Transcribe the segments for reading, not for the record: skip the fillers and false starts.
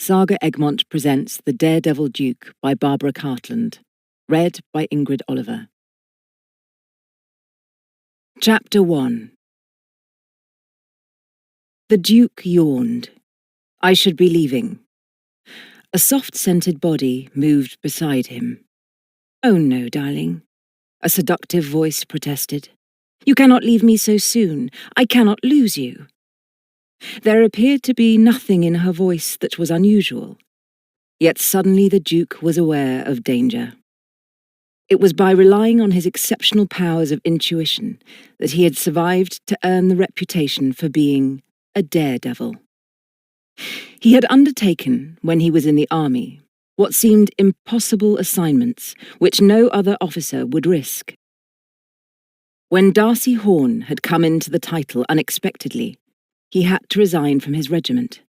Saga Egmont presents The Daredevil Duke by Barbara Cartland, read by Ingrid Oliver. Chapter 1. The Duke yawned. I should be leaving. A soft-scented body moved beside him. Oh no, darling, a seductive voice protested. You cannot leave me so soon. I cannot lose you. There appeared to be nothing in her voice that was unusual, yet suddenly the Duke was aware of danger. It was by relying on his exceptional powers of intuition that he had survived to earn the reputation for being a daredevil. He had undertaken, when he was in the army, what seemed impossible assignments which no other officer would risk. When Darcy Horn had come into the title unexpectedly, he had to resign from his regiment.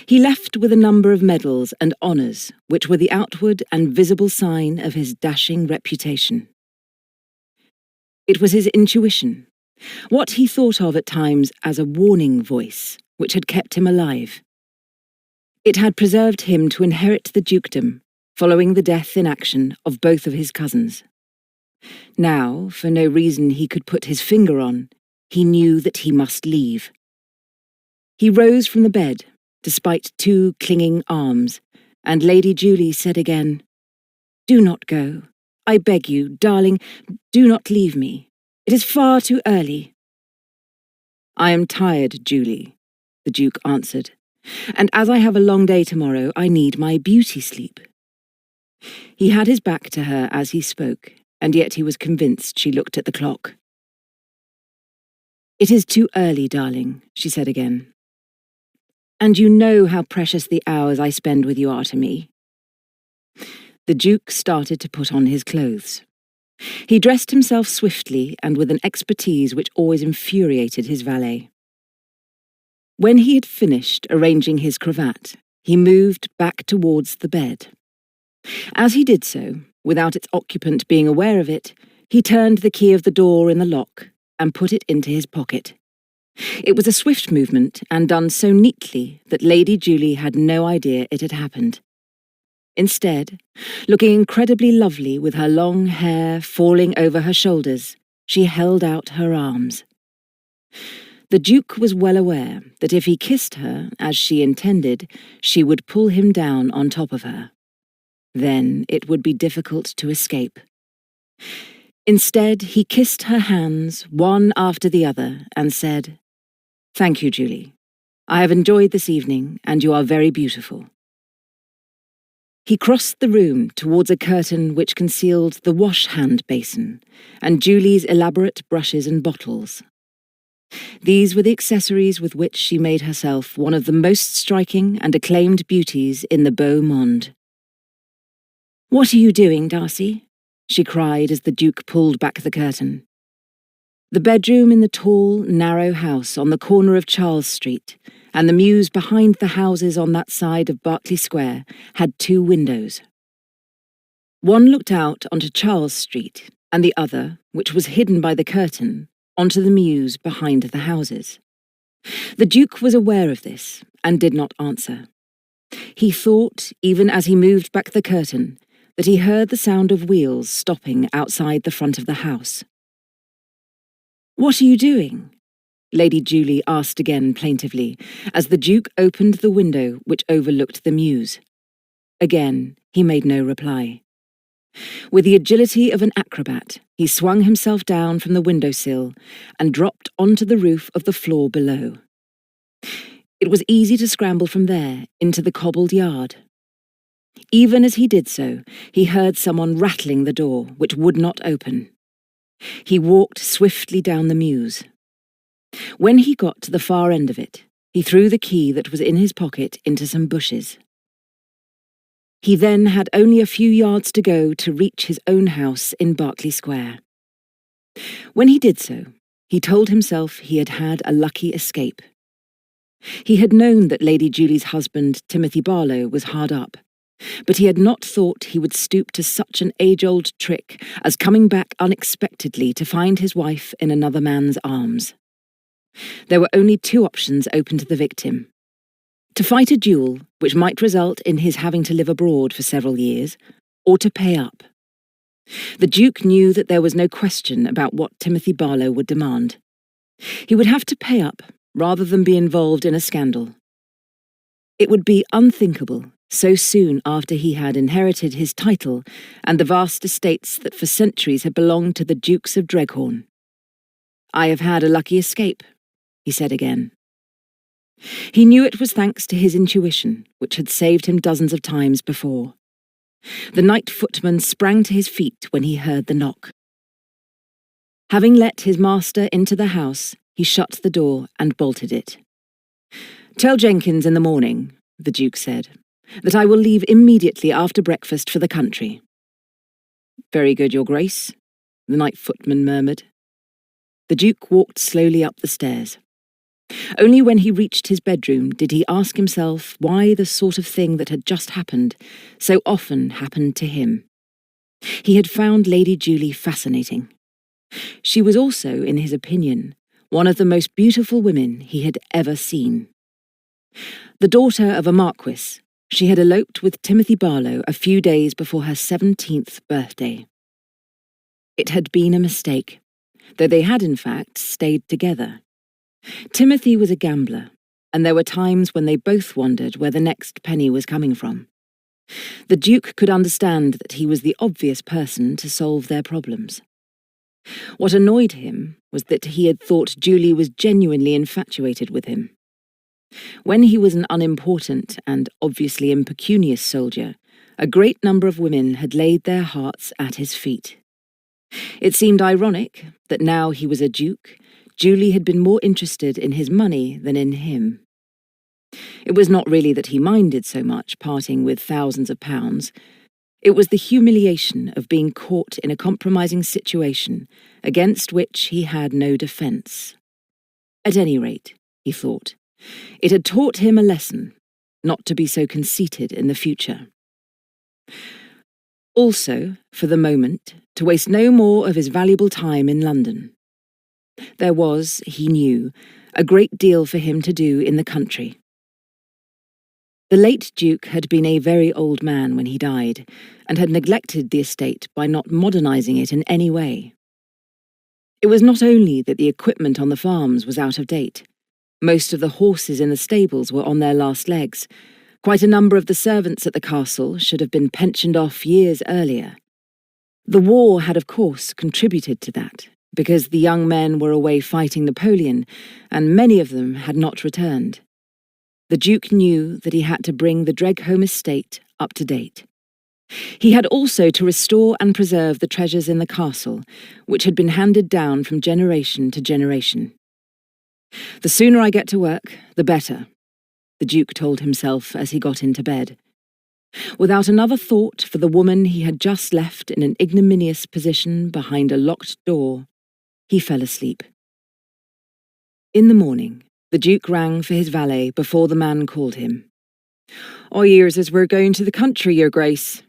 He left with a number of medals and honours, which were the outward and visible sign of his dashing reputation. It was his intuition, what he thought of at times as a warning voice, which had kept him alive. It had preserved him to inherit the dukedom, following the death in action of both of his cousins. Now, for no reason he could put his finger on, he knew that he must leave. He rose from the bed, despite two clinging arms, and Lady Julie said again, "Do not go. I beg you, darling, do not leave me. It is far too early." "I am tired, Julie," the Duke answered, "and as I have a long day tomorrow, I need my beauty sleep." He had his back to her as he spoke, and yet he was convinced she looked at the clock. "It is too early, darling," she said again. "And you know how precious the hours I spend with you are to me." The Duke started to put on his clothes. He dressed himself swiftly and with an expertise which always infuriated his valet. When he had finished arranging his cravat, he moved back towards the bed. As he did so, without its occupant being aware of it, he turned the key of the door in the lock and put it into his pocket. It was a swift movement and done so neatly that Lady Julie had no idea it had happened. Instead, looking incredibly lovely with her long hair falling over her shoulders, she held out her arms. The Duke was well aware that if he kissed her, as she intended, she would pull him down on top of her. Then it would be difficult to escape. Instead, he kissed her hands, one after the other, and said, "Thank you, Julie. I have enjoyed this evening, and you are very beautiful." He crossed the room towards a curtain which concealed the wash-hand basin and Julie's elaborate brushes and bottles. These were the accessories with which she made herself one of the most striking and acclaimed beauties in the beau monde. "What are you doing, Darcy?" she cried as the Duke pulled back the curtain. The bedroom in the tall, narrow house on the corner of Charles Street and the mews behind the houses on that side of Berkeley Square had two windows. One looked out onto Charles Street and the other, which was hidden by the curtain, onto the mews behind the houses. The Duke was aware of this and did not answer. He thought, even as he moved back the curtain, that he heard the sound of wheels stopping outside the front of the house. "What are you doing?" Lady Julie asked again plaintively, as the Duke opened the window which overlooked the mews. Again, he made no reply. With the agility of an acrobat, he swung himself down from the windowsill and dropped onto the roof of the floor below. It was easy to scramble from there into the cobbled yard. Even as he did so, he heard someone rattling the door, which would not open. He walked swiftly down the mews. When he got to the far end of it, he threw the key that was in his pocket into some bushes. He then had only a few yards to go to reach his own house in Berkeley Square. When he did so, he told himself he had had a lucky escape. He had known that Lady Julie's husband, Timothy Barlow, was hard up, but he had not thought he would stoop to such an age-old trick as coming back unexpectedly to find his wife in another man's arms. There were only two options open to the victim: To fight a duel which might result in his having to live abroad for several years, or to pay up. The Duke knew that there was no question about what Timothy Barlow would demand. He would have to pay up rather than be involved in a scandal. It would be unthinkable so soon after he had inherited his title and the vast estates that for centuries had belonged to the Dukes of Dreghorne. "I have had a lucky escape," he said again. He knew it was thanks to his intuition, which had saved him dozens of times before. The night footman sprang to his feet when he heard the knock. Having let his master into the house, he shut the door and bolted it. "Tell Jenkins in the morning," the Duke said, "that I will leave immediately after breakfast for the country." "Very good, Your Grace," the night footman murmured. The Duke walked slowly up the stairs. Only when he reached his bedroom did he ask himself why the sort of thing that had just happened so often happened to him. He had found Lady Julie fascinating. She was also, in his opinion, one of the most beautiful women he had ever seen. The daughter of a marquis, she had eloped with Timothy Barlow a few days before her 17th birthday. It had been a mistake, though they had in fact stayed together. Timothy was a gambler, and there were times when they both wondered where the next penny was coming from. The Duke could understand that he was the obvious person to solve their problems. What annoyed him was that he had thought Julie was genuinely infatuated with him. When he was an unimportant and obviously impecunious soldier, a great number of women had laid their hearts at his feet. It seemed ironic that now he was a duke, Julie had been more interested in his money than in him. It was not really that he minded so much parting with thousands of pounds. It was the humiliation of being caught in a compromising situation against which he had no defence. At any rate, he thought, it had taught him a lesson, not to be so conceited in the future. Also, for the moment, to waste no more of his valuable time in London. There was, he knew, a great deal for him to do in the country. The late Duke had been a very old man when he died, and had neglected the estate by not modernising it in any way. It was not only that the equipment on the farms was out of date. Most of the horses in the stables were on their last legs. Quite a number of the servants at the castle should have been pensioned off years earlier. The war had, of course, contributed to that, because the young men were away fighting Napoleon, and many of them had not returned. The Duke knew that he had to bring the Dreghorne estate up to date. He had also to restore and preserve the treasures in the castle, which had been handed down from generation to generation. "The sooner I get to work, the better," the Duke told himself as he got into bed. Without another thought for the woman he had just left in an ignominious position behind a locked door, he fell asleep. In the morning, the Duke rang for his valet before the man called him. "I hears as we're going to the country, Your Grace,"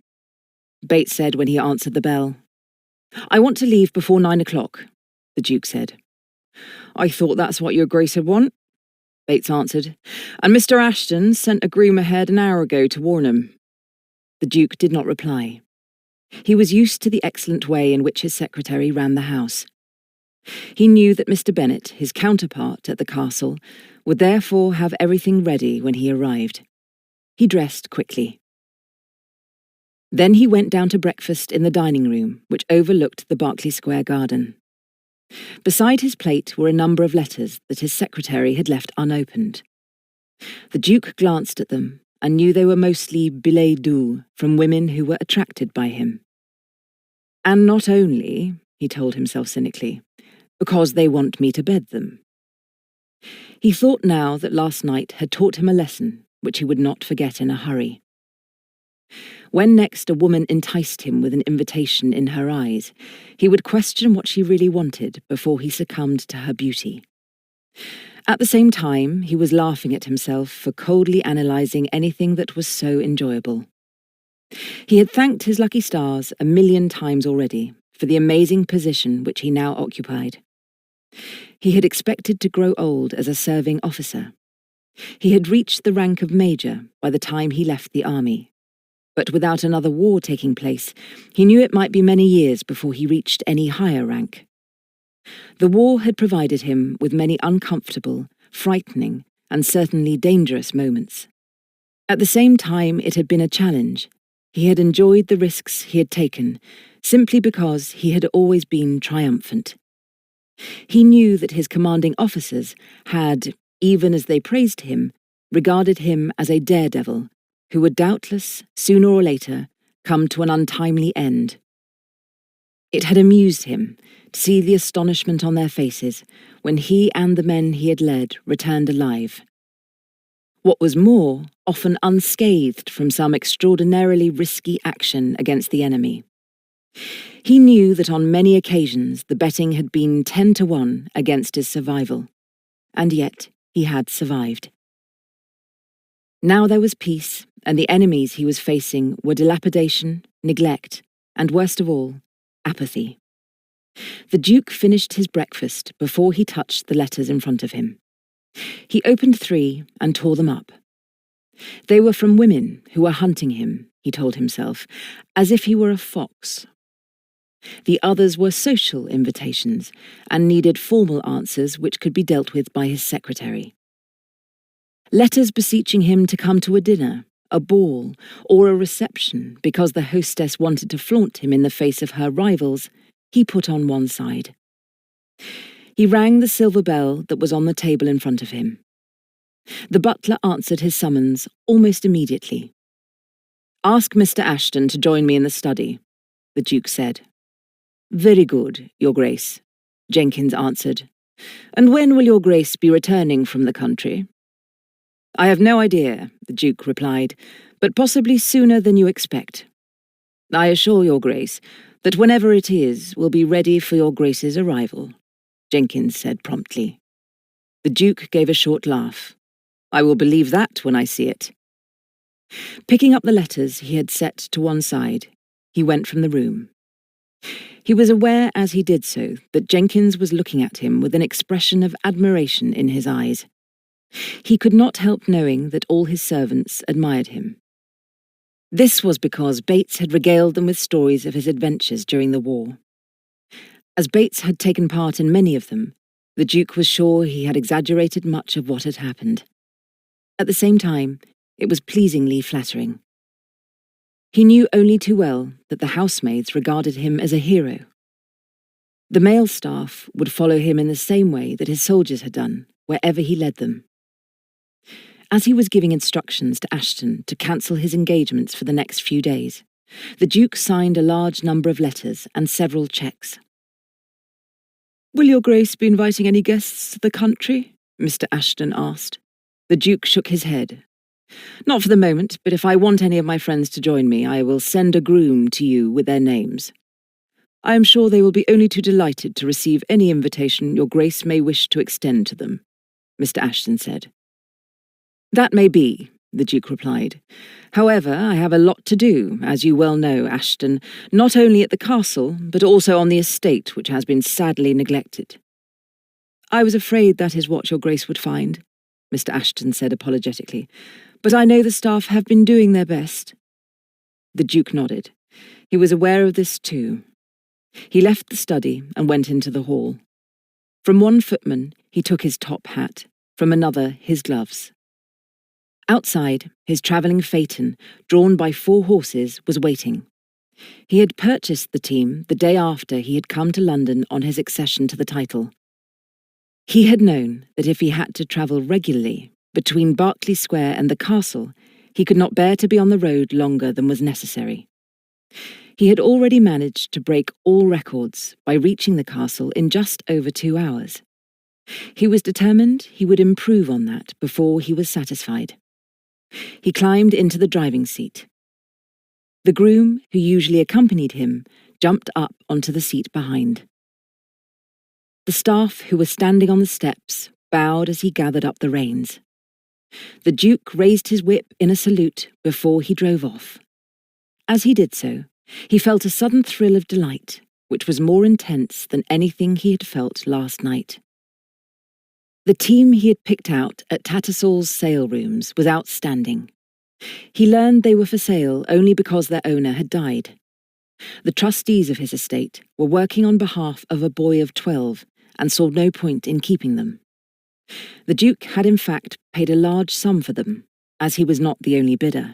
Bates said when he answered the bell. "I want to leave before 9 o'clock, the Duke said. "I thought that's what Your Grace would want," Bates answered, "and Mr. Ashton sent a groom ahead an hour ago to warn him." The Duke did not reply. He was used to the excellent way in which his secretary ran the house. He knew that Mr. Bennet, his counterpart at the castle, would therefore have everything ready when he arrived. He dressed quickly. Then he went down to breakfast in the dining room, which overlooked the Berkeley Square garden. Beside his plate were a number of letters that his secretary had left unopened. The Duke glanced at them and knew they were mostly billets doux from women who were attracted by him. And not only, he told himself cynically, because they want me to bed them. He thought now that last night had taught him a lesson which he would not forget in a hurry. When next a woman enticed him with an invitation in her eyes, he would question what she really wanted before he succumbed to her beauty. At the same time, he was laughing at himself for coldly analysing anything that was so enjoyable. He had thanked his lucky stars 1,000,000 times already for the amazing position which he now occupied. He had expected to grow old as a serving officer. He had reached the rank of major by the time he left the army. But without another war taking place, he knew it might be many years before he reached any higher rank. The war had provided him with many uncomfortable, frightening, and certainly dangerous moments. At the same time it had been a challenge. He had enjoyed the risks he had taken, simply because he had always been triumphant. He knew that his commanding officers had, even as they praised him, regarded him as a daredevil who would doubtless, sooner or later, come to an untimely end. It had amused him to see the astonishment on their faces when he and the men he had led returned alive. What was more, often unscathed from some extraordinarily risky action against the enemy. He knew that on many occasions the betting had been 10-1 against his survival, and yet he had survived. Now there was peace, and the enemies he was facing were dilapidation, neglect, and worst of all, apathy. The Duke finished his breakfast before he touched the letters in front of him. He opened 3 and tore them up. They were from women who were hunting him, he told himself, as if he were a fox. The others were social invitations and needed formal answers which could be dealt with by his secretary. Letters beseeching him to come to a dinner, a ball, or a reception because the hostess wanted to flaunt him in the face of her rivals, he put on one side. He rang the silver bell that was on the table in front of him. The butler answered his summons almost immediately. "Ask Mr. Ashton to join me in the study," the Duke said. "Very good, Your Grace," Jenkins answered. "And when will Your Grace be returning from the country?" "I have no idea," the Duke replied, "but possibly sooner than you expect. I assure Your Grace that whenever it is, we'll be ready for Your Grace's arrival," Jenkins said promptly. The Duke gave a short laugh. "I will believe that when I see it." Picking up the letters he had set to one side, he went from the room. He was aware as he did so that Jenkins was looking at him with an expression of admiration in his eyes. He could not help knowing that all his servants admired him. This was because Bates had regaled them with stories of his adventures during the war. As Bates had taken part in many of them, the Duke was sure he had exaggerated much of what had happened. At the same time, it was pleasingly flattering. He knew only too well that the housemaids regarded him as a hero. The male staff would follow him in the same way that his soldiers had done, wherever he led them. As he was giving instructions to Ashton to cancel his engagements for the next few days, the Duke signed a large number of letters and several cheques. "Will Your Grace be inviting any guests to the country?" Mr. Ashton asked. The Duke shook his head. "Not for the moment, but if I want any of my friends to join me, I will send a groom to you with their names. I am sure they will be only too delighted to receive any invitation Your Grace may wish to extend to them," Mr. Ashton said. "That may be," the Duke replied. "However, I have a lot to do, as you well know, Ashton, not only at the castle, but also on the estate, which has been sadly neglected." "I was afraid that is what Your Grace would find," Mr. Ashton said apologetically, "but I know the staff have been doing their best." The Duke nodded. He was aware of this too. He left the study and went into the hall. From one footman, he took his top hat, from another his gloves. Outside, his travelling phaeton, drawn by 4 horses, was waiting. He had purchased the team the day after he had come to London on his accession to the title. He had known that if he had to travel regularly between Berkeley Square and the castle, he could not bear to be on the road longer than was necessary. He had already managed to break all records by reaching the castle in just over 2 hours. He was determined he would improve on that before he was satisfied. He climbed into the driving seat. The groom, who usually accompanied him, jumped up onto the seat behind. The staff, who were standing on the steps, bowed as he gathered up the reins. The Duke raised his whip in a salute before he drove off. As he did so, he felt a sudden thrill of delight, which was more intense than anything he had felt last night. The team he had picked out at Tattersall's sale rooms was outstanding. He learned they were for sale only because their owner had died. The trustees of his estate were working on behalf of a boy of 12 and saw no point in keeping them. The Duke had in fact paid a large sum for them, as he was not the only bidder.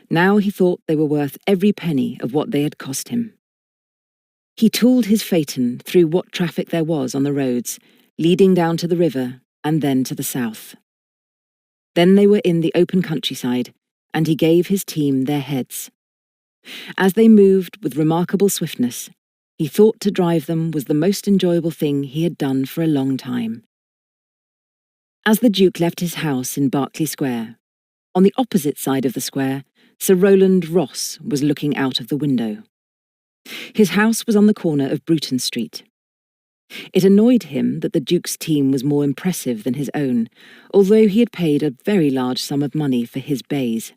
Now he thought they were worth every penny of what they had cost him. He tooled his phaeton through what traffic there was on the roads, leading down to the river and then to the south. Then they were in the open countryside, and he gave his team their heads. As they moved with remarkable swiftness, he thought to drive them was the most enjoyable thing he had done for a long time. As the Duke left his house in Berkeley Square, on the opposite side of the square, Sir Rowland Ross was looking out of the window. His house was on the corner of Bruton Street. It annoyed him that the Duke's team was more impressive than his own, although he had paid a very large sum of money for his bays.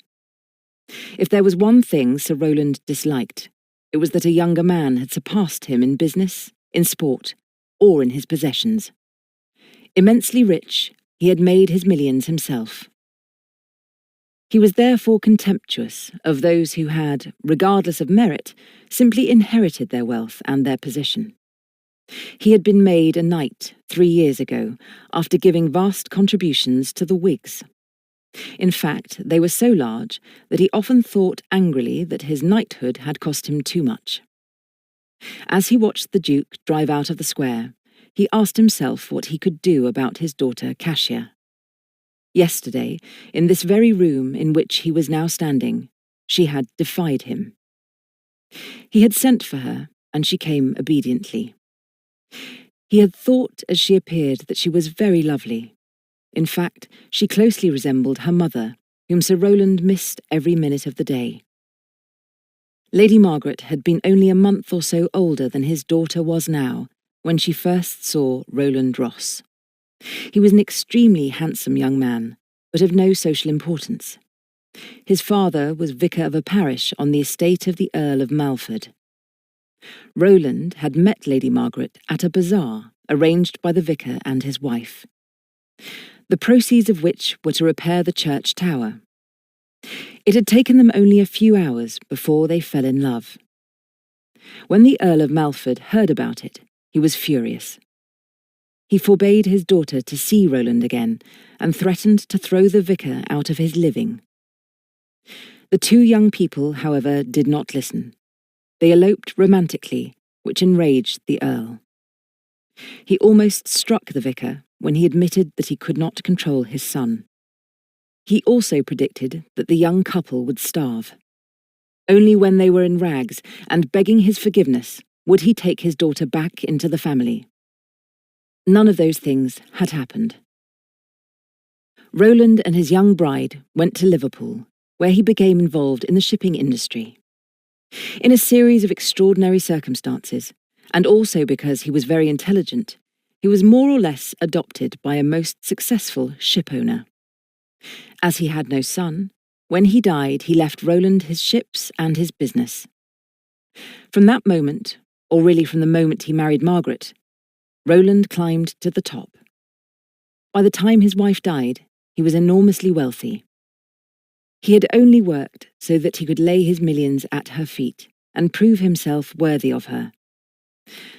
If there was one thing Sir Rowland disliked, it was that a younger man had surpassed him in business, in sport, or in his possessions. Immensely rich, he had made his millions himself. He was therefore contemptuous of those who had, regardless of merit, simply inherited their wealth and their position. He had been made a knight 3 years ago, after giving vast contributions to the Whigs. In fact, they were so large that he often thought angrily that his knighthood had cost him too much. As he watched the Duke drive out of the square, he asked himself what he could do about his daughter Kasia. Yesterday, in this very room in which he was now standing, she had defied him. He had sent for her, and she came obediently. He had thought as she appeared that she was very lovely. In fact, she closely resembled her mother, whom Sir Rowland missed every minute of the day. Lady Margaret had been only a month or so older than his daughter was now, when she first saw Rowland Ross. He was an extremely handsome young man, but of no social importance. His father was vicar of a parish on the estate of the Earl of Malford. Rowland had met Lady Margaret at a bazaar arranged by the vicar and his wife, the proceeds of which were to repair the church tower. It had taken them only a few hours before they fell in love. When the Earl of Malford heard about it, he was furious. He forbade his daughter to see Rowland again and threatened to throw the vicar out of his living. The two young people, however, did not listen. They eloped romantically, which enraged the Earl. He almost struck the vicar when he admitted that he could not control his son. He also predicted that the young couple would starve. Only when they were in rags and begging his forgiveness would he take his daughter back into the family. None of those things had happened. Rowland and his young bride went to Liverpool, where he became involved in the shipping industry. In a series of extraordinary circumstances, and also because he was very intelligent, he was more or less adopted by a most successful shipowner. As he had no son, when he died he left Rowland his ships and his business. From that moment, or really from the moment he married Margaret, Rowland climbed to the top. By the time his wife died, he was enormously wealthy. He had only worked so that he could lay his millions at her feet and prove himself worthy of her.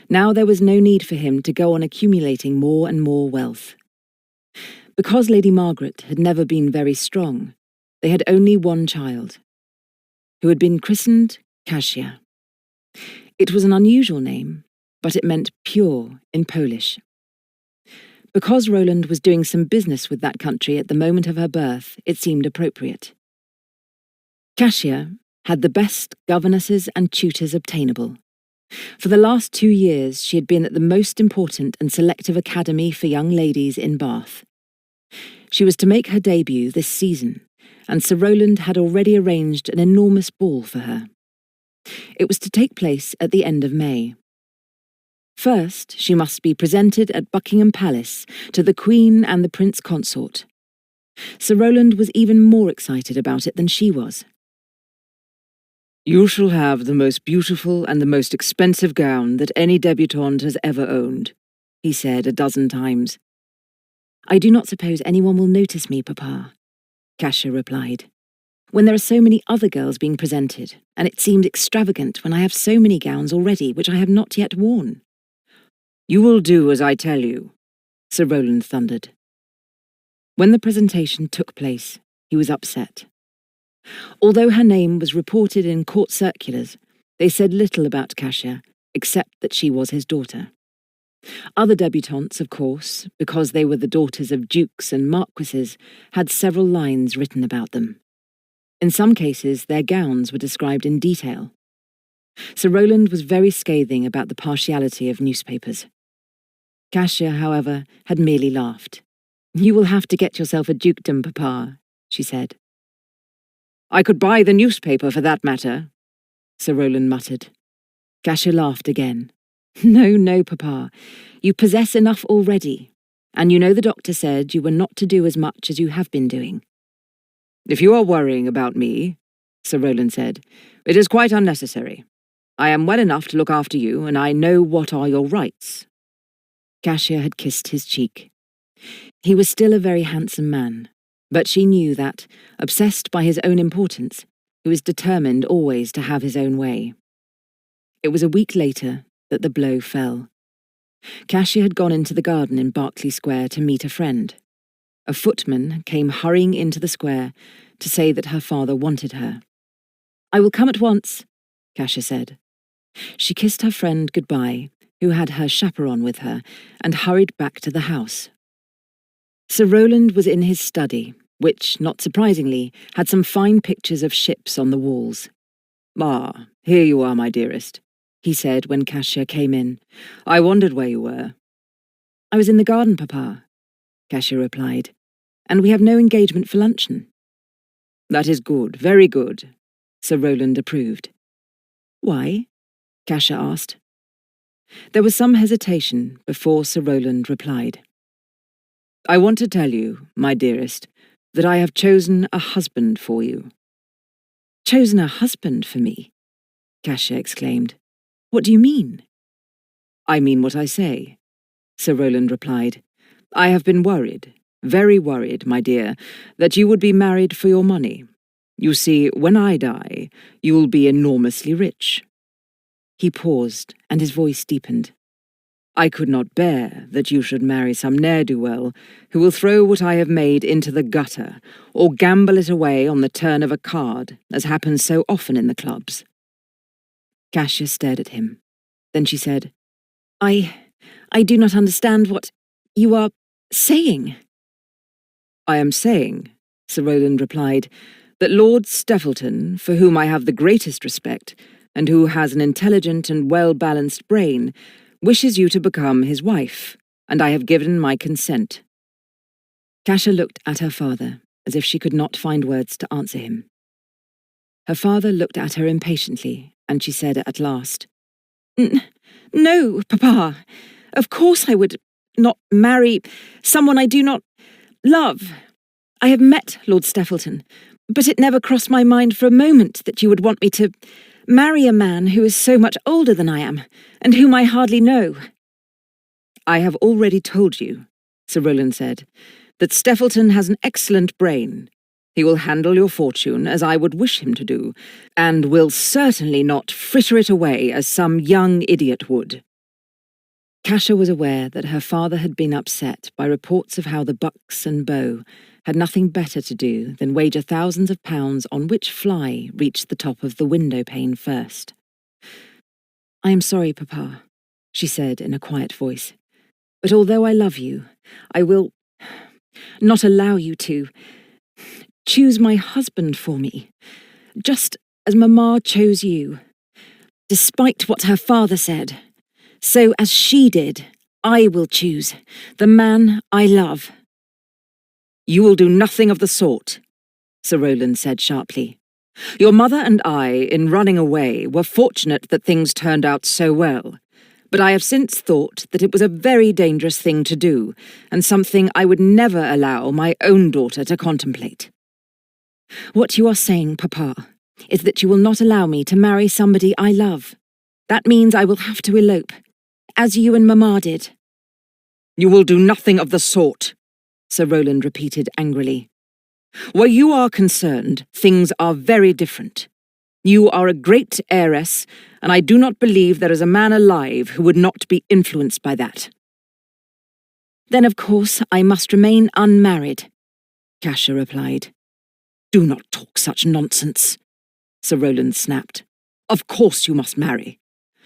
Now there was no need for him to go on accumulating more and more wealth. Because Lady Margaret had never been very strong, they had only one child, who had been christened Kasia. It was an unusual name, but it meant pure in Polish. Because Rowland was doing some business with that country at the moment of her birth, it seemed appropriate. Kasia had the best governesses and tutors obtainable. For the last 2 years she had been at the most important and selective academy for young ladies in Bath. She was to make her debut this season, and Sir Rowland had already arranged an enormous ball for her. It was to take place at the end of May. First, she must be presented at Buckingham Palace to the Queen and the Prince Consort. Sir Rowland was even more excited about it than she was. "You shall have the most beautiful and the most expensive gown that any debutante has ever owned," he said a dozen times. I do not suppose anyone will notice me, Papa, Kasia replied, when there are so many other girls being presented, and it seemed extravagant when I have so many gowns already which I have not yet worn. You will do as I tell you, Sir Rowland thundered. When the presentation took place, he was upset. Although her name was reported in court circulars, they said little about Kasia, except that she was his daughter. Other debutantes, of course, because they were the daughters of dukes and marquises, had several lines written about them. In some cases, their gowns were described in detail. Sir Rowland was very scathing about the partiality of newspapers. Kasia, however, had merely laughed. "You will have to get yourself a dukedom, Papa," she said. "I could buy the newspaper for that matter," Sir Rowland muttered. Kasia laughed again. "No, no, Papa. You possess enough already, and you know the doctor said you were not to do as much as you have been doing." "If you are worrying about me," Sir Rowland said, "it is quite unnecessary. I am well enough to look after you, and I know what are your rights." Kasia had kissed his cheek. He was still a very handsome man, but she knew that, obsessed by his own importance, he was determined always to have his own way. It was a week later that the blow fell. Kasia had gone into the garden in Berkeley Square to meet a friend. A footman came hurrying into the square to say that her father wanted her. "I will come at once," Kasia said. She kissed her friend goodbye, who had her chaperon with her, and hurried back to the house. Sir Rowland was in his study, which, not surprisingly, had some fine pictures of ships on the walls. "Ah, here you are, my dearest," he said when Kasia came in. "I wondered where you were." "I was in the garden, Papa," Kasia replied, "and we have no engagement for luncheon." "That is good, very good," Sir Rowland approved. "Why?" Kasia asked. There was some hesitation before Sir Rowland replied. "I want to tell you, my dearest, that I have chosen a husband for you." "Chosen a husband for me?" Kasia exclaimed. "What do you mean?" "I mean what I say," Sir Rowland replied. "I have been worried, very worried, my dear, that you would be married for your money. You see, when I die, you will be enormously rich." He paused, and his voice deepened. "I could not bear that you should marry some ne'er-do-well who will throw what I have made into the gutter or gamble it away on the turn of a card, as happens so often in the clubs." Kasia stared at him. Then she said, I do not understand what you are saying." "I am saying," Sir Rowland replied, "that Lord Steffleton, for whom I have the greatest respect, and who has an intelligent and well-balanced brain, wishes you to become his wife, and I have given my consent." Kasia looked at her father, as if she could not find words to answer him. Her father looked at her impatiently, and she said at last, "No, Papa. Of course I would not marry someone I do not love. I have met Lord Steffleton, but it never crossed my mind for a moment that you would want me to marry a man who is so much older than I am, and whom I hardly know." "I have already told you," Sir Rowland said, "that Steffleton has an excellent brain. He will handle your fortune as I would wish him to do, and will certainly not fritter it away as some young idiot would." Kasia was aware that her father had been upset by reports of how the Bucks and Beau had nothing better to do than wager thousands of pounds on which fly reached the top of the window pane first. "I am sorry, Papa," she said in a quiet voice, "but although I love you, I will not allow you to choose my husband for me, just as Mamma chose you. Despite what her father said, so as she did, I will choose the man I love." "You will do nothing of the sort," Sir Rowland said sharply. "Your mother and I, in running away, were fortunate that things turned out so well, but I have since thought that it was a very dangerous thing to do, and something I would never allow my own daughter to contemplate." "What you are saying, Papa, is that you will not allow me to marry somebody I love. That means I will have to elope, as you and Mamma did." "You will do nothing of the sort," Sir Rowland repeated angrily. "Where you are concerned, things are very different. You are a great heiress, and I do not believe there is a man alive who would not be influenced by that." "Then of course I must remain unmarried," Kasia replied. "Do not talk such nonsense," Sir Rowland snapped. "Of course you must marry.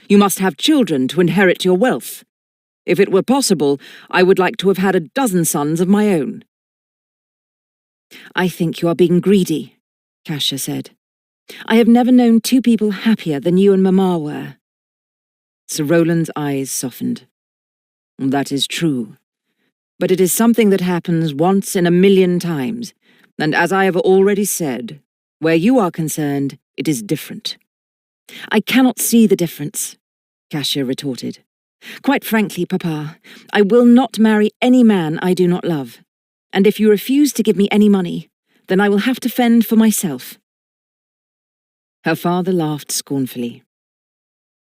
You must have children to inherit your wealth. If it were possible, I would like to have had 12 sons of my own." "I think you are being greedy," Kasia said. "I have never known two people happier than you and Mamma were." Sir Rowland's eyes softened. "That is true. But it is something that happens once in a million times, and as I have already said, where you are concerned, it is different." "I cannot see the difference," Kasia retorted. "Quite frankly, Papa, I will not marry any man I do not love. And if you refuse to give me any money, then I will have to fend for myself." Her father laughed scornfully.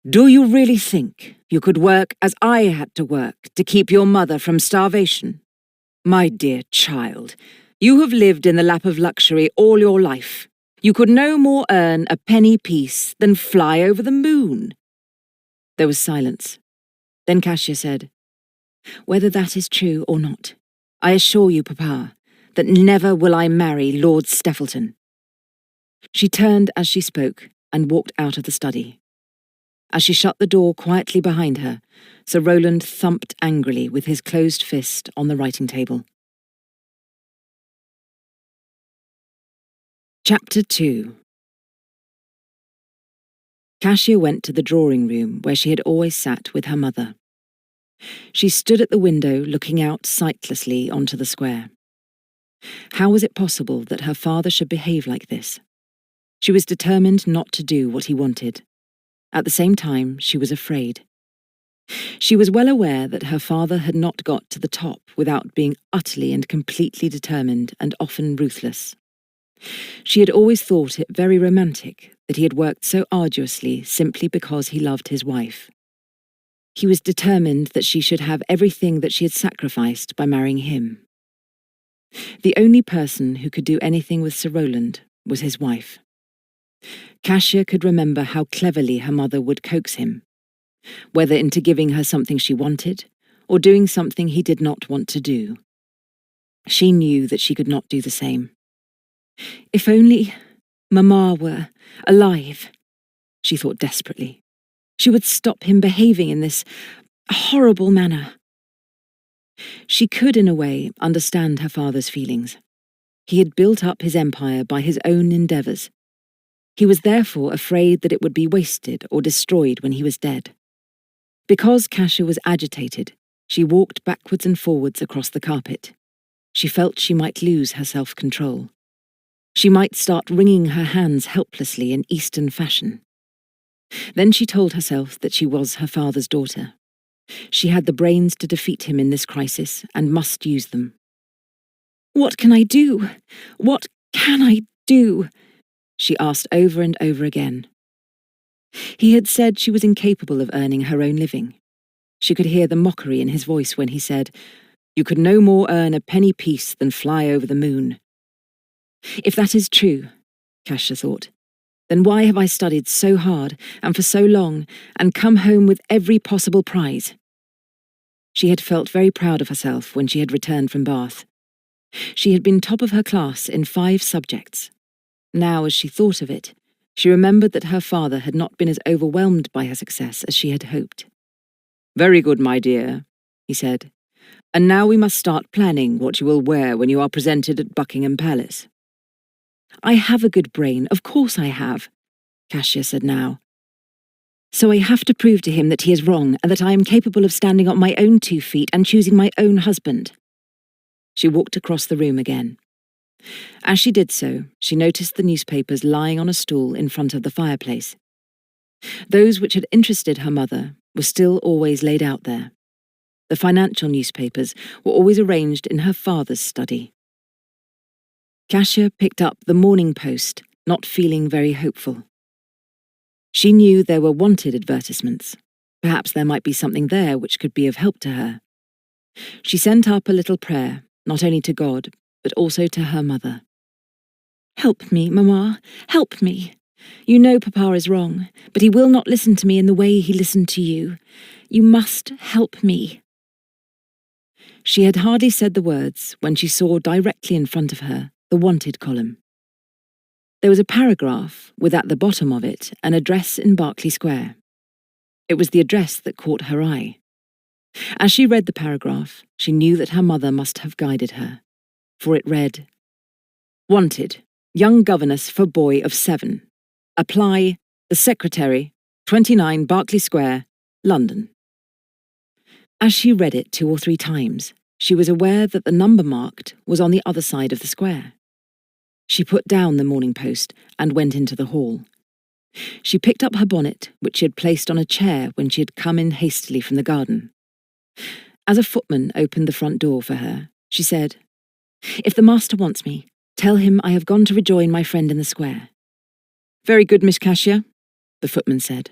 "Do you really think you could work as I had to work to keep your mother from starvation? My dear child, you have lived in the lap of luxury all your life. You could no more earn a penny piece than fly over the moon." There was silence. Then Kasia said, "Whether that is true or not, I assure you, Papa, that never will I marry Lord Steffleton." She turned as she spoke and walked out of the study. As she shut the door quietly behind her, Sir Rowland thumped angrily with his closed fist on the writing table. Chapter 2. Kasia went to the drawing room where she had always sat with her mother. She stood at the window looking out sightlessly onto the square. How was it possible that her father should behave like this? She was determined not to do what he wanted. At the same time, she was afraid. She was well aware that her father had not got to the top without being utterly and completely determined and often ruthless. She had always thought it very romantic that he had worked so arduously simply because he loved his wife. He was determined that she should have everything that she had sacrificed by marrying him. The only person who could do anything with Sir Rowland was his wife. Kasia could remember how cleverly her mother would coax him, whether into giving her something she wanted or doing something he did not want to do. She knew that she could not do the same. If only Mamma were alive, she thought desperately. She would stop him behaving in this horrible manner. She could, in a way, understand her father's feelings. He had built up his empire by his own endeavours. He was therefore afraid that it would be wasted or destroyed when he was dead. Because Kasia was agitated, she walked backwards and forwards across the carpet. She felt she might lose her self-control. She might start wringing her hands helplessly in Eastern fashion. Then she told herself that she was her father's daughter. She had the brains to defeat him in this crisis and must use them. "What can I do? What can I do?" she asked over and over again. He had said she was incapable of earning her own living. She could hear the mockery in his voice when he said, "You could no more earn a penny piece than fly over the moon." If that is true, Kasia thought, then why have I studied so hard and for so long and come home with every possible prize? She had felt very proud of herself when she had returned from Bath. She had been top of her class in 5 subjects. Now, as she thought of it, she remembered that her father had not been as overwhelmed by her success as she had hoped. "Very good, my dear," he said. "And now we must start planning what you will wear when you are presented at Buckingham Palace." "I have a good brain, of course I have," Kasia said now. "So I have to prove to him that he is wrong and that I am capable of standing on my own 2 feet and choosing my own husband." She walked across the room again. As she did so, she noticed the newspapers lying on a stool in front of the fireplace. Those which had interested her mother were still always laid out there. The financial newspapers were always arranged in her father's study. Kasia picked up the Morning Post, not feeling very hopeful. She knew there were wanted advertisements. Perhaps there might be something there which could be of help to her. She sent up a little prayer not only to God, but also to her mother. "Help me, Mamma, help me. You know Papa is wrong, but he will not listen to me in the way he listened to you. You must help me." She had hardly said the words when she saw directly in front of her the wanted column. There was a paragraph with at the bottom of it an address in Berkeley Square. It was the address that caught her eye. As she read the paragraph, she knew that her mother must have guided her, for it read, "Wanted, young governess for boy of 7. Apply, the secretary, 29 Berkeley Square, London." As she read it 2 or 3 times, she was aware that the number marked was on the other side of the square. She put down the Morning Post and went into the hall. She picked up her bonnet, which she had placed on a chair when she had come in hastily from the garden. As a footman opened the front door for her, she said, "If the master wants me, tell him I have gone to rejoin my friend in the square." "Very good, Miss Kasia," the footman said.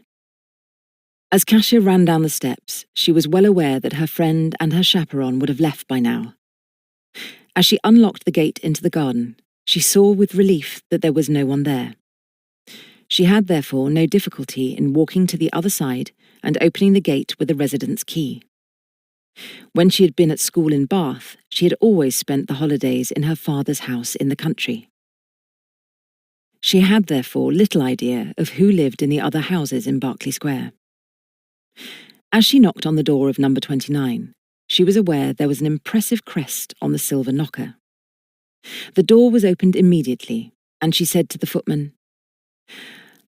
As Kasia ran down the steps, she was well aware that her friend and her chaperon would have left by now. As she unlocked the gate into the garden, she saw with relief that there was no one there. She had therefore no difficulty in walking to the other side and opening the gate with the resident's key. When she had been at school in Bath, she had always spent the holidays in her father's house in the country. She had therefore little idea of who lived in the other houses in Berkeley Square. As she knocked on the door of number 29, she was aware there was an impressive crest on the silver knocker. The door was opened immediately, and she said to the footman,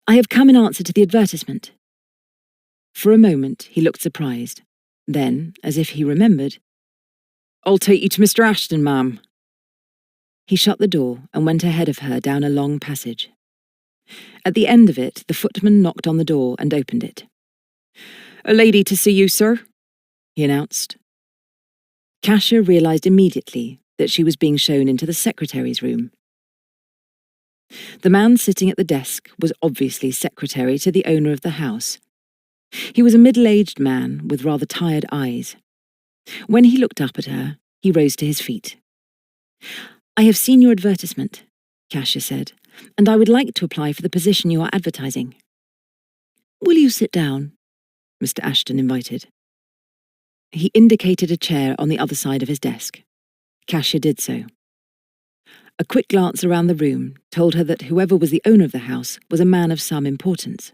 "I have come in answer to the advertisement." For a moment he looked surprised. Then, as if he remembered, "I'll take you to Mr. Ashton, ma'am." He shut the door and went ahead of her down a long passage. At the end of it, the footman knocked on the door and opened it. "A lady to see you, sir," he announced. Kasia realised immediately that she was being shown into the secretary's room. The man sitting at the desk was obviously secretary to the owner of the house. He was a middle-aged man with rather tired eyes. When he looked up at her, he rose to his feet. "I have seen your advertisement," Kasia said, "and I would like to apply for the position you are advertising." "Will you sit down?" Mr. Ashton invited. He indicated a chair on the other side of his desk. Kasia did so. A quick glance around the room told her that whoever was the owner of the house was a man of some importance.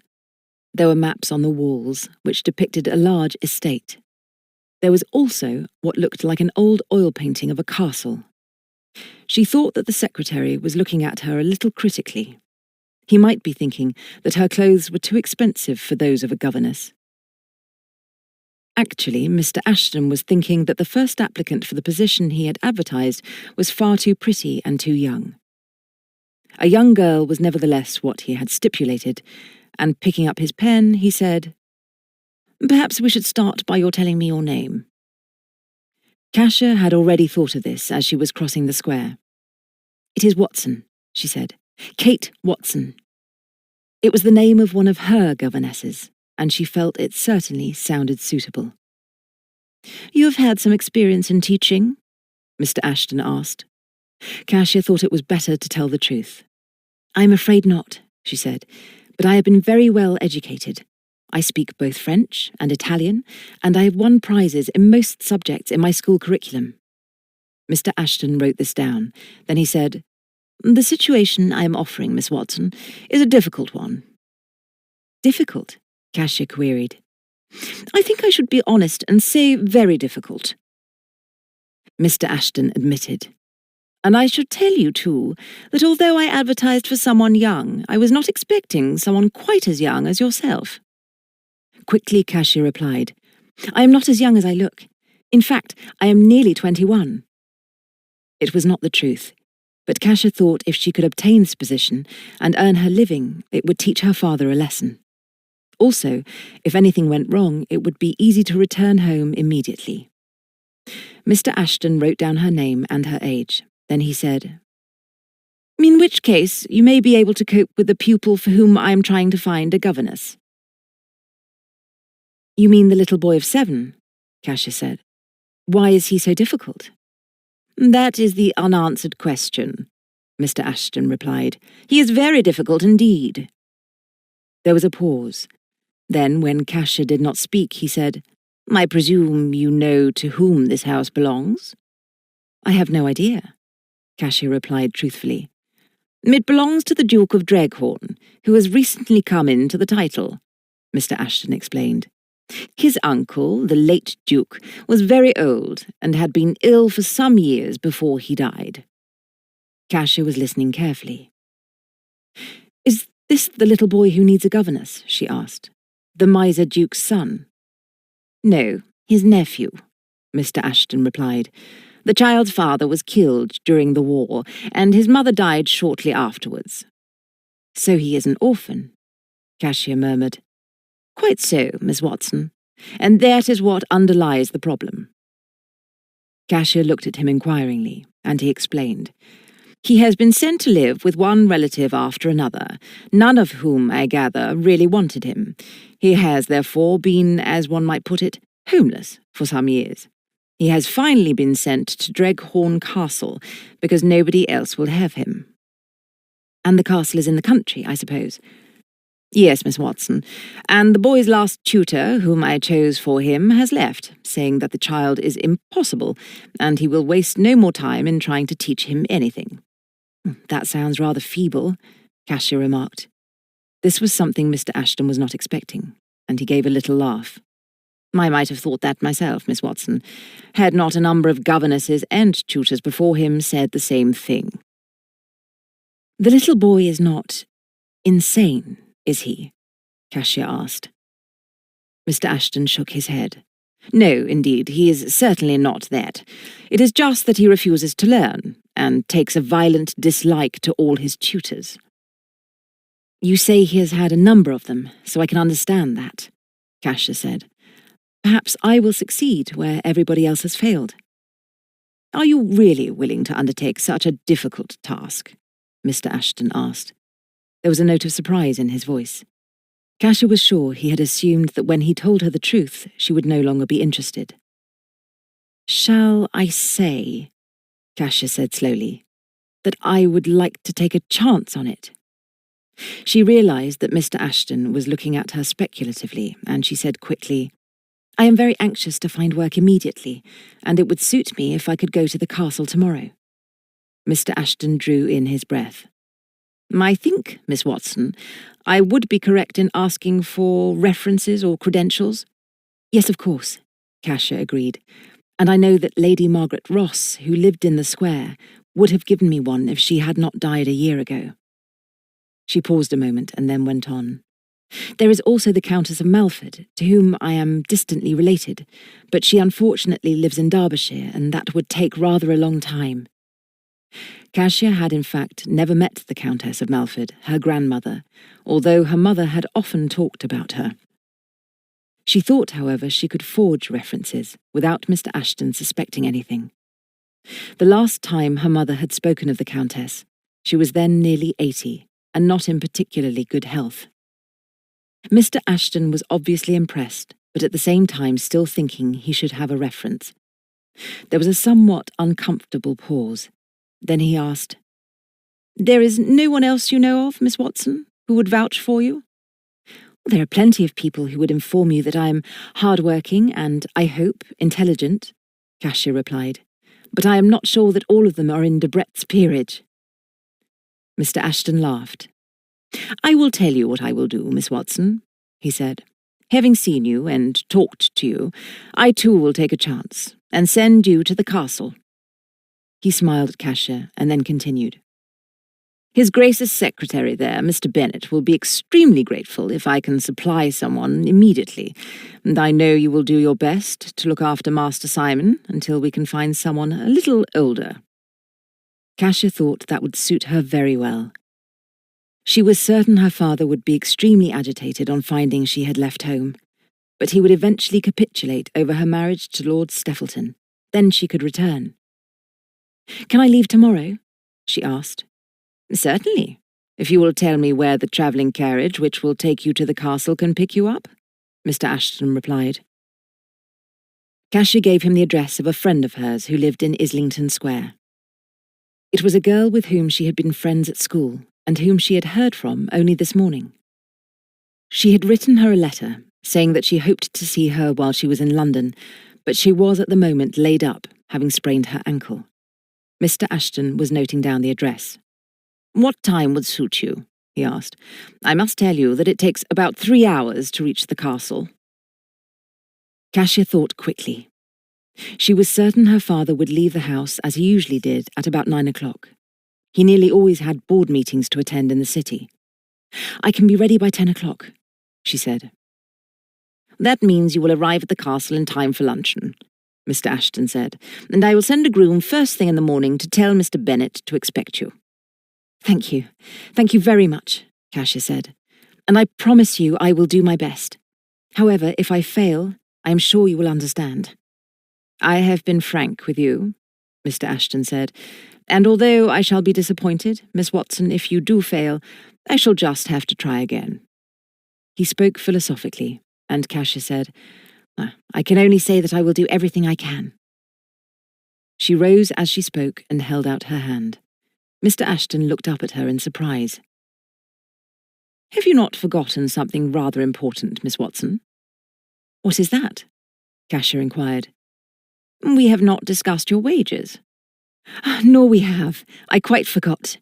There were maps on the walls which depicted a large estate. There was also what looked like an old oil painting of a castle. She thought that the secretary was looking at her a little critically. He might be thinking that her clothes were too expensive for those of a governess. Actually, Mr. Ashton was thinking that the first applicant for the position he had advertised was far too pretty and too young. A young girl was nevertheless what he had stipulated, and picking up his pen, he said, "Perhaps we should start by your telling me your name." Kasia had already thought of this as she was crossing the square. "It is Watson," she said. "Kate Watson." It was the name of one of her governesses, and she felt it certainly sounded suitable. "You have had some experience in teaching?" Mr. Ashton asked. Kasia thought it was better to tell the truth. "I am afraid not," she said, "but I have been very well educated. I speak both French and Italian, and I have won prizes in most subjects in my school curriculum." Mr. Ashton wrote this down. Then he said, "The situation I am offering, Miss Watson, is a difficult one." "Difficult?" Kasia queried. "I think I should be honest and say very difficult," Mr. Ashton admitted. "And I should tell you, too, that although I advertised for someone young, I was not expecting someone quite as young as yourself." Quickly, Kasia replied, "I am not as young as I look. In fact, I am nearly 21. It was not the truth, but Kasia thought if she could obtain this position and earn her living, it would teach her father a lesson. Also, if anything went wrong, it would be easy to return home immediately. Mr. Ashton wrote down her name and her age. Then he said, "In which case, you may be able to cope with the pupil for whom I am trying to find a governess." "You mean the little boy of 7?" Kasia said. "Why is he so difficult?" That is the unanswered question, Mr. Ashton replied. He is very difficult indeed. There was a pause. Then, when Kasia did not speak, he said, I presume you know to whom this house belongs? I have no idea, Kasia replied truthfully. It belongs to the Duke of Dreghorne, who has recently come into the title, Mr. Ashton explained. His uncle, the late Duke, was very old and had been ill for some years before he died. Kasia was listening carefully. Is this the little boy who needs a governess? She asked. The miser Duke's son? No, his nephew, Mr. Ashton replied. The child's father was killed during the war, and his mother died shortly afterwards. So he is an orphan, Kasia murmured. Quite so, Miss Watson, and that is what underlies the problem. Kasia looked at him inquiringly, and he explained. He has been sent to live with one relative after another, none of whom, I gather, really wanted him. He has, therefore, been, as one might put it, homeless for some years. He has finally been sent to Dreghorne Castle, because nobody else will have him. And the castle is in the country, I suppose? Yes, Miss Watson, and the boy's last tutor, whom I chose for him, has left, saying that the child is impossible, and he will waste no more time in trying to teach him anything. That sounds rather feeble, Kasia remarked. This was something Mr. Ashton was not expecting, and he gave a little laugh. I might have thought that myself, Miss Watson, had not a number of governesses and tutors before him said the same thing. The little boy is not insane, is he? Kasia asked. Mr. Ashton shook his head. No, indeed, he is certainly not that. It is just that he refuses to learn, and takes a violent dislike to all his tutors. You say he has had a number of them, so I can understand that, Kasia said. Perhaps I will succeed where everybody else has failed. Are you really willing to undertake such a difficult task? Mr. Ashton asked. There was a note of surprise in his voice. Kasia was sure he had assumed that when he told her the truth, she would no longer be interested. Shall I say, Kasia said slowly, that I would like to take a chance on it? She realized that Mr. Ashton was looking at her speculatively, and she said quickly, I am very anxious to find work immediately, and it would suit me if I could go to the castle tomorrow. Mr. Ashton drew in his breath. I think, Miss Watson, I would be correct in asking for references or credentials? Yes, of course, Kasia agreed, and I know that Lady Margaret Ross, who lived in the square, would have given me one if she had not died a year ago. She paused a moment and then went on. There is also the Countess of Malford, to whom I am distantly related, but she unfortunately lives in Derbyshire, and that would take rather a long time. Kasia had in fact never met the Countess of Malford, her grandmother, although her mother had often talked about her. She thought, however, she could forge references without Mr. Ashton suspecting anything. The last time her mother had spoken of the Countess, she was then nearly 80, and not in particularly good health. Mr. Ashton was obviously impressed, but at the same time still thinking he should have a reference. There was a somewhat uncomfortable pause. Then he asked, There is no one else you know of, Miss Watson, who would vouch for you? There are plenty of people who would inform you that I am hard-working and, I hope, intelligent, Kasia replied, but I am not sure that all of them are in Debrett's peerage. Mr. Ashton laughed. I will tell you what I will do, Miss Watson, he said. Having seen you and talked to you, I too will take a chance, and send you to the castle. He smiled at Kasia and then continued. His Grace's secretary there, Mr. Bennet, will be extremely grateful if I can supply someone immediately, and I know you will do your best to look after Master Simon until we can find someone a little older. Kasia thought that would suit her very well. She was certain her father would be extremely agitated on finding she had left home, but he would eventually capitulate over her marriage to Lord Steffleton. Then she could return. Can I leave tomorrow? She asked. Certainly, if you will tell me where the travelling carriage which will take you to the castle can pick you up, Mr. Ashton replied. Kasia gave him the address of a friend of hers who lived in Islington Square. It was a girl with whom she had been friends at school and whom she had heard from only this morning. She had written her a letter saying that she hoped to see her while she was in London, but she was at the moment laid up, having sprained her ankle. Mr. Ashton was noting down the address. "What time would suit you?" he asked. "I must tell you that it takes about 3 hours to reach the castle." Kasia thought quickly. She was certain her father would leave the house as he usually did at about 9 o'clock. He nearly always had board meetings to attend in the city. "I can be ready by 10 o'clock, she said. "That means you will arrive at the castle in time for luncheon," Mr. Ashton said, "and I will send a groom first thing in the morning to tell Mr. Bennet to expect you." Thank you very much," Kasia said, "and I promise you I will do my best. However, if I fail, I am sure you will understand." "I have been frank with you," Mr. Ashton said, "and although I shall be disappointed, Miss Watson, if you do fail, I shall just have to try again." He spoke philosophically, and Kasia said, "I can only say that I will do everything I can." She rose as she spoke and held out her hand. Mr. Ashton looked up at her in surprise. "Have you not forgotten something rather important, Miss Watson?" "What is that?" Kasia inquired. "We have not discussed your wages." "Nor we have. I quite forgot."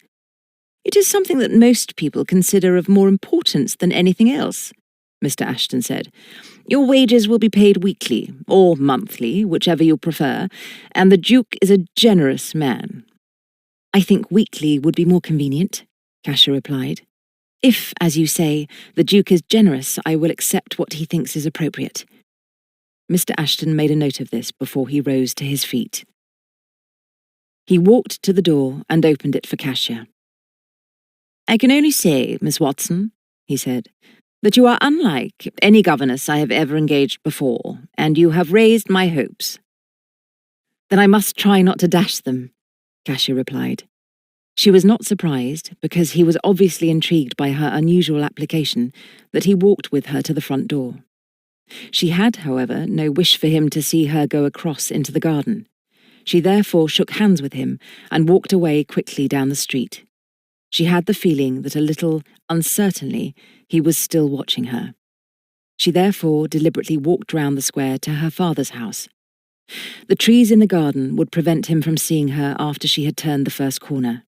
"It is something that most people consider of more importance than anything else," Mr. Ashton said. "Your wages will be paid weekly, or monthly, whichever you prefer, and the Duke is a generous man." "I think weekly would be more convenient," Kasia replied. "If, as you say, the Duke is generous, I will accept what he thinks is appropriate." Mr. Ashton made a note of this before he rose to his feet. He walked to the door and opened it for Kasia. "I can only say, Miss Watson," he said, "that you are unlike any governess I have ever engaged before, and you have raised my hopes." "Then I must try not to dash them," Kasia replied. She was not surprised, because he was obviously intrigued by her unusual application, that he walked with her to the front door. She had, however, no wish for him to see her go across into the garden. She therefore shook hands with him and walked away quickly down the street. She had the feeling that a little uncertainly he was still watching her. She therefore deliberately walked round the square to her father's house. The trees in the garden would prevent him from seeing her after she had turned the first corner.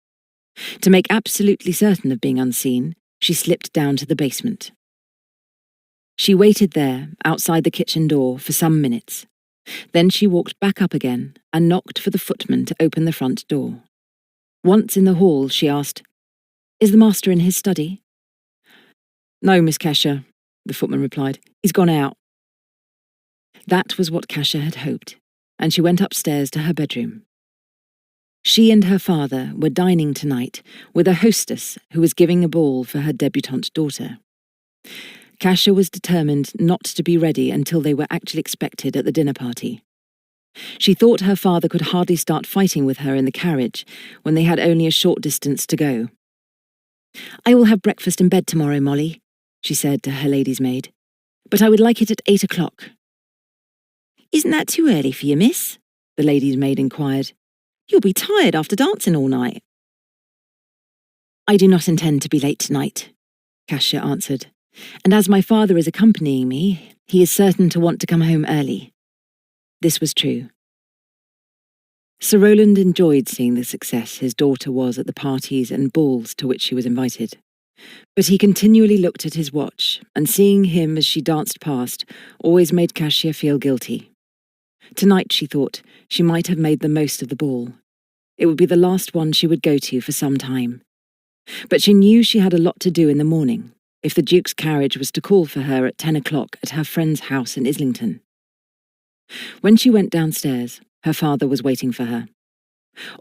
To make absolutely certain of being unseen, she slipped down to the basement. She waited there, outside the kitchen door, for some minutes. Then she walked back up again and knocked for the footman to open the front door. Once in the hall, she asked, "Is the master in his study?" "No, Miss Kasia," the footman replied. "He's gone out." That was what Kasia had hoped, and she went upstairs to her bedroom. She and her father were dining tonight with a hostess who was giving a ball for her debutante daughter. Kasia was determined not to be ready until they were actually expected at the dinner party. She thought her father could hardly start fighting with her in the carriage when they had only a short distance to go. "I will have breakfast in bed tomorrow, Molly," she said to her lady's maid, "but I would like it at 8 o'clock. "Isn't that too early for you, miss?" the lady's maid inquired. "You'll be tired after dancing all night." "I do not intend to be late tonight," Kasia answered, "and as my father is accompanying me, he is certain to want to come home early." This was true. Sir Rowland enjoyed seeing the success his daughter was at the parties and balls to which she was invited. But he continually looked at his watch, and seeing him as she danced past always made Kasia feel guilty. Tonight, she thought, she might have made the most of the ball. It would be the last one she would go to for some time. But she knew she had a lot to do in the morning, if the Duke's carriage was to call for her at 10 o'clock at her friend's house in Islington. When she went downstairs, her father was waiting for her.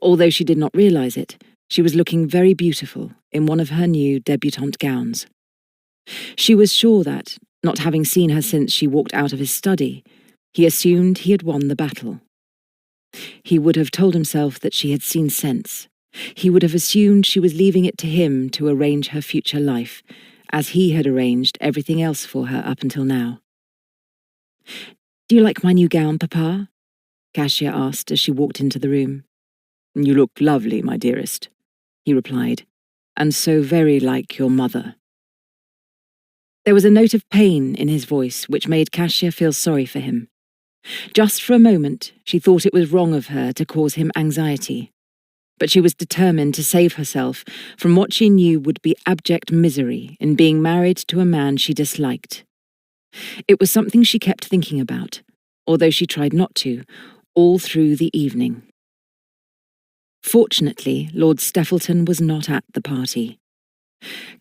Although she did not realise it, she was looking very beautiful in one of her new debutante gowns. She was sure that, not having seen her since she walked out of his study, he assumed he had won the battle. He would have told himself that she had seen sense. He would have assumed she was leaving it to him to arrange her future life, as he had arranged everything else for her up until now. Do you like my new gown, Papa? Kasia asked as she walked into the room. You look lovely, my dearest, he replied, and so very like your mother. There was a note of pain in his voice which made Kasia feel sorry for him. Just for a moment, she thought it was wrong of her to cause him anxiety, but she was determined to save herself from what she knew would be abject misery in being married to a man she disliked. It was something she kept thinking about, although she tried not to, all through the evening. Fortunately, Lord Steffleton was not at the party.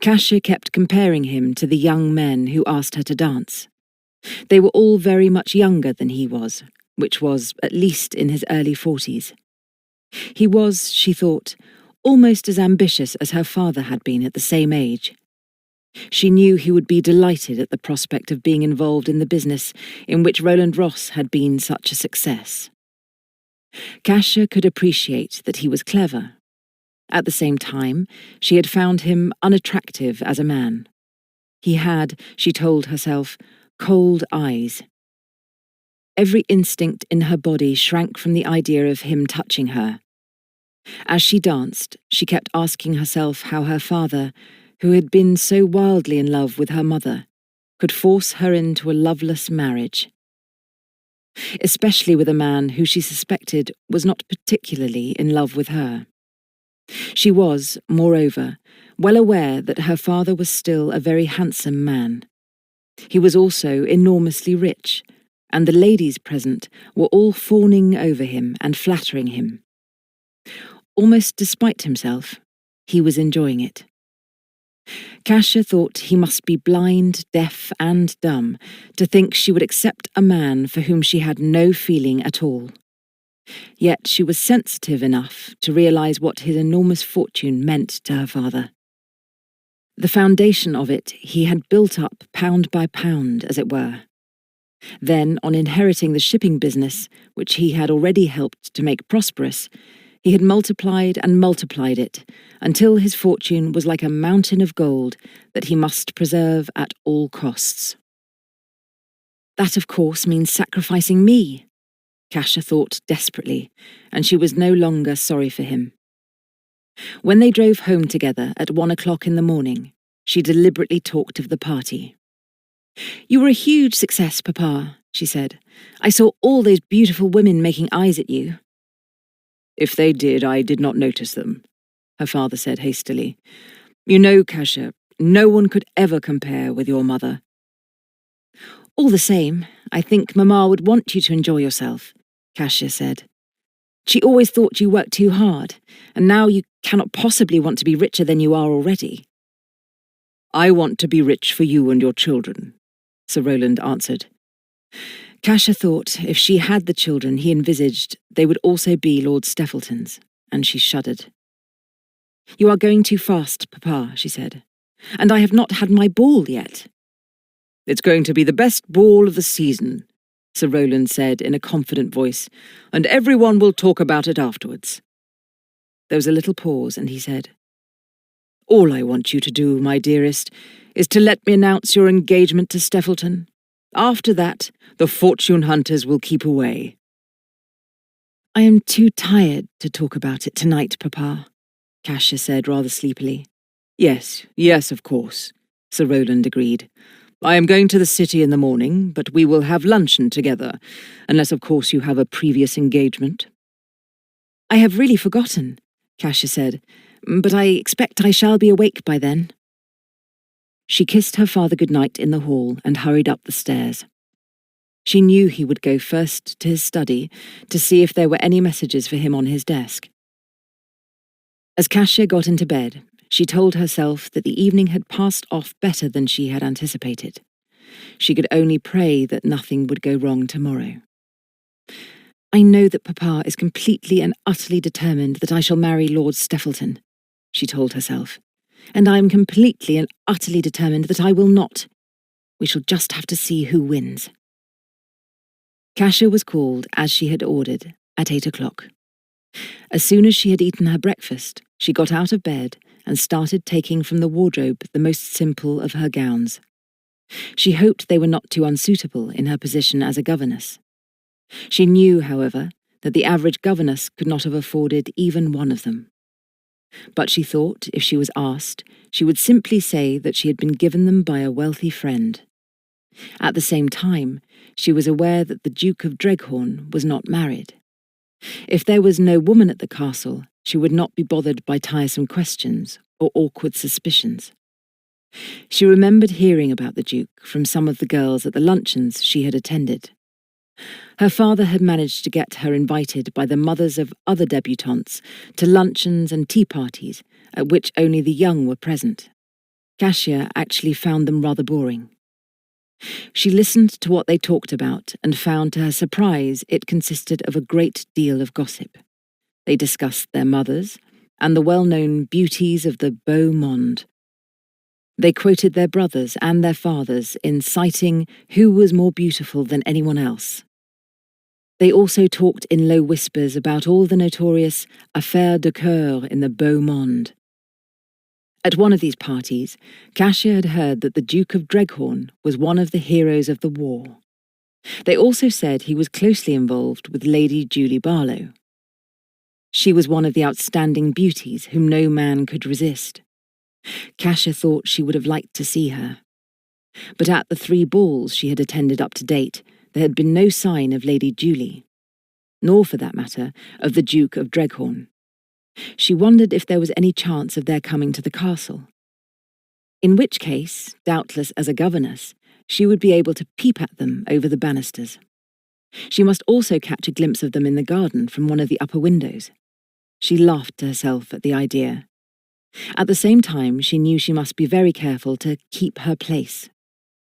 Kasia kept comparing him to the young men who asked her to dance. They were all very much younger than he was, which was at least in his early 40s. He was, she thought, almost as ambitious as her father had been at the same age. She knew he would be delighted at the prospect of being involved in the business in which Roland Ross had been such a success. Kasia could appreciate that he was clever. At the same time, she had found him unattractive as a man. He had, she told herself, cold eyes. Every instinct in her body shrank from the idea of him touching her. As she danced, she kept asking herself how her father, who had been so wildly in love with her mother, could force her into a loveless marriage. Especially with a man who she suspected was not particularly in love with her. She was, moreover, well aware that her father was still a very handsome man. He was also enormously rich, and the ladies present were all fawning over him and flattering him. Almost despite himself, he was enjoying it. Kasia thought he must be blind, deaf, and dumb to think she would accept a man for whom she had no feeling at all. Yet she was sensitive enough to realize what his enormous fortune meant to her father. The foundation of it he had built up pound by pound, as it were. Then, on inheriting the shipping business, which he had already helped to make prosperous, he had multiplied and multiplied it, until his fortune was like a mountain of gold that he must preserve at all costs. That, of course, means sacrificing me, Kasia thought desperately, and she was no longer sorry for him. When they drove home together at 1 o'clock in the morning, she deliberately talked of the party. "You were a huge success, Papa," she said. "I saw all those beautiful women making eyes at you." "If they did, I did not notice them," her father said hastily. "You know, Kasia, no one could ever compare with your mother." "All the same, I think Mamma would want you to enjoy yourself," Kasia said. "She always thought you worked too hard, and now you cannot possibly want to be richer than you are already." "I want to be rich for you and your children," Sir Roland answered. Kasia thought if she had the children he envisaged, they would also be Lord Steffleton's, and she shuddered. "You are going too fast, Papa," she said, "and I have not had my ball yet." "It's going to be the best ball of the season," Sir Roland said in a confident voice, "and everyone will talk about it afterwards." There was a little pause, and he said, "All I want you to do, my dearest, is to let me announce your engagement to Steffleton. After that, the fortune hunters will keep away." "I am too tired to talk about it tonight, Papa," Kasia said rather sleepily. Yes, of course," Sir Roland agreed. "I am going to the city in the morning, but we will have luncheon together, unless of course you have a previous engagement." "I have really forgotten," Kasia said, "but I expect I shall be awake by then." She kissed her father goodnight in the hall and hurried up the stairs. She knew he would go first to his study to see if there were any messages for him on his desk. As Kasia got into bed, she told herself that the evening had passed off better than she had anticipated. She could only pray that nothing would go wrong tomorrow. "I know that Papa is completely and utterly determined that I shall marry Lord Steffleton," she told herself. "And I am completely and utterly determined that I will not. We shall just have to see who wins." Kasia was called, as she had ordered, at 8 o'clock. As soon as she had eaten her breakfast, she got out of bed and started taking from the wardrobe the most simple of her gowns. She hoped they were not too unsuitable in her position as a governess. She knew, however, that the average governess could not have afforded even one of them. But she thought, if she was asked, she would simply say that she had been given them by a wealthy friend. At the same time, she was aware that the Duke of Dreghorne was not married. If there was no woman at the castle, she would not be bothered by tiresome questions or awkward suspicions. She remembered hearing about the Duke from some of the girls at the luncheons she had attended. Her father had managed to get her invited by the mothers of other debutantes to luncheons and tea parties at which only the young were present. Kasia actually found them rather boring. She listened to what they talked about and found to her surprise it consisted of a great deal of gossip. They discussed their mothers and the well-known beauties of the beau monde. They quoted their brothers and their fathers in citing who was more beautiful than anyone else. They also talked in low whispers about all the notorious affaires de cœur in the beau monde. At one of these parties, Kasia had heard that the Duke of Dreghorne was one of the heroes of the war. They also said he was closely involved with Lady Julie Barlow. She was one of the outstanding beauties whom no man could resist. Kasia thought she would have liked to see her. But at the 3 balls she had attended up to date, there had been no sign of Lady Julie, nor, for that matter, of the Duke of Dreghorne. She wondered if there was any chance of their coming to the castle. In which case, doubtless as a governess, she would be able to peep at them over the banisters. She must also catch a glimpse of them in the garden from one of the upper windows. She laughed to herself at the idea. At the same time, she knew she must be very careful to keep her place,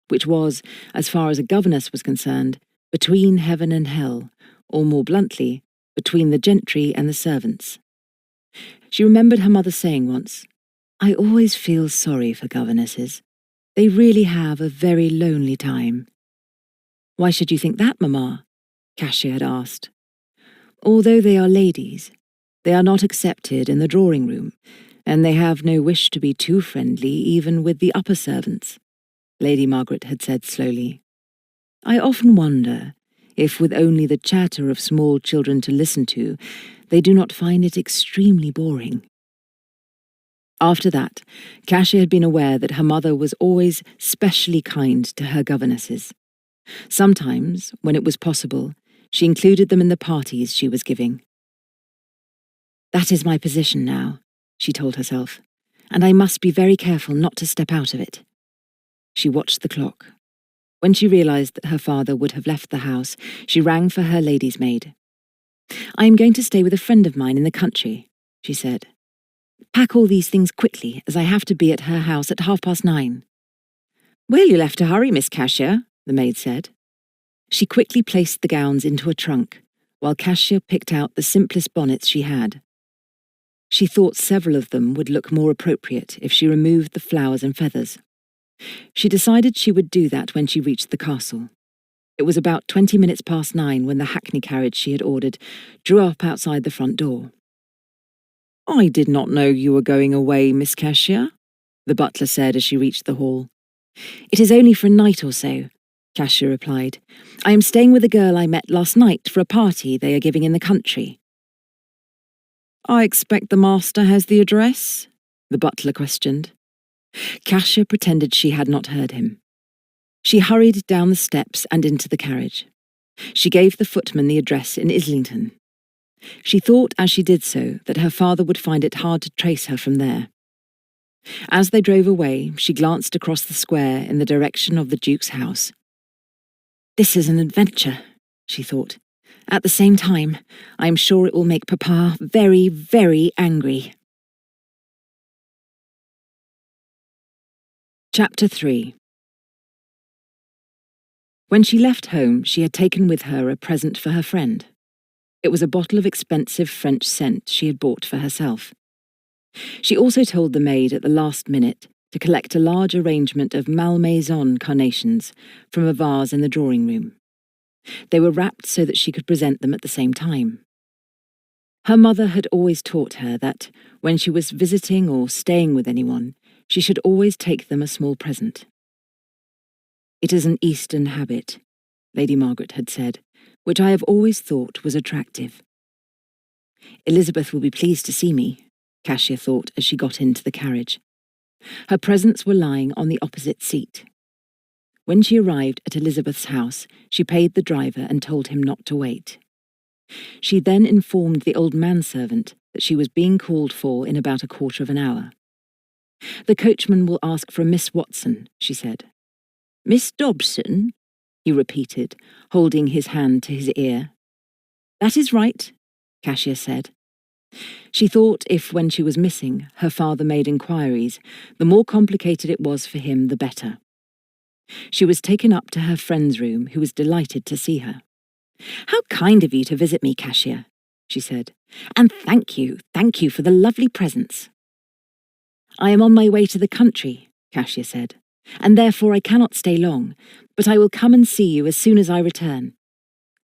which was, as far as a governess was concerned, between heaven and hell, or more bluntly, between the gentry and the servants. She remembered her mother saying once, "I always feel sorry for governesses. They really have a very lonely time." "Why should you think that, Mamma?" Kasia had asked. "Although they are ladies, they are not accepted in the drawing-room, and they have no wish to be too friendly even with the upper servants," Lady Margaret had said slowly. "I often wonder if, with only the chatter of small children to listen to, they do not find it extremely boring." After that, Kasia had been aware that her mother was always specially kind to her governesses. Sometimes, when it was possible, she included them in the parties she was giving. "That is my position now," she told herself, "and I must be very careful not to step out of it." She watched the clock. When she realized that her father would have left the house, she rang for her lady's maid. "I am going to stay with a friend of mine in the country," she said. "Pack all these things quickly, as I have to be at her house at 9:30. "Well, you'll have to hurry, Miss Kasia," the maid said. She quickly placed the gowns into a trunk, while Kasia picked out the simplest bonnets she had. She thought several of them would look more appropriate if she removed the flowers and feathers. She decided she would do that when she reached the castle. It was about 20 minutes past 9 when the hackney carriage she had ordered drew up outside the front door. "I did not know you were going away, Miss Kasia," the butler said as she reached the hall. "It is only for a night or so," Kasia replied. "I am staying with a girl I met last night for a party they are giving in the country." "I expect the master has the address?" the butler questioned. Kasia pretended she had not heard him. She hurried down the steps and into the carriage. She gave the footman the address in Islington. She thought as she did so that her father would find it hard to trace her from there. As they drove away, she glanced across the square in the direction of the Duke's house. "This is an adventure," she thought. "At the same time, I am sure it will make Papa very, very angry." Chapter 3. When she left home, she had taken with her a present for her friend. It was a bottle of expensive French scent she had bought for herself. She also told the maid at the last minute to collect a large arrangement of Malmaison carnations from a vase in the drawing-room. They were wrapped so that she could present them at the same time. Her mother had always taught her that, when she was visiting or staying with anyone, she should always take them a small present. "It is an Eastern habit," Lady Margaret had said, "which I have always thought was attractive." "Elizabeth will be pleased to see me," Kasia thought as she got into the carriage. Her presents were lying on the opposite seat. When she arrived at Elizabeth's house, she paid the driver and told him not to wait. She then informed the old manservant that she was being called for in about a quarter of an hour. "The coachman will ask for a Miss Watson," she said. "Miss Dobson?" he repeated, holding his hand to his ear. "That is right," Kasia said. She thought if, when she was missing, her father made inquiries, the more complicated it was for him, the better. She was taken up to her friend's room, who was delighted to see her. "How kind of you to visit me, Kasia," she said. "And thank you for the lovely presents." "I am on my way to the country," Kasia said, "and therefore I cannot stay long, but I will come and see you as soon as I return."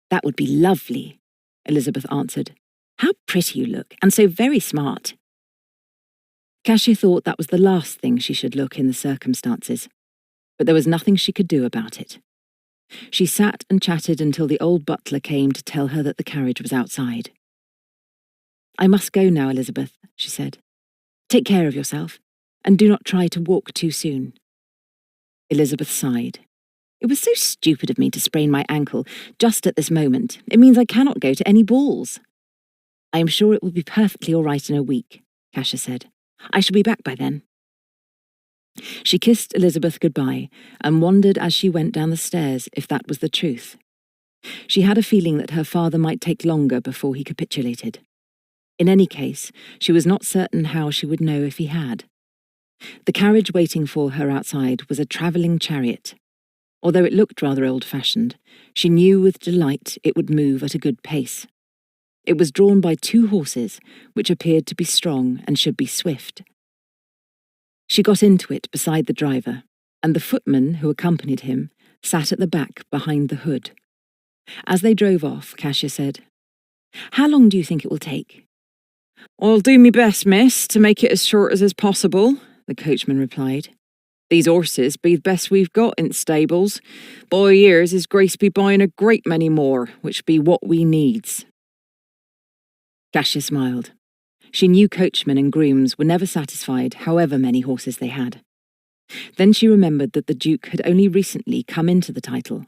"That would be lovely," Elizabeth answered. "How pretty you look, and so very smart." Kasia thought that was the last thing she should look in the circumstances, but there was nothing she could do about it. She sat and chatted until the old butler came to tell her that the carriage was outside. "I must go now, Elizabeth," she said. "Take care of yourself, and do not try to walk too soon." Elizabeth sighed. "It was so stupid of me to sprain my ankle just at this moment. It means I cannot go to any balls." "I am sure it will be perfectly all right in a week," Kasia said. "I shall be back by then." She kissed Elizabeth goodbye and wondered as she went down the stairs if that was the truth. She had a feeling that her father might take longer before he capitulated. In any case, she was not certain how she would know if he had. The carriage waiting for her outside was a travelling chariot. Although it looked rather old-fashioned, she knew with delight it would move at a good pace. It was drawn by 2 horses, which appeared to be strong and should be swift. She got into it beside the driver, and the footman who accompanied him sat at the back behind the hood. As they drove off, Kasia said, "How long do you think it will take?" "I'll do me best, miss, to make it as short as is possible," the coachman replied. "These horses be the best we've got in stables. By years his Grace be buying a great many more, which be what we needs." Kasia smiled. She knew coachmen and grooms were never satisfied, however many horses they had. Then she remembered that the Duke had only recently come into the title.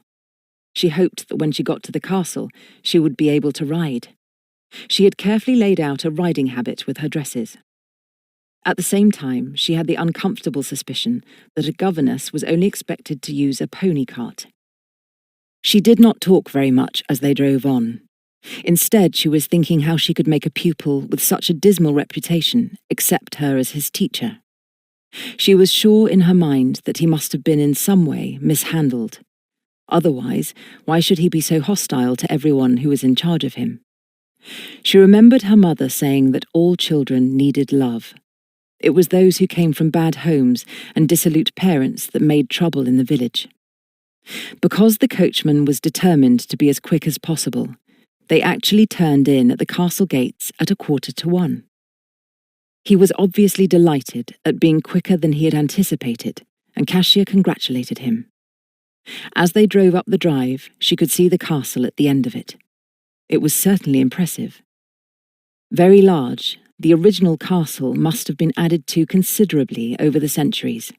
She hoped that when she got to the castle, she would be able to ride. She had carefully laid out a riding habit with her dresses. At the same time, she had the uncomfortable suspicion that a governess was only expected to use a pony cart. She did not talk very much as they drove on. Instead, she was thinking how she could make a pupil with such a dismal reputation accept her as his teacher. She was sure in her mind that he must have been in some way mishandled. Otherwise, why should he be so hostile to everyone who was in charge of him? She remembered her mother saying that all children needed love. It was those who came from bad homes and dissolute parents that made trouble in the village. Because the coachman was determined to be as quick as possible, they actually turned in at the castle gates at 1:15. He was obviously delighted at being quicker than he had anticipated, and Kasia congratulated him. As they drove up the drive, she could see the castle at the end of it. It was certainly impressive. Very large, the original castle must have been added to considerably over the centuries.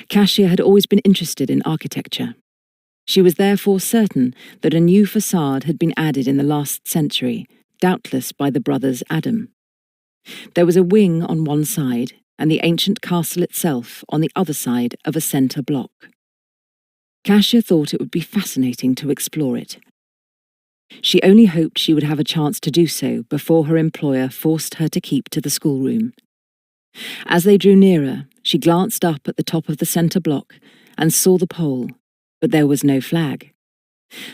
Kasia had always been interested in architecture. She was therefore certain that a new facade had been added in the last century, doubtless by the brothers Adam. There was a wing on one side, and the ancient castle itself on the other side of a centre block. Kasia thought it would be fascinating to explore it. She only hoped she would have a chance to do so before her employer forced her to keep to the schoolroom. As they drew nearer, she glanced up at the top of the centre block and saw the pole, but there was no flag.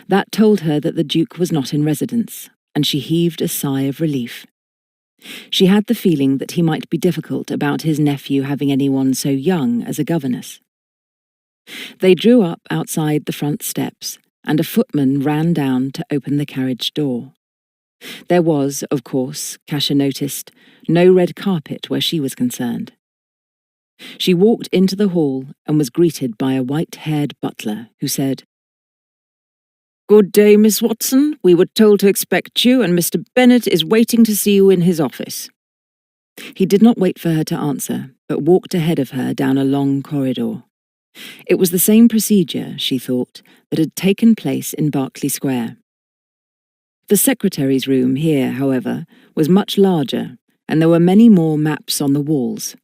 That told her that the Duke was not in residence, and she heaved a sigh of relief. She had the feeling that he might be difficult about his nephew having anyone so young as a governess. They drew up outside the front steps, and a footman ran down to open the carriage door. There was, of course, Kasia noticed, no red carpet where she was concerned. She walked into the hall and was greeted by a white-haired butler who said, "Good day, Miss Watson. We were told to expect you, and Mr. Bennet is waiting to see you in his office." He did not wait for her to answer, but walked ahead of her down a long corridor. It was the same procedure, she thought, that had taken place in Berkeley Square. The secretary's room here, however, was much larger, and there were many more maps on the walls.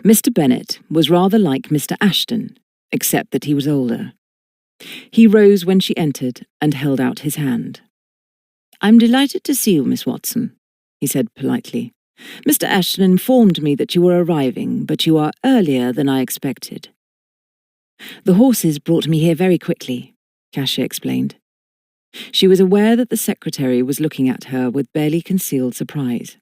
Mr. Bennet was rather like Mr. Ashton, except that he was older. He rose when she entered and held out his hand. "I'm delighted to see you, Miss Watson," he said politely. "Mr. Ashton informed me that you were arriving, but you are earlier than I expected." "The horses brought me here very quickly," Kasia explained. She was aware that the secretary was looking at her with barely concealed surprise.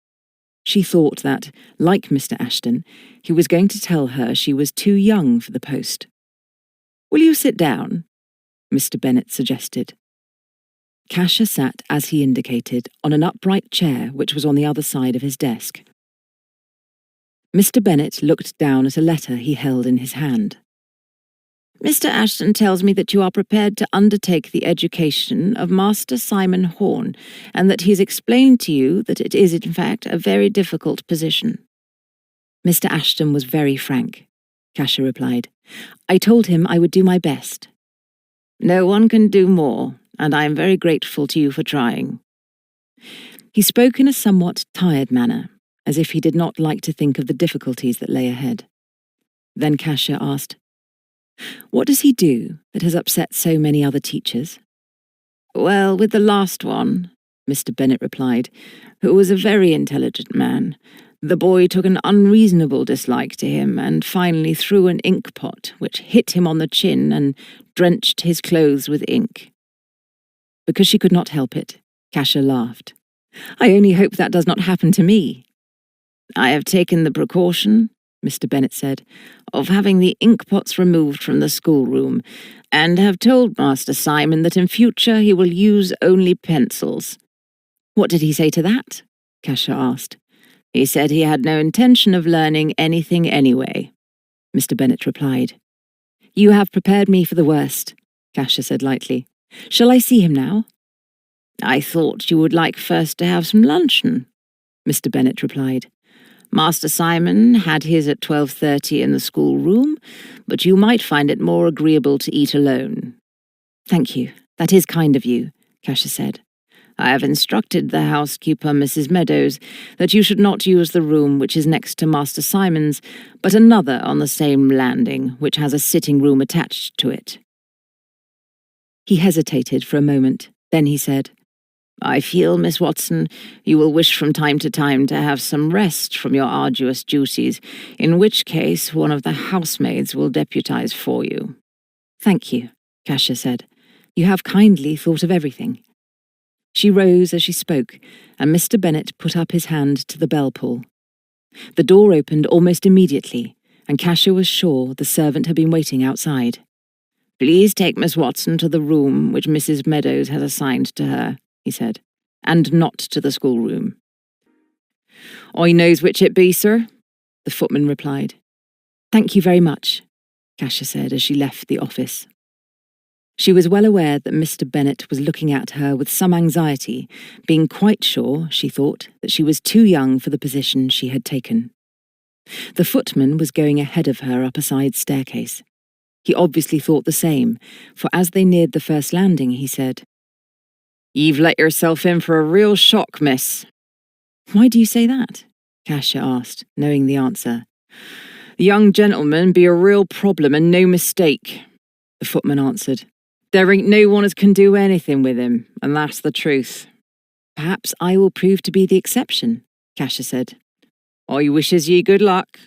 She thought that, like Mr. Ashton, he was going to tell her she was too young for the post. "Will you sit down?" Mr. Bennet suggested. Kasia sat, as he indicated, on an upright chair which was on the other side of his desk. Mr. Bennet looked down at a letter he held in his hand. "Mr. Ashton tells me that you are prepared to undertake the education of Master Simon Horne, and that he has explained to you that it is, in fact, a very difficult position." "Mr. Ashton was very frank," Kasia replied. "I told him I would do my best." "No one can do more, and I am very grateful to you for trying." He spoke in a somewhat tired manner, as if he did not like to think of the difficulties that lay ahead. Then Kasia asked, "What does he do that has upset so many other teachers?" "Well, with the last one," Mr. Bennet replied, "who was a very intelligent man, the boy took an unreasonable dislike to him and finally threw an ink pot which hit him on the chin and drenched his clothes with ink." Because she could not help it, Kasia laughed. "I only hope that does not happen to me." "I have taken the precaution," Mr. Bennet said, "of having the inkpots removed from the schoolroom, and have told Master Simon that in future he will use only pencils." "What did he say to that?" Kasia asked. "He said he had no intention of learning anything anyway," Mr. Bennet replied. "You have prepared me for the worst," Kasia said lightly. "Shall I see him now?" "I thought you would like first to have some luncheon," Mr. Bennet replied. "Master Simon had his at 12:30 in the schoolroom, but you might find it more agreeable to eat alone." "Thank you. That is kind of you," Kasia said. "I have instructed the housekeeper, Mrs. Meadows, that you should not use the room which is next to Master Simon's, but another on the same landing, which has a sitting room attached to it." He hesitated for a moment. Then he said, "I feel, Miss Watson, you will wish from time to time to have some rest from your arduous duties, in which case one of the housemaids will deputize for you." "Thank you," Kasia said. "You have kindly thought of everything." She rose as she spoke, and Mr. Bennet put up his hand to the bell pull. The door opened almost immediately, and Kasia was sure the servant had been waiting outside. "Please take Miss Watson to the room which Mrs. Meadows has assigned to her," he said, "and not to the schoolroom." "I knows which it be, sir," the footman replied. "Thank you very much," Kasia said as she left the office. She was well aware that Mr. Bennet was looking at her with some anxiety, being quite sure, she thought, that she was too young for the position she had taken. The footman was going ahead of her up a side staircase. He obviously thought the same, for as they neared the first landing, he said, "You've let yourself in for a real shock, miss." "Why do you say that?" Kasia asked, knowing the answer. "The young gentleman be a real problem and no mistake," the footman answered. "There ain't no one as can do anything with him, and that's the truth." "Perhaps I will prove to be the exception," Kasia said. "I wishes ye good luck,"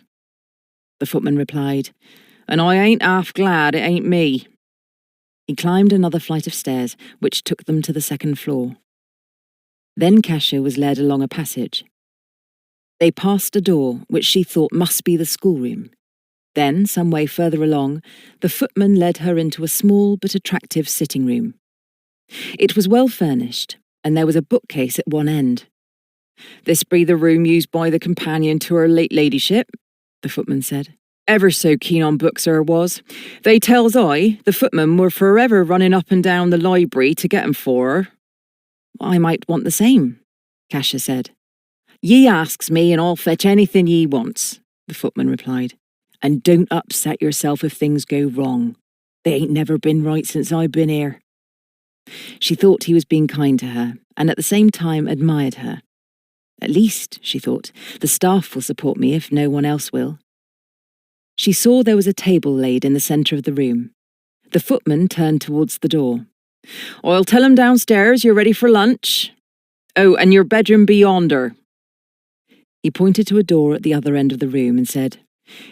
the footman replied, "and I ain't half glad it ain't me." He climbed another flight of stairs, which took them to the second floor. Then Kasia was led along a passage. They passed a door which she thought must be the schoolroom. Then, some way further along, the footman led her into a small but attractive sitting room. It was well furnished, and there was a bookcase at one end. "This be the room used by the companion to her late ladyship," the footman said. Ever so keen on books, her was. They tells I, the footman, were forever running up and down the library to get 'em for her. I might want the same, Kasia said. Ye asks me and I'll fetch anything ye wants, the footman replied. And don't upset yourself if things go wrong. They ain't never been right since I've been here. She thought he was being kind to her, and at the same time admired her. At least, she thought, the staff will support me if no one else will. She saw there was a table laid in the centre of the room. The footman turned towards the door. I'll tell 'em downstairs you're ready for lunch. Oh, and your bedroom be yonder. He pointed to a door at the other end of the room and said,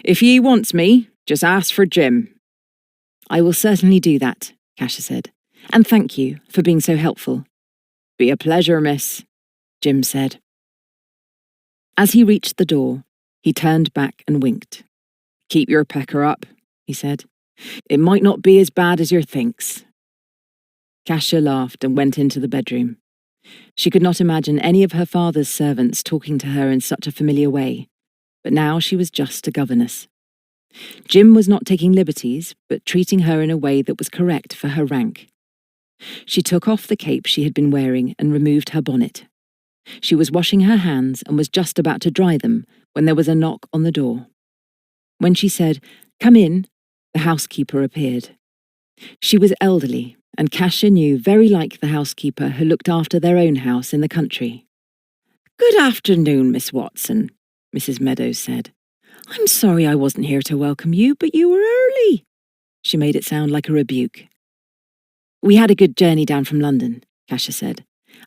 If ye wants me, just ask for Jim. I will certainly do that, Kasia said, and thank you for being so helpful. Be a pleasure, miss, Jim said. As he reached the door, he turned back and winked. Keep your pecker up, he said. It might not be as bad as yer thinks. Kasia laughed and went into the bedroom. She could not imagine any of her father's servants talking to her in such a familiar way, but now she was just a governess. Jim was not taking liberties, but treating her in a way that was correct for her rank. She took off the cape she had been wearing and removed her bonnet. She was washing her hands and was just about to dry them when there was a knock on the door. When she said, "Come in," the housekeeper appeared. She was elderly, and Kasia knew very like the housekeeper who looked after their own house in the country. "Good afternoon, Miss Watson," Mrs. Meadows said. "I'm sorry I wasn't here to welcome you, but you were early." She made it sound like a rebuke. "We had a good journey down from London," Kasia said,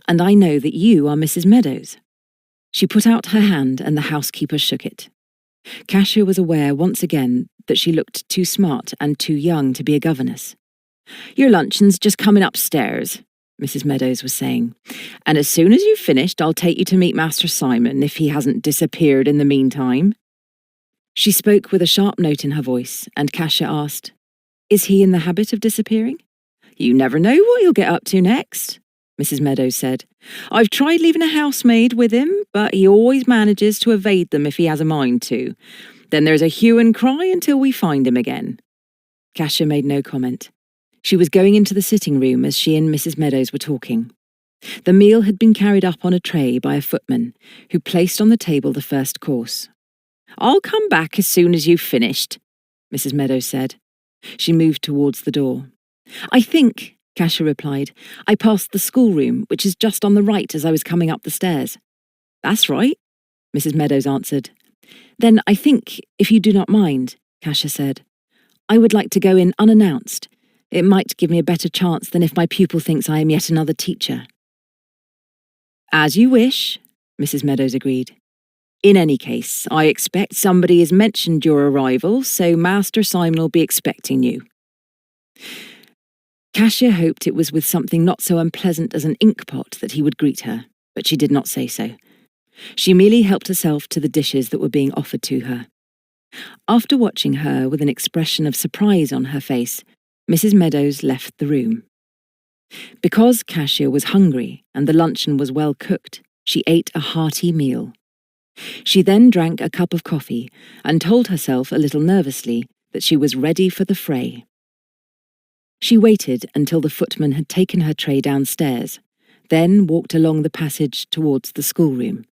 "and I know that you are Mrs. Meadows." She put out her hand and the housekeeper shook it. Kasia was aware once again that she looked too smart and too young to be a governess. "Your luncheon's just coming upstairs," Mrs. Meadows was saying, "and as soon as you've finished I'll take you to meet Master Simon if he hasn't disappeared in the meantime." She spoke with a sharp note in her voice, and Kasia asked, "Is he in the habit of disappearing?" "You never know what he'll get up to next," Mrs. Meadows said. "I've tried leaving a housemaid with him, but he always manages to evade them if he has a mind to. Then there's a hue and cry until we find him again." Kasia made no comment. She was going into the sitting room as she and Mrs. Meadows were talking. The meal had been carried up on a tray by a footman, who placed on the table the first course. "I'll come back as soon as you've finished," Mrs. Meadows said. She moved towards the door. "I think," Kasia replied, "I passed the schoolroom, which is just on the right as I was coming up the stairs." "That's right," Mrs. Meadows answered. "Then I think, if you do not mind," Kasia said, "I would like to go in unannounced. It might give me a better chance than if my pupil thinks I am yet another teacher." "As you wish," Mrs. Meadows agreed. "In any case, I expect somebody has mentioned your arrival, so Master Simon will be expecting you." Kasia hoped it was with something not so unpleasant as an inkpot that he would greet her, but she did not say so. She merely helped herself to the dishes that were being offered to her. After watching her with an expression of surprise on her face, Mrs. Meadows left the room. Because Kasia was hungry and the luncheon was well cooked, she ate a hearty meal. She then drank a cup of coffee and told herself a little nervously that she was ready for the fray. She waited until the footman had taken her tray downstairs, then walked along the passage towards the schoolroom.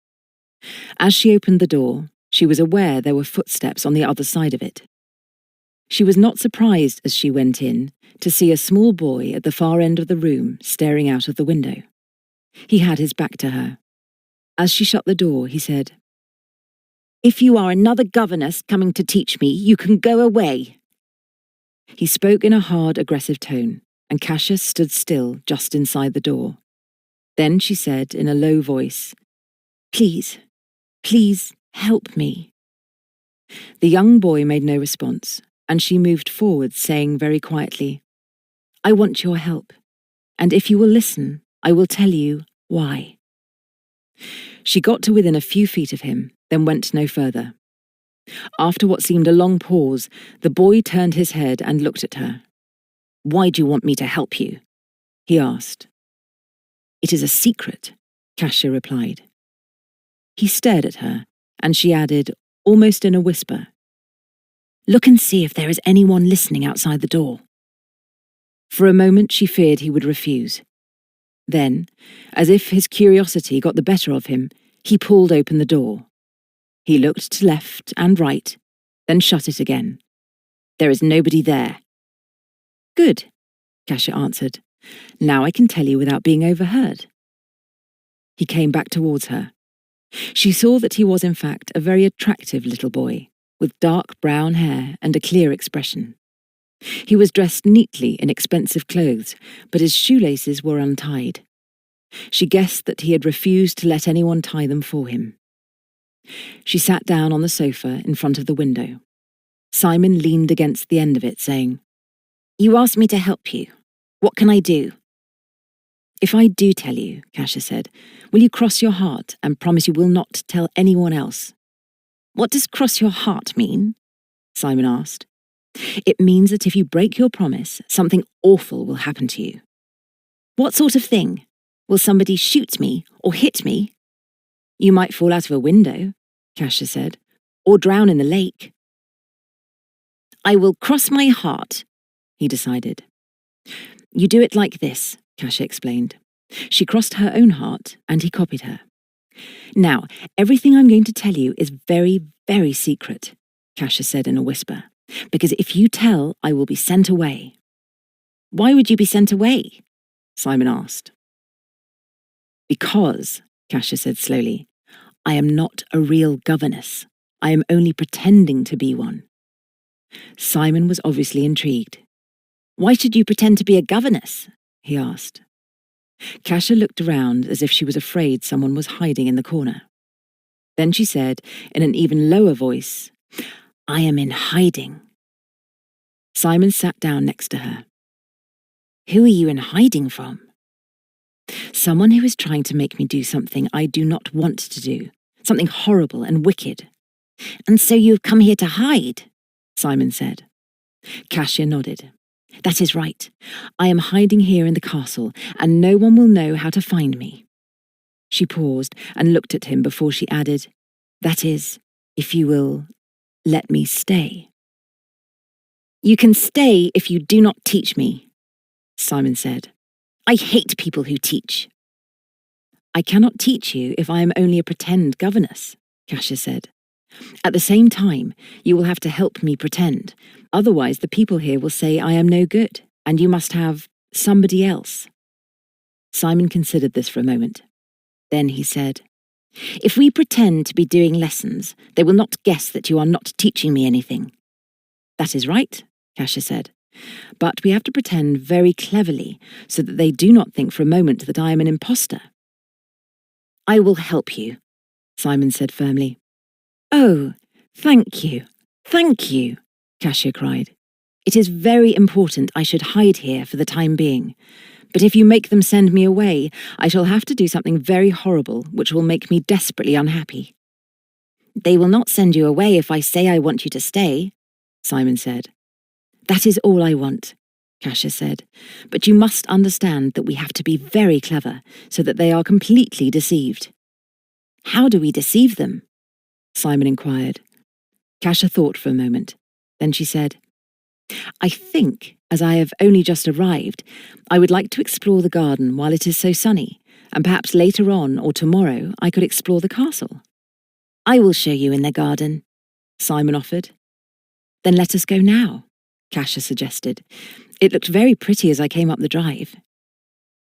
As she opened the door, she was aware there were footsteps on the other side of it. She was not surprised as she went in to see a small boy at the far end of the room staring out of the window. He had his back to her. As she shut the door, he said, "If you are another governess coming to teach me, you can go away." He spoke in a hard, aggressive tone, and Kasia stood still just inside the door. Then she said in a low voice, "Please, please help me." The young boy made no response, and she moved forward, saying very quietly, "I want your help, and if you will listen, I will tell you why." She got to within a few feet of him, then went no further. After what seemed a long pause, the boy turned his head and looked at her. "Why do you want me to help you?" he asked. "It is a secret," Kasia replied. He stared at her, and she added, almost in a whisper, Look and see if there is anyone listening outside the door." For a moment she feared he would refuse. Then, as if his curiosity got the better of him, he pulled open the door. He looked to left and right, then shut it again. "There is nobody there." "Good," Kasia answered. "Now I can tell you without being overheard." He came back towards her. She saw that he was in fact a very attractive little boy, with dark brown hair and a clear expression. He was dressed neatly in expensive clothes, but his shoelaces were untied. She guessed that he had refused to let anyone tie them for him. She sat down on the sofa in front of the window. Simon leaned against the end of it, saying, "You asked me to help you. What can I do?" "If I do tell you," Kasia said, "will you cross your heart and promise you will not tell anyone else?" "What does cross your heart mean?" Simon asked. "It means that if you break your promise, something awful will happen to you." "What sort of thing? Will somebody shoot me or hit me?" "You might fall out of a window," Kasia said, "or drown in the lake." "I will cross my heart," he decided. "You do it like this," Kasia explained. She crossed her own heart, and he copied her. "Now, everything I'm going to tell you is very, very secret," Kasia said in a whisper, "because if you tell, I will be sent away." "Why would you be sent away?" Simon asked. "Because," Kasia said slowly, "I am not a real governess. I am only pretending to be one." Simon was obviously intrigued. "Why should you pretend to be a governess?" he asked. Kasia looked around as if she was afraid someone was hiding in the corner. Then she said, in an even lower voice, "I am in hiding." Simon sat down next to her. "Who are you in hiding from?" "Someone who is trying to make me do something I do not want to do, something horrible and wicked." "And so you have come here to hide?" Simon said. Kasia nodded. "That is right. I am hiding here in the castle, and no one will know how to find me." She paused and looked at him before she added, "That is, if you will let me stay." "You can stay if you do not teach me," Simon said. "I hate people who teach." "I cannot teach you if I am only a pretend governess," Kasia said. "At the same time, you will have to help me pretend. Otherwise, the people here will say I am no good, and you must have somebody else." Simon considered this for a moment. Then he said, "If we pretend to be doing lessons, they will not guess that you are not teaching me anything." "That is right," Kasia said. "But we have to pretend very cleverly, so that they do not think for a moment that I am an imposter." "I will help you," Simon said firmly. "Oh, thank you, Kasia cried. "It is very important I should hide here for the time being. But if you make them send me away, I shall have to do something very horrible which will make me desperately unhappy." "They will not send you away if I say I want you to stay," Simon said. "That is all I want," Kasia said. "But you must understand that we have to be very clever so that they are completely deceived." "How do we deceive them?" Simon inquired. Kasia thought for a moment. Then she said, "I think, as I have only just arrived, I would like to explore the garden while it is so sunny, and perhaps later on or tomorrow I could explore the castle." "I will show you in the garden," Simon offered. "Then let us go now," Kasia suggested. "It looked very pretty as I came up the drive."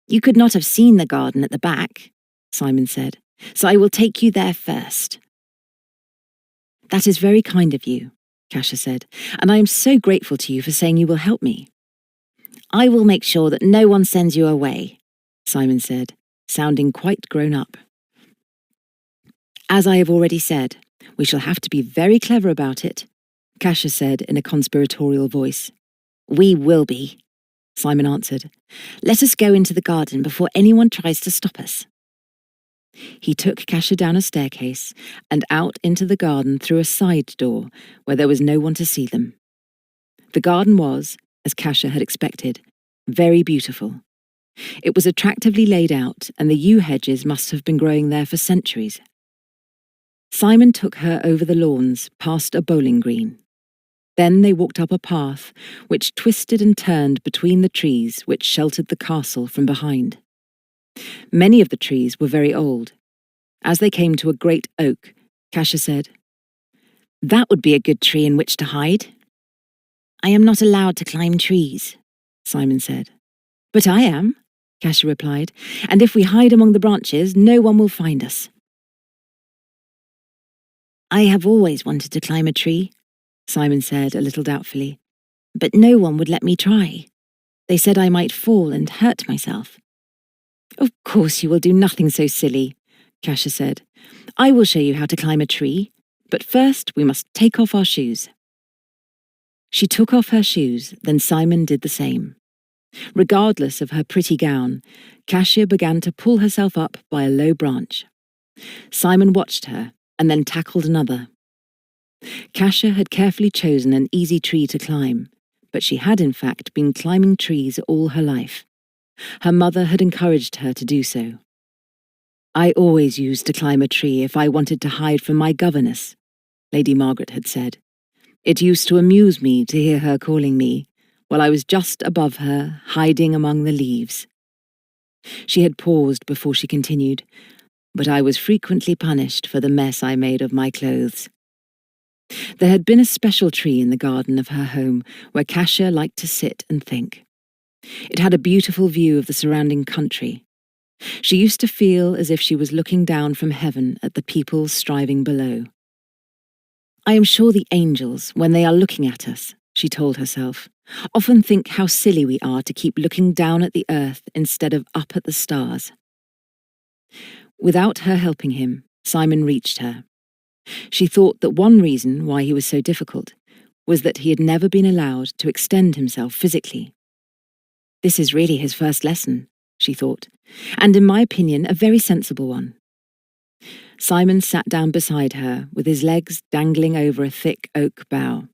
"You could not have seen the garden at the back," Simon said, "so I will take you there first." "That is very kind of you," Kasia said, "and I am so grateful to you for saying you will help me." "I will make sure that no one sends you away," Simon said, sounding quite grown up. "As I have already said, we shall have to be very clever about it," Kasia said in a conspiratorial voice. "We will be," Simon answered. "Let us go into the garden before anyone tries to stop us." He took Kasia down a staircase and out into the garden through a side door where there was no one to see them. The garden was, as Kasia had expected, very beautiful. It was attractively laid out, and the yew hedges must have been growing there for centuries. Simon took her over the lawns, past a bowling green. Then they walked up a path which twisted and turned between the trees which sheltered the castle from behind. Many of the trees were very old. As they came to a great oak, Kasia said, "That would be a good tree in which to hide." "I am not allowed to climb trees," Simon said. "But I am," Kasia replied, "and if we hide among the branches, no one will find us." "I have always wanted to climb a tree," Simon said a little doubtfully, "but no one would let me try. They said I might fall and hurt myself." "Of course you will do nothing so silly," Kasia said. "I will show you how to climb a tree, but first we must take off our shoes." She took off her shoes, then Simon did the same. Regardless of her pretty gown, Kasia began to pull herself up by a low branch. Simon watched her and then tackled another. Kasia had carefully chosen an easy tree to climb, but she had in fact been climbing trees all her life. Her mother had encouraged her to do so. "I always used to climb a tree if I wanted to hide from my governess," Lady Margaret had said. "It used to amuse me to hear her calling me, while I was just above her, hiding among the leaves." She had paused before she continued, "But I was frequently punished for the mess I made of my clothes." There had been a special tree in the garden of her home where Kasia liked to sit and think. It had a beautiful view of the surrounding country. She used to feel as if she was looking down from heaven at the people striving below. "I am sure the angels, when they are looking at us," she told herself, "often think how silly we are to keep looking down at the earth instead of up at the stars." Without her helping him, Simon reached her. She thought that one reason why he was so difficult was that he had never been allowed to extend himself physically. "This is really his first lesson," she thought, "and in my opinion a very sensible one." Simon sat down beside her with his legs dangling over a thick oak bough.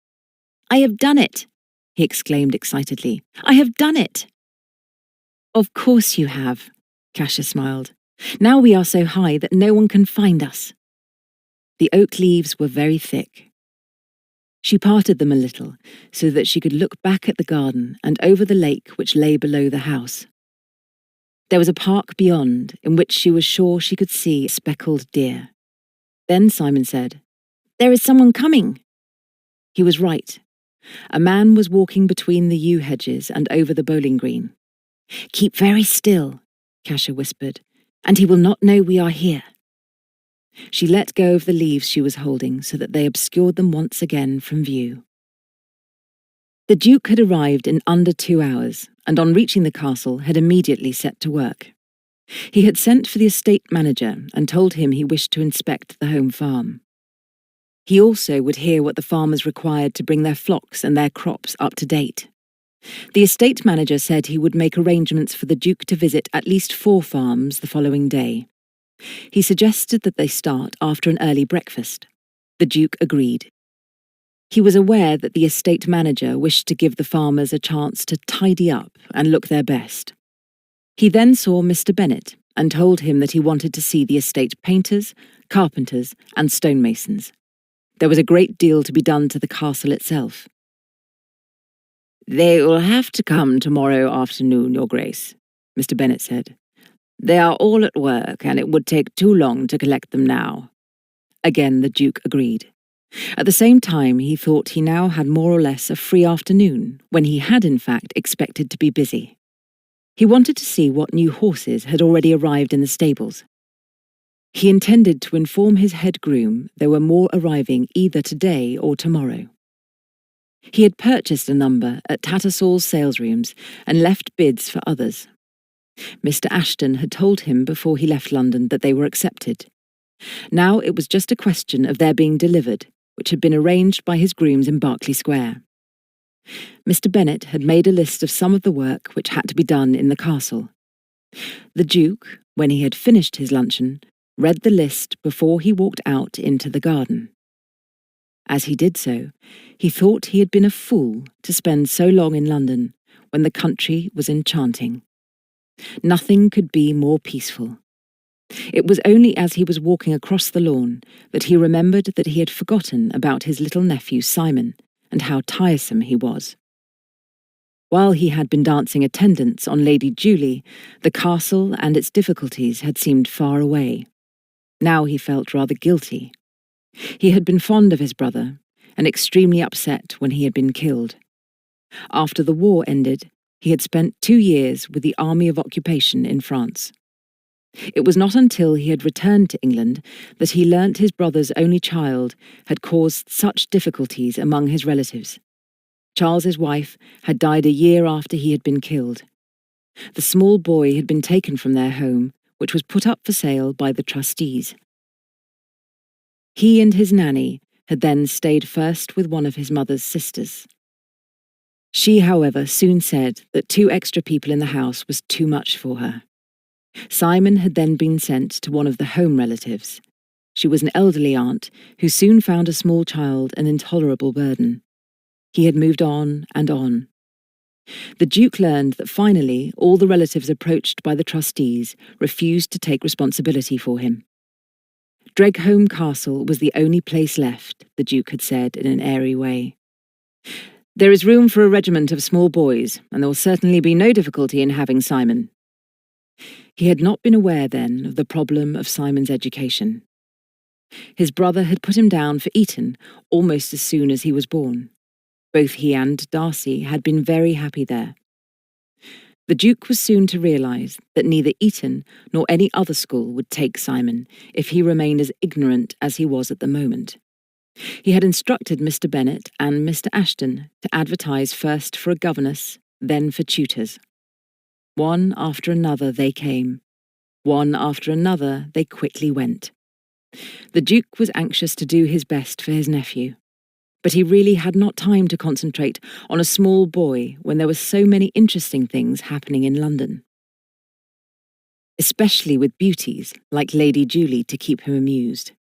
"I have done it!" he exclaimed excitedly. "I have done it!" "Of course you have," Kasia smiled. "Now we are so high that no one can find us." The oak leaves were very thick. She parted them a little so that she could look back at the garden and over the lake which lay below the house. There was a park beyond in which she was sure she could see a speckled deer. Then Simon said, "There is someone coming." He was right. A man was walking between the yew hedges and over the bowling green. "Keep very still," Kasia whispered, "and he will not know we are here." She let go of the leaves she was holding so that they obscured them once again from view. The Duke had arrived in under 2 hours, and on reaching the castle had immediately set to work. He had sent for the estate manager and told him he wished to inspect the home farm. He also would hear what the farmers required to bring their flocks and their crops up to date. The estate manager said he would make arrangements for the Duke to visit at least 4 farms the following day. He suggested that they start after an early breakfast. The Duke agreed. He was aware that the estate manager wished to give the farmers a chance to tidy up and look their best. He then saw Mr. Bennet and told him that he wanted to see the estate painters, carpenters, and stonemasons. There was a great deal to be done to the castle itself. "They will have to come tomorrow afternoon, Your Grace," Mr. Bennet said. "They are all at work, and it would take too long to collect them now." Again the Duke agreed. At the same time, he thought he now had more or less a free afternoon, when he had in fact expected to be busy. He wanted to see what new horses had already arrived in the stables. He intended to inform his head groom there were more arriving either today or tomorrow. He had purchased a number at Tattersall's salesrooms and left bids for others. Mr. Ashton had told him before he left London that they were accepted. Now it was just a question of their being delivered, which had been arranged by his grooms in Berkeley Square. Mr. Bennet had made a list of some of the work which had to be done in the castle. The Duke, when he had finished his luncheon, read the list before he walked out into the garden. As he did so, he thought he had been a fool to spend so long in London when the country was enchanting. Nothing could be more peaceful. It was only as he was walking across the lawn that he remembered that he had forgotten about his little nephew Simon and how tiresome he was. While he had been dancing attendance on Lady Julie, the castle and its difficulties had seemed far away. Now he felt rather guilty. He had been fond of his brother, and extremely upset when he had been killed. After the war ended, he had spent 2 years with the Army of Occupation in France. It was not until he had returned to England that he learnt his brother's only child had caused such difficulties among his relatives. Charles's wife had died a year after he had been killed. The small boy had been taken from their home, which was put up for sale by the trustees. He and his nanny had then stayed first with one of his mother's sisters. She, however, soon said that 2 extra people in the house was too much for her. Simon had then been sent to one of the home relatives. She was an elderly aunt who soon found a small child an intolerable burden. He had moved on and on. The Duke learned that finally all the relatives approached by the trustees refused to take responsibility for him. Dreghorne Castle was the only place left, the Duke had said in an airy way. There is room for a regiment of small boys, and there will certainly be no difficulty in having Simon. He had not been aware then of the problem of Simon's education. His brother had put him down for Eton almost as soon as he was born. Both he and Darcy had been very happy there. The Duke was soon to realise that neither Eton nor any other school would take Simon if he remained as ignorant as he was at the moment. He had instructed Mr. Bennet and Mr. Ashton to advertise first for a governess, then for tutors. One after another they came. One after another they quickly went. The Duke was anxious to do his best for his nephew, but he really had not time to concentrate on a small boy when there were so many interesting things happening in London. Especially with beauties like Lady Julie to keep him amused.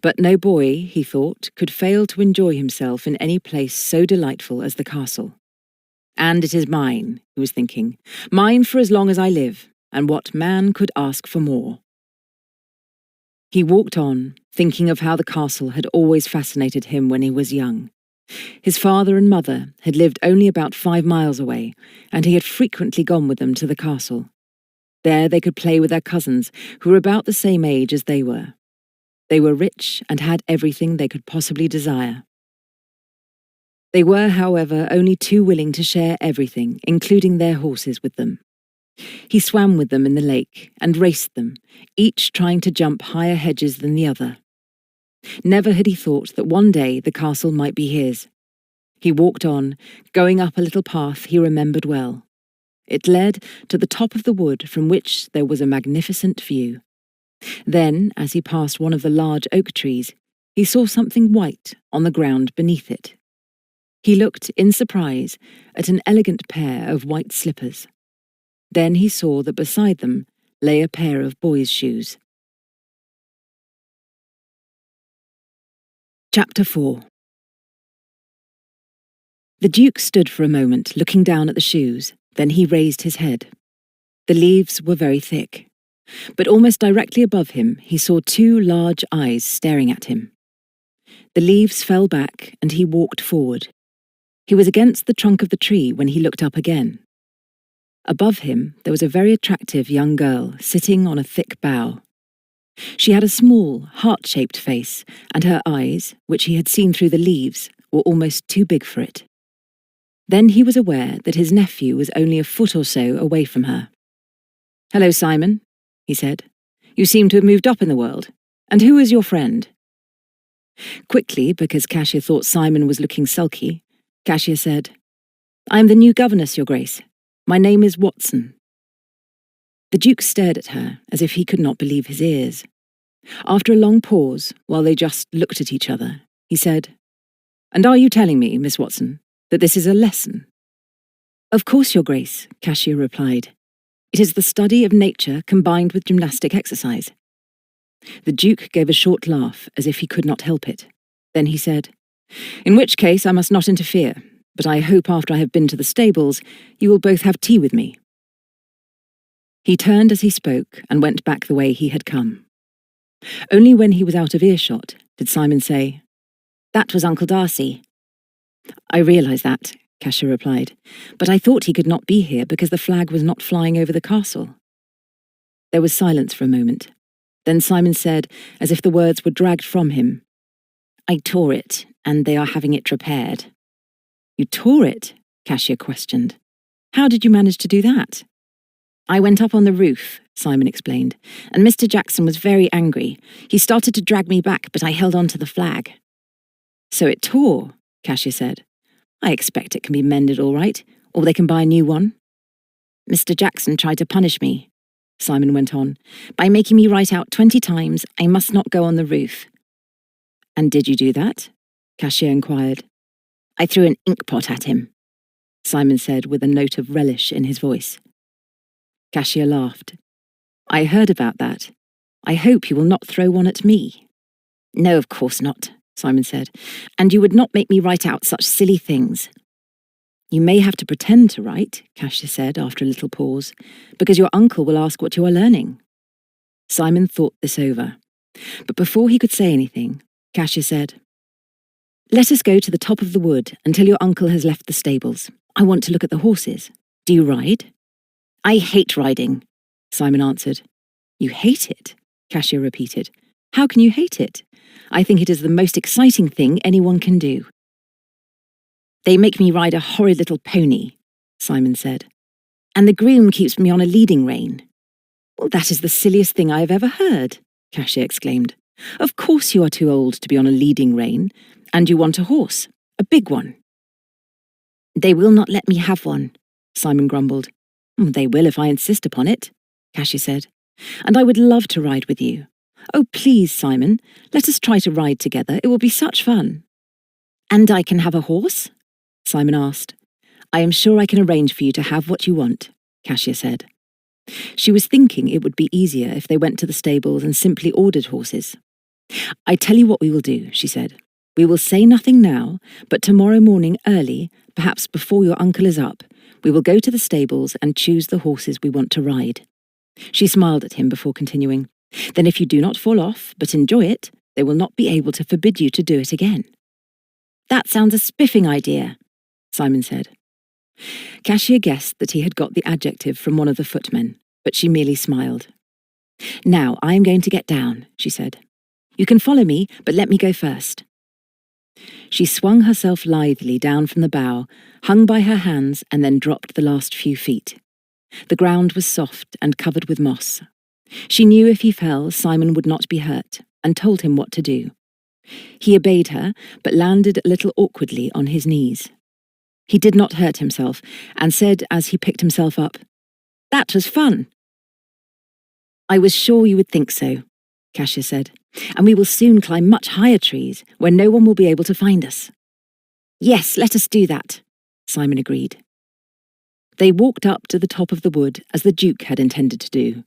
But no boy, he thought, could fail to enjoy himself in any place so delightful as the castle. And it is mine, he was thinking, mine for as long as I live, and what man could ask for more? He walked on, thinking of how the castle had always fascinated him when he was young. His father and mother had lived only about 5 miles away, and he had frequently gone with them to the castle. There they could play with their cousins, who were about the same age as they were. They were rich and had everything they could possibly desire. They were, however, only too willing to share everything, including their horses, with them. He swam with them in the lake and raced them, each trying to jump higher hedges than the other. Never had he thought that one day the castle might be his. He walked on, going up a little path he remembered well. It led to the top of the wood from which there was a magnificent view. Then, as he passed one of the large oak trees, he saw something white on the ground beneath it. He looked, in surprise, at an elegant pair of white slippers. Then he saw that beside them lay a pair of boys' shoes. Chapter 4. The Duke stood for a moment looking down at the shoes, then he raised his head. The leaves were very thick, but almost directly above him he saw 2 large eyes staring at him. The leaves fell back and he walked forward. He was against the trunk of the tree when he looked up again. Above him there was a very attractive young girl sitting on a thick bough. She had a small, heart-shaped face, and her eyes, which he had seen through the leaves, were almost too big for it. Then he was aware that his nephew was only a foot or so away from her. "Hello, Simon," he said. "You seem to have moved up in the world. And who is your friend?" Quickly, because Kasia thought Simon was looking sulky, Kasia said, "I am the new governess, Your Grace. My name is Watson." The Duke stared at her as if he could not believe his ears. After a long pause, while they just looked at each other, he said, "And are you telling me, Miss Watson, that this is a lesson?" "Of course, Your Grace," Kasia replied. "It is the study of nature combined with gymnastic exercise." The Duke gave a short laugh as if he could not help it. Then he said, "In which case I must not interfere, but I hope after I have been to the stables you will both have tea with me." He turned as he spoke and went back the way he had come. Only when he was out of earshot did Simon say, "That was Uncle Darcy." I realise that, Kasia replied, but I thought he could not be here because the flag was not flying over the castle. There was silence for a moment. Then Simon said, as if the words were dragged from him, I tore it, and they are having it repaired. You tore it? Kasia questioned. How did you manage to do that? I went up on the roof, Simon explained, and Mr. Jackson was very angry. He started to drag me back, but I held on to the flag. So it tore, Kasia said. I expect it can be mended all right, or they can buy a new one. Mr. Jackson tried to punish me, Simon went on, by making me write out 20 times, I must not go on the roof. And did you do that? Kasia inquired. I threw an ink pot at him, Simon said with a note of relish in his voice. Kasia laughed. I heard about that. I hope you will not throw one at me. No, of course not, Simon said, and you would not make me write out such silly things. You may have to pretend to write, Kasia said after a little pause, because your uncle will ask what you are learning. Simon thought this over, but before he could say anything, Kasia said, Let us go to the top of the wood until your uncle has left the stables. I want to look at the horses. Do you ride? I hate riding, Simon answered. You hate it? Kasia repeated. How can you hate it? I think it is the most exciting thing anyone can do. They make me ride a horrid little pony, Simon said. And the groom keeps me on a leading rein. Well, that is the silliest thing I have ever heard, Kasia exclaimed. Of course you are too old to be on a leading rein, and you want a horse, a big one. They will not let me have one, Simon grumbled. They will if I insist upon it, Kasia said. And I would love to ride with you. Oh, please, Simon, let us try to ride together. It will be such fun. And I can have a horse? Simon asked. I am sure I can arrange for you to have what you want, Kasia said. She was thinking it would be easier if they went to the stables and simply ordered horses. I tell you what we will do, she said. We will say nothing now, but tomorrow morning early, perhaps before your uncle is up, we will go to the stables and choose the horses we want to ride. She smiled at him before continuing. Then if you do not fall off, but enjoy it, they will not be able to forbid you to do it again. That sounds a spiffing idea, Simon said. Kasia guessed that he had got the adjective from one of the footmen, but she merely smiled. Now I am going to get down, she said. You can follow me, but let me go first. She swung herself lithely down from the bough, hung by her hands, and then dropped the last few feet. The ground was soft and covered with moss. She knew if he fell, Simon would not be hurt, and told him what to do. He obeyed her, but landed a little awkwardly on his knees. He did not hurt himself, and said as he picked himself up, That was fun. I was sure you would think so, Kasia said, and we will soon climb much higher trees, where no one will be able to find us. Yes, let us do that, Simon agreed. They walked up to the top of the wood as the Duke had intended to do.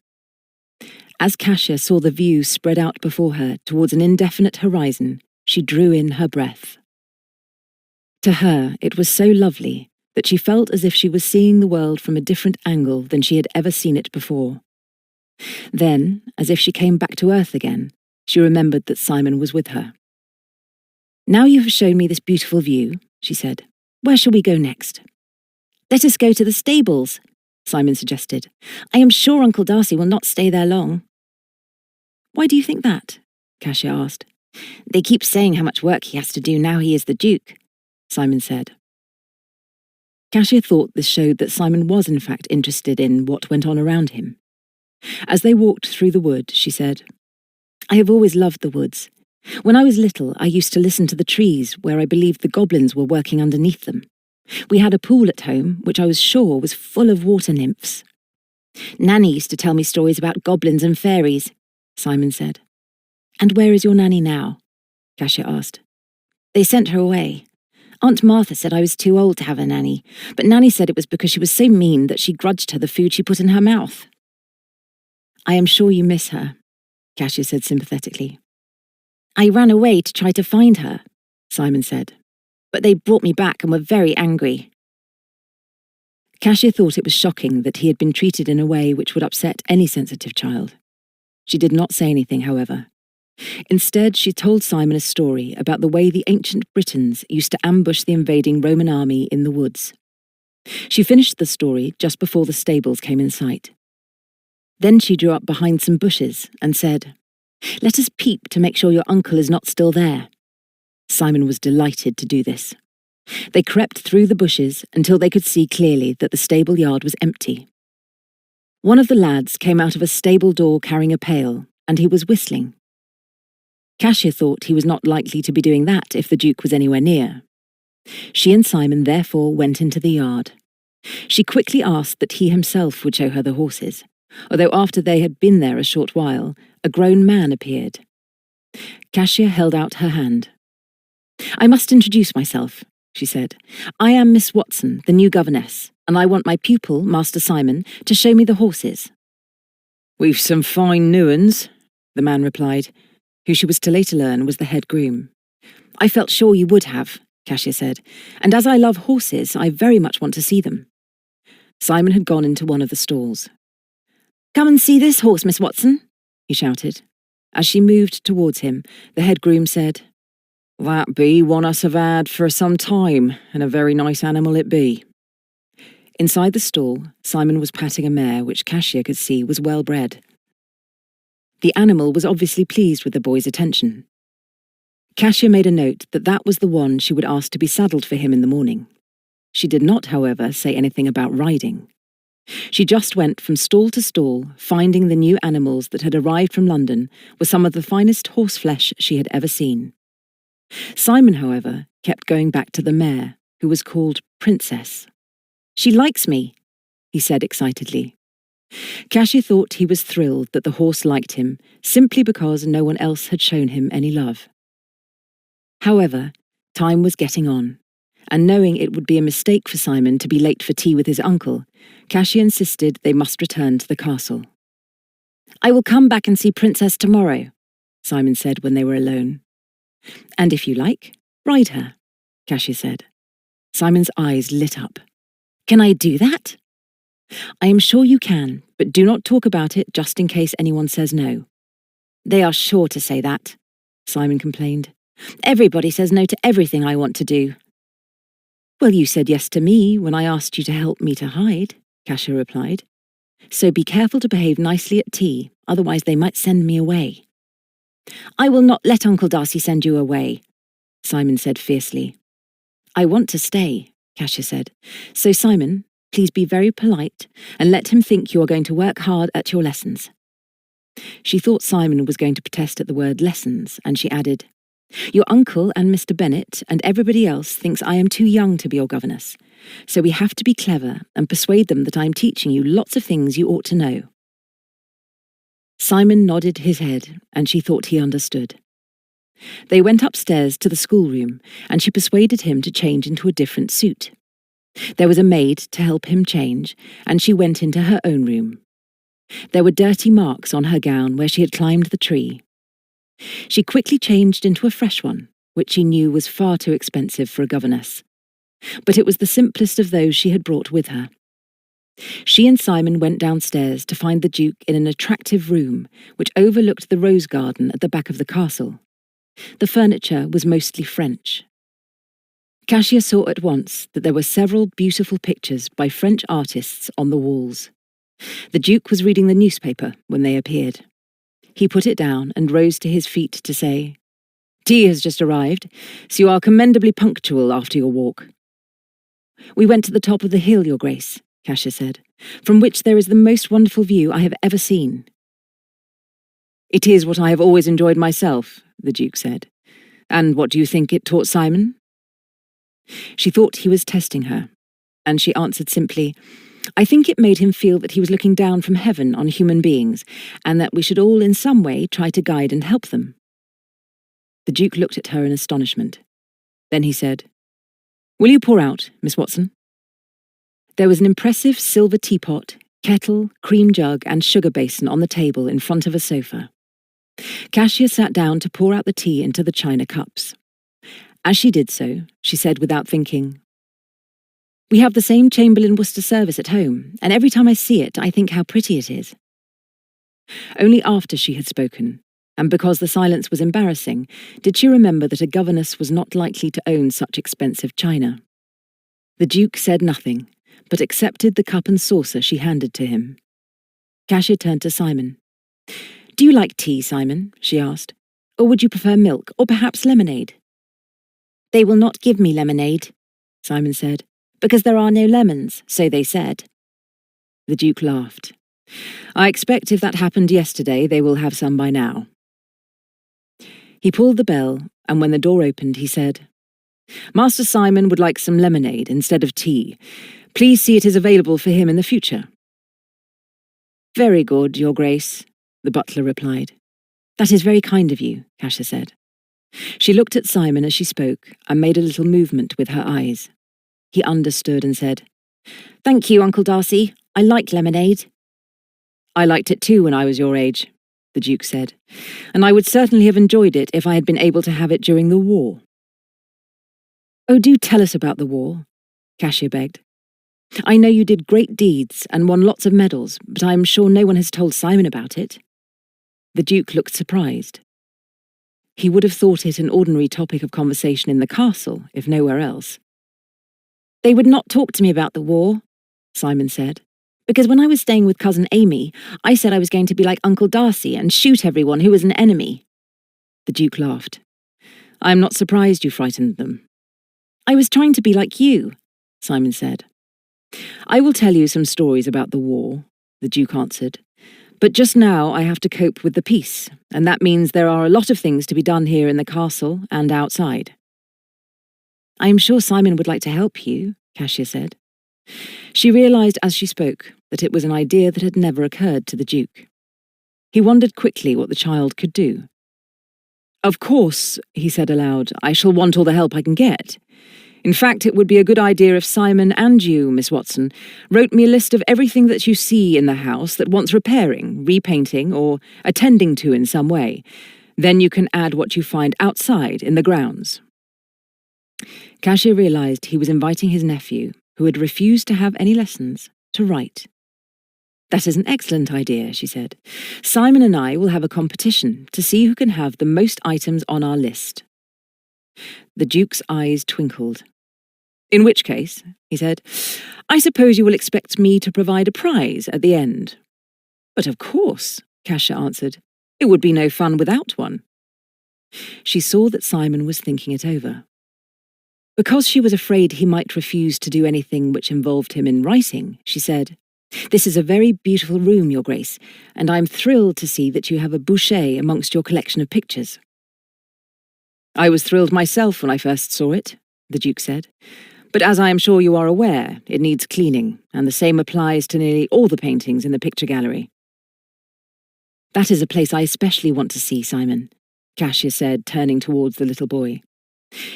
As Kasia saw the view spread out before her towards an indefinite horizon, she drew in her breath. To her, it was so lovely that she felt as if she was seeing the world from a different angle than she had ever seen it before. Then, as if she came back to earth again, she remembered that Simon was with her. Now you have shown me this beautiful view, she said. Where shall we go next? Let us go to the stables, Simon suggested. I am sure Uncle Darcy will not stay there long. Why do you think that? Kasia asked. They keep saying how much work he has to do now he is the Duke, Simon said. Kasia thought this showed that Simon was in fact interested in what went on around him. As they walked through the wood, she said, I have always loved the woods. When I was little, I used to listen to the trees where I believed the goblins were working underneath them. We had a pool at home, which I was sure was full of water nymphs. Nanny used to tell me stories about goblins and fairies, Simon said. And where is your nanny now? Kasia asked. They sent her away. Aunt Martha said I was too old to have a nanny, but Nanny said it was because she was so mean that she grudged her the food she put in her mouth. I am sure you miss her, Kasia said sympathetically. I ran away to try to find her, Simon said, but they brought me back and were very angry. Kasia thought it was shocking that he had been treated in a way which would upset any sensitive child. She did not say anything, however. Instead, she told Simon a story about the way the ancient Britons used to ambush the invading Roman army in the woods. She finished the story just before the stables came in sight. Then she drew up behind some bushes and said, "Let us peep to make sure your uncle is not still there." Simon was delighted to do this. They crept through the bushes until they could see clearly that the stable yard was empty. One of the lads came out of a stable door carrying a pail, and he was whistling. Kasia thought he was not likely to be doing that if the Duke was anywhere near. She and Simon therefore went into the yard. She quickly asked that he himself would show her the horses, although after they had been there a short while, a grown man appeared. Kasia held out her hand. "I must introduce myself," she said. "I am Miss Watson, the new governess, and I want my pupil, Master Simon, to show me the horses." "We've some fine new uns," the man replied, who she was to later learn was the head groom. "I felt sure you would have," Kasia said, "and as I love horses, I very much want to see them." Simon had gone into one of the stalls. "Come and see this horse, Miss Watson," he shouted. As she moved towards him, the head groom said, "That be one us have had for some time, and a very nice animal it be." Inside the stall, Simon was patting a mare which Kasia could see was well bred. The animal was obviously pleased with the boy's attention. Kasia made a note that that was the one she would ask to be saddled for him in the morning. She did not, however, say anything about riding. She just went from stall to stall, finding the new animals that had arrived from London were some of the finest horseflesh she had ever seen. Simon, however, kept going back to the mare, who was called Princess. "She likes me," he said excitedly. Kasia thought he was thrilled that the horse liked him, simply because no one else had shown him any love. However, time was getting on, and knowing it would be a mistake for Simon to be late for tea with his uncle, Kasia insisted they must return to the castle. "I will come back and see Princess tomorrow," Simon said when they were alone. "And if you like, ride her," Kasia said. Simon's eyes lit up. "Can I do that?" "I am sure you can, but do not talk about it just in case anyone says no." "They are sure to say that," Simon complained. "Everybody says no to everything I want to do." "Well, you said yes to me when I asked you to help me to hide," Kasia replied. "So be careful to behave nicely at tea, otherwise they might send me away." "I will not let Uncle Darcy send you away," Simon said fiercely. "I want to stay," Kasia said. "So, Simon, please be very polite and let him think you are going to work hard at your lessons." She thought Simon was going to protest at the word lessons, and she added, "Your uncle and Mr. Bennet and everybody else thinks I am too young to be your governess, so we have to be clever and persuade them that I am teaching you lots of things you ought to know." Simon nodded his head, and she thought he understood. They went upstairs to the schoolroom, and she persuaded him to change into a different suit. There was a maid to help him change, and she went into her own room. There were dirty marks on her gown where she had climbed the tree. She quickly changed into a fresh one, which she knew was far too expensive for a governess. But it was the simplest of those she had brought with her. She and Simon went downstairs to find the Duke in an attractive room which overlooked the rose garden at the back of the castle. The furniture was mostly French. Kasia saw at once that there were several beautiful pictures by French artists on the walls. The Duke was reading the newspaper when they appeared. He put it down and rose to his feet to say, "Tea has just arrived, so you are commendably punctual after your walk." "We went to the top of the hill, Your Grace," Kasia said, "from which there is the most wonderful view I have ever seen." "It is what I have always enjoyed myself," the Duke said. "And what do you think it taught Simon?" She thought he was testing her, and she answered simply, "I think it made him feel that he was looking down from heaven on human beings, and that we should all in some way try to guide and help them." The Duke looked at her in astonishment. Then he said, "Will you pour out, Miss Watson?" There was an impressive silver teapot, kettle, cream jug, and sugar basin on the table in front of a sofa. Kasia sat down to pour out the tea into the china cups. As she did so, she said without thinking, "We have the same Chamberlain Worcester service at home, and every time I see it, I think how pretty it is." Only after she had spoken, and because the silence was embarrassing, did she remember that a governess was not likely to own such expensive china. The Duke said nothing, but accepted the cup and saucer she handed to him. Kasia turned to Simon. "Do you like tea, Simon?" she asked. "Or would you prefer milk, or perhaps lemonade?" "They will not give me lemonade," Simon said, "because there are no lemons, so they said." The Duke laughed. "I expect if that happened yesterday, they will have some by now." He pulled the bell, and when the door opened, he said, "Master Simon would like some lemonade instead of tea. Please see it is available for him in the future." "Very good, Your Grace," the butler replied. "That is very kind of you," Kasia said. She looked at Simon as she spoke and made a little movement with her eyes. He understood and said, "Thank you, Uncle Darcy. I like lemonade." "I liked it too when I was your age," the Duke said, "and I would certainly have enjoyed it if I had been able to have it during the war." "Oh, do tell us about the war," Kasia begged. "I know you did great deeds and won lots of medals, but I am sure no one has told Simon about it." The Duke looked surprised. He would have thought it an ordinary topic of conversation in the castle, if nowhere else. "They would not talk to me about the war," Simon said, "because when I was staying with Cousin Amy, I said I was going to be like Uncle Darcy and shoot everyone who was an enemy." The Duke laughed. "I am not surprised you frightened them." "I was trying to be like you," Simon said. "I will tell you some stories about the war," the Duke answered. "But just now I have to cope with the peace, and that means there are a lot of things to be done here in the castle and outside." "I am sure Simon would like to help you," Kasia said. She realised as she spoke that it was an idea that had never occurred to the Duke. He wondered quickly what the child could do. "Of course," he said aloud, "I shall want all the help I can get. In fact, it would be a good idea if Simon and you, Miss Watson, wrote me a list of everything that you see in the house that wants repairing, repainting, or attending to in some way. Then you can add what you find outside in the grounds." Kasia realised he was inviting his nephew, who had refused to have any lessons, to write. "That is an excellent idea," she said. "Simon and I will have a competition to see who can have the most items on our list." The Duke's eyes twinkled. "In which case," he said, "I suppose you will expect me to provide a prize at the end." "But of course," Kasia answered. "It would be no fun without one." She saw that Simon was thinking it over. Because she was afraid he might refuse to do anything which involved him in writing, she said, "This is a very beautiful room, Your Grace, and I am thrilled to see that you have a bouquet amongst your collection of pictures." "I was thrilled myself when I first saw it," the Duke said. "But as I am sure you are aware, it needs cleaning, and the same applies to nearly all the paintings in the picture gallery." "That is a place I especially want to see, Simon," Kasia said, turning towards the little boy.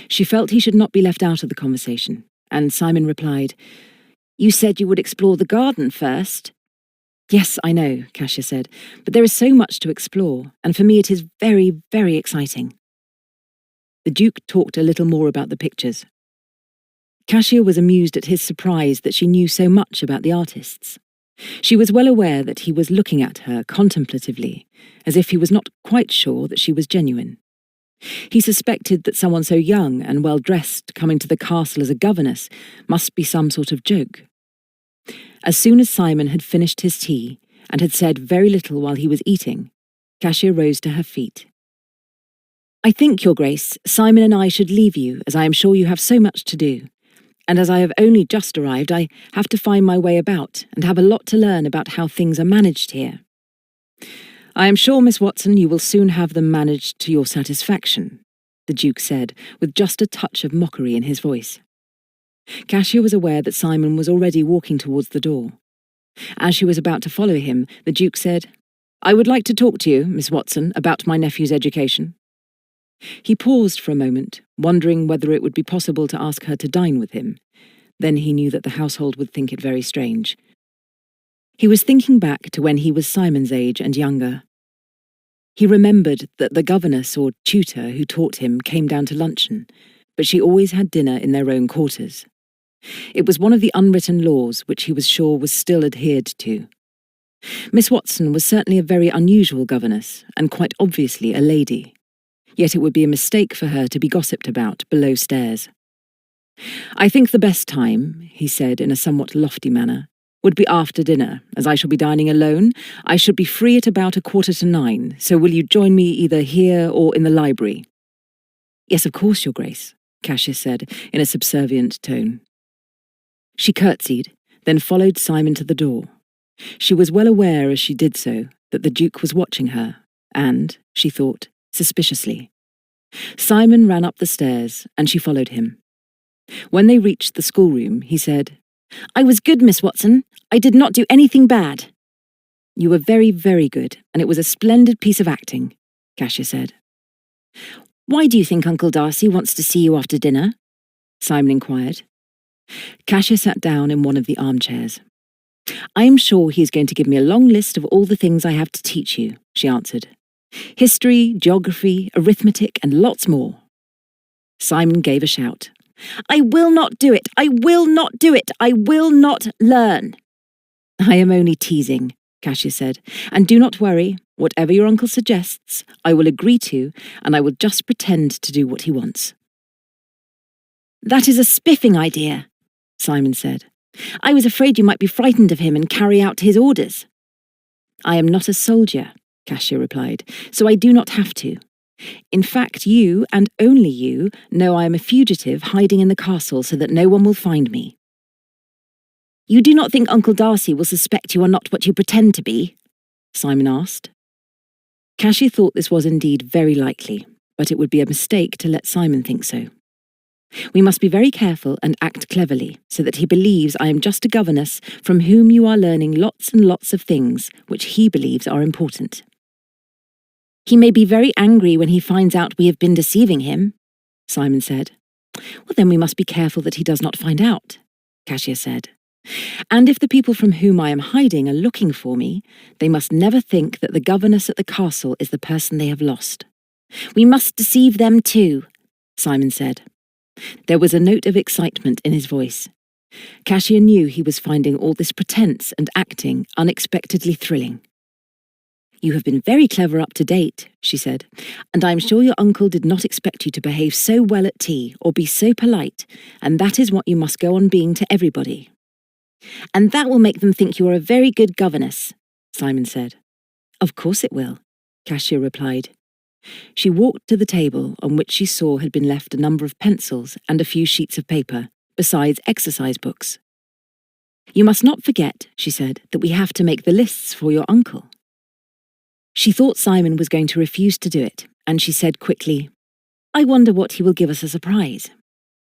She felt he should not be left out of the conversation, and Simon replied, "You said you would explore the garden first." "Yes, I know," Kasia said, "but there is so much to explore, and for me it is very, very exciting." The Duke talked a little more about the pictures. Kasia was amused at his surprise that she knew so much about the artists. She was well aware that he was looking at her contemplatively, as if he was not quite sure that she was genuine. He suspected that someone so young and well-dressed coming to the castle as a governess must be some sort of joke. As soon as Simon had finished his tea and had said very little while he was eating, Kasia rose to her feet. "I think, Your Grace, Simon and I should leave you, as I am sure you have so much to do. And as I have only just arrived, I have to find my way about and have a lot to learn about how things are managed here." "I am sure, Miss Watson, you will soon have them managed to your satisfaction," the Duke said, with just a touch of mockery in his voice. Kasia was aware that Simon was already walking towards the door. As she was about to follow him, the Duke said, "I would like to talk to you, Miss Watson, about my nephew's education." He paused for a moment, wondering whether it would be possible to ask her to dine with him. Then he knew that the household would think it very strange. He was thinking back to when he was Simon's age and younger. He remembered that the governess or tutor who taught him came down to luncheon, but she always had dinner in their own quarters. It was one of the unwritten laws which he was sure was still adhered to. Miss Watson was certainly a very unusual governess, and quite obviously a lady. Yet it would be a mistake for her to be gossiped about below stairs. "I think the best time," he said in a somewhat lofty manner, "would be after dinner, as I shall be dining alone. I should be free at about 9:15, so will you join me either here or in the library?" "Yes, of course, Your Grace," Kasia said in a subservient tone. She curtsied, then followed Simon to the door. She was well aware as she did so that the Duke was watching her, and, she thought, suspiciously. Simon ran up the stairs, and she followed him. When they reached the schoolroom, he said, "I was good, Miss Watson. I did not do anything bad." "You were very, very good, and it was a splendid piece of acting," Kasia said. "Why do you think Uncle Darcy wants to see you after dinner?" Simon inquired. Kasia sat down in one of the armchairs. "I am sure he is going to give me a long list of all the things I have to teach you," she answered. "History, geography, arithmetic, and lots more." Simon gave a shout. "I will not do it! I will not do it! I will not learn!" "I am only teasing," Kasia said, "and do not worry. Whatever your uncle suggests, I will agree to, and I will just pretend to do what he wants." "That is a spiffing idea," Simon said. "I was afraid you might be frightened of him and carry out his orders." "I am not a soldier," Kasia replied, "so I do not have to. In fact, you, and only you, know I am a fugitive hiding in the castle so that no one will find me." "You do not think Uncle Darcy will suspect you are not what you pretend to be?" Simon asked. Kasia thought this was indeed very likely, but it would be a mistake to let Simon think so. "We must be very careful and act cleverly, so that he believes I am just a governess from whom you are learning lots and lots of things which he believes are important." "He may be very angry when he finds out we have been deceiving him," Simon said. "Well, then we must be careful that he does not find out," Kasia said. "And if the people from whom I am hiding are looking for me, they must never think that the governess at the castle is the person they have lost." "We must deceive them too," Simon said. There was a note of excitement in his voice. Kasia knew he was finding all this pretense and acting unexpectedly thrilling. "You have been very clever up to date," she said, "and I am sure your uncle did not expect you to behave so well at tea or be so polite, and that is what you must go on being to everybody." "And that will make them think you are a very good governess," Simon said. "Of course it will," Kasia replied. She walked to the table on which she saw had been left a number of pencils and a few sheets of paper, besides exercise books. "You must not forget," she said, "that we have to make the lists for your uncle." She thought Simon was going to refuse to do it, and she said quickly, "I wonder what he will give us as a prize.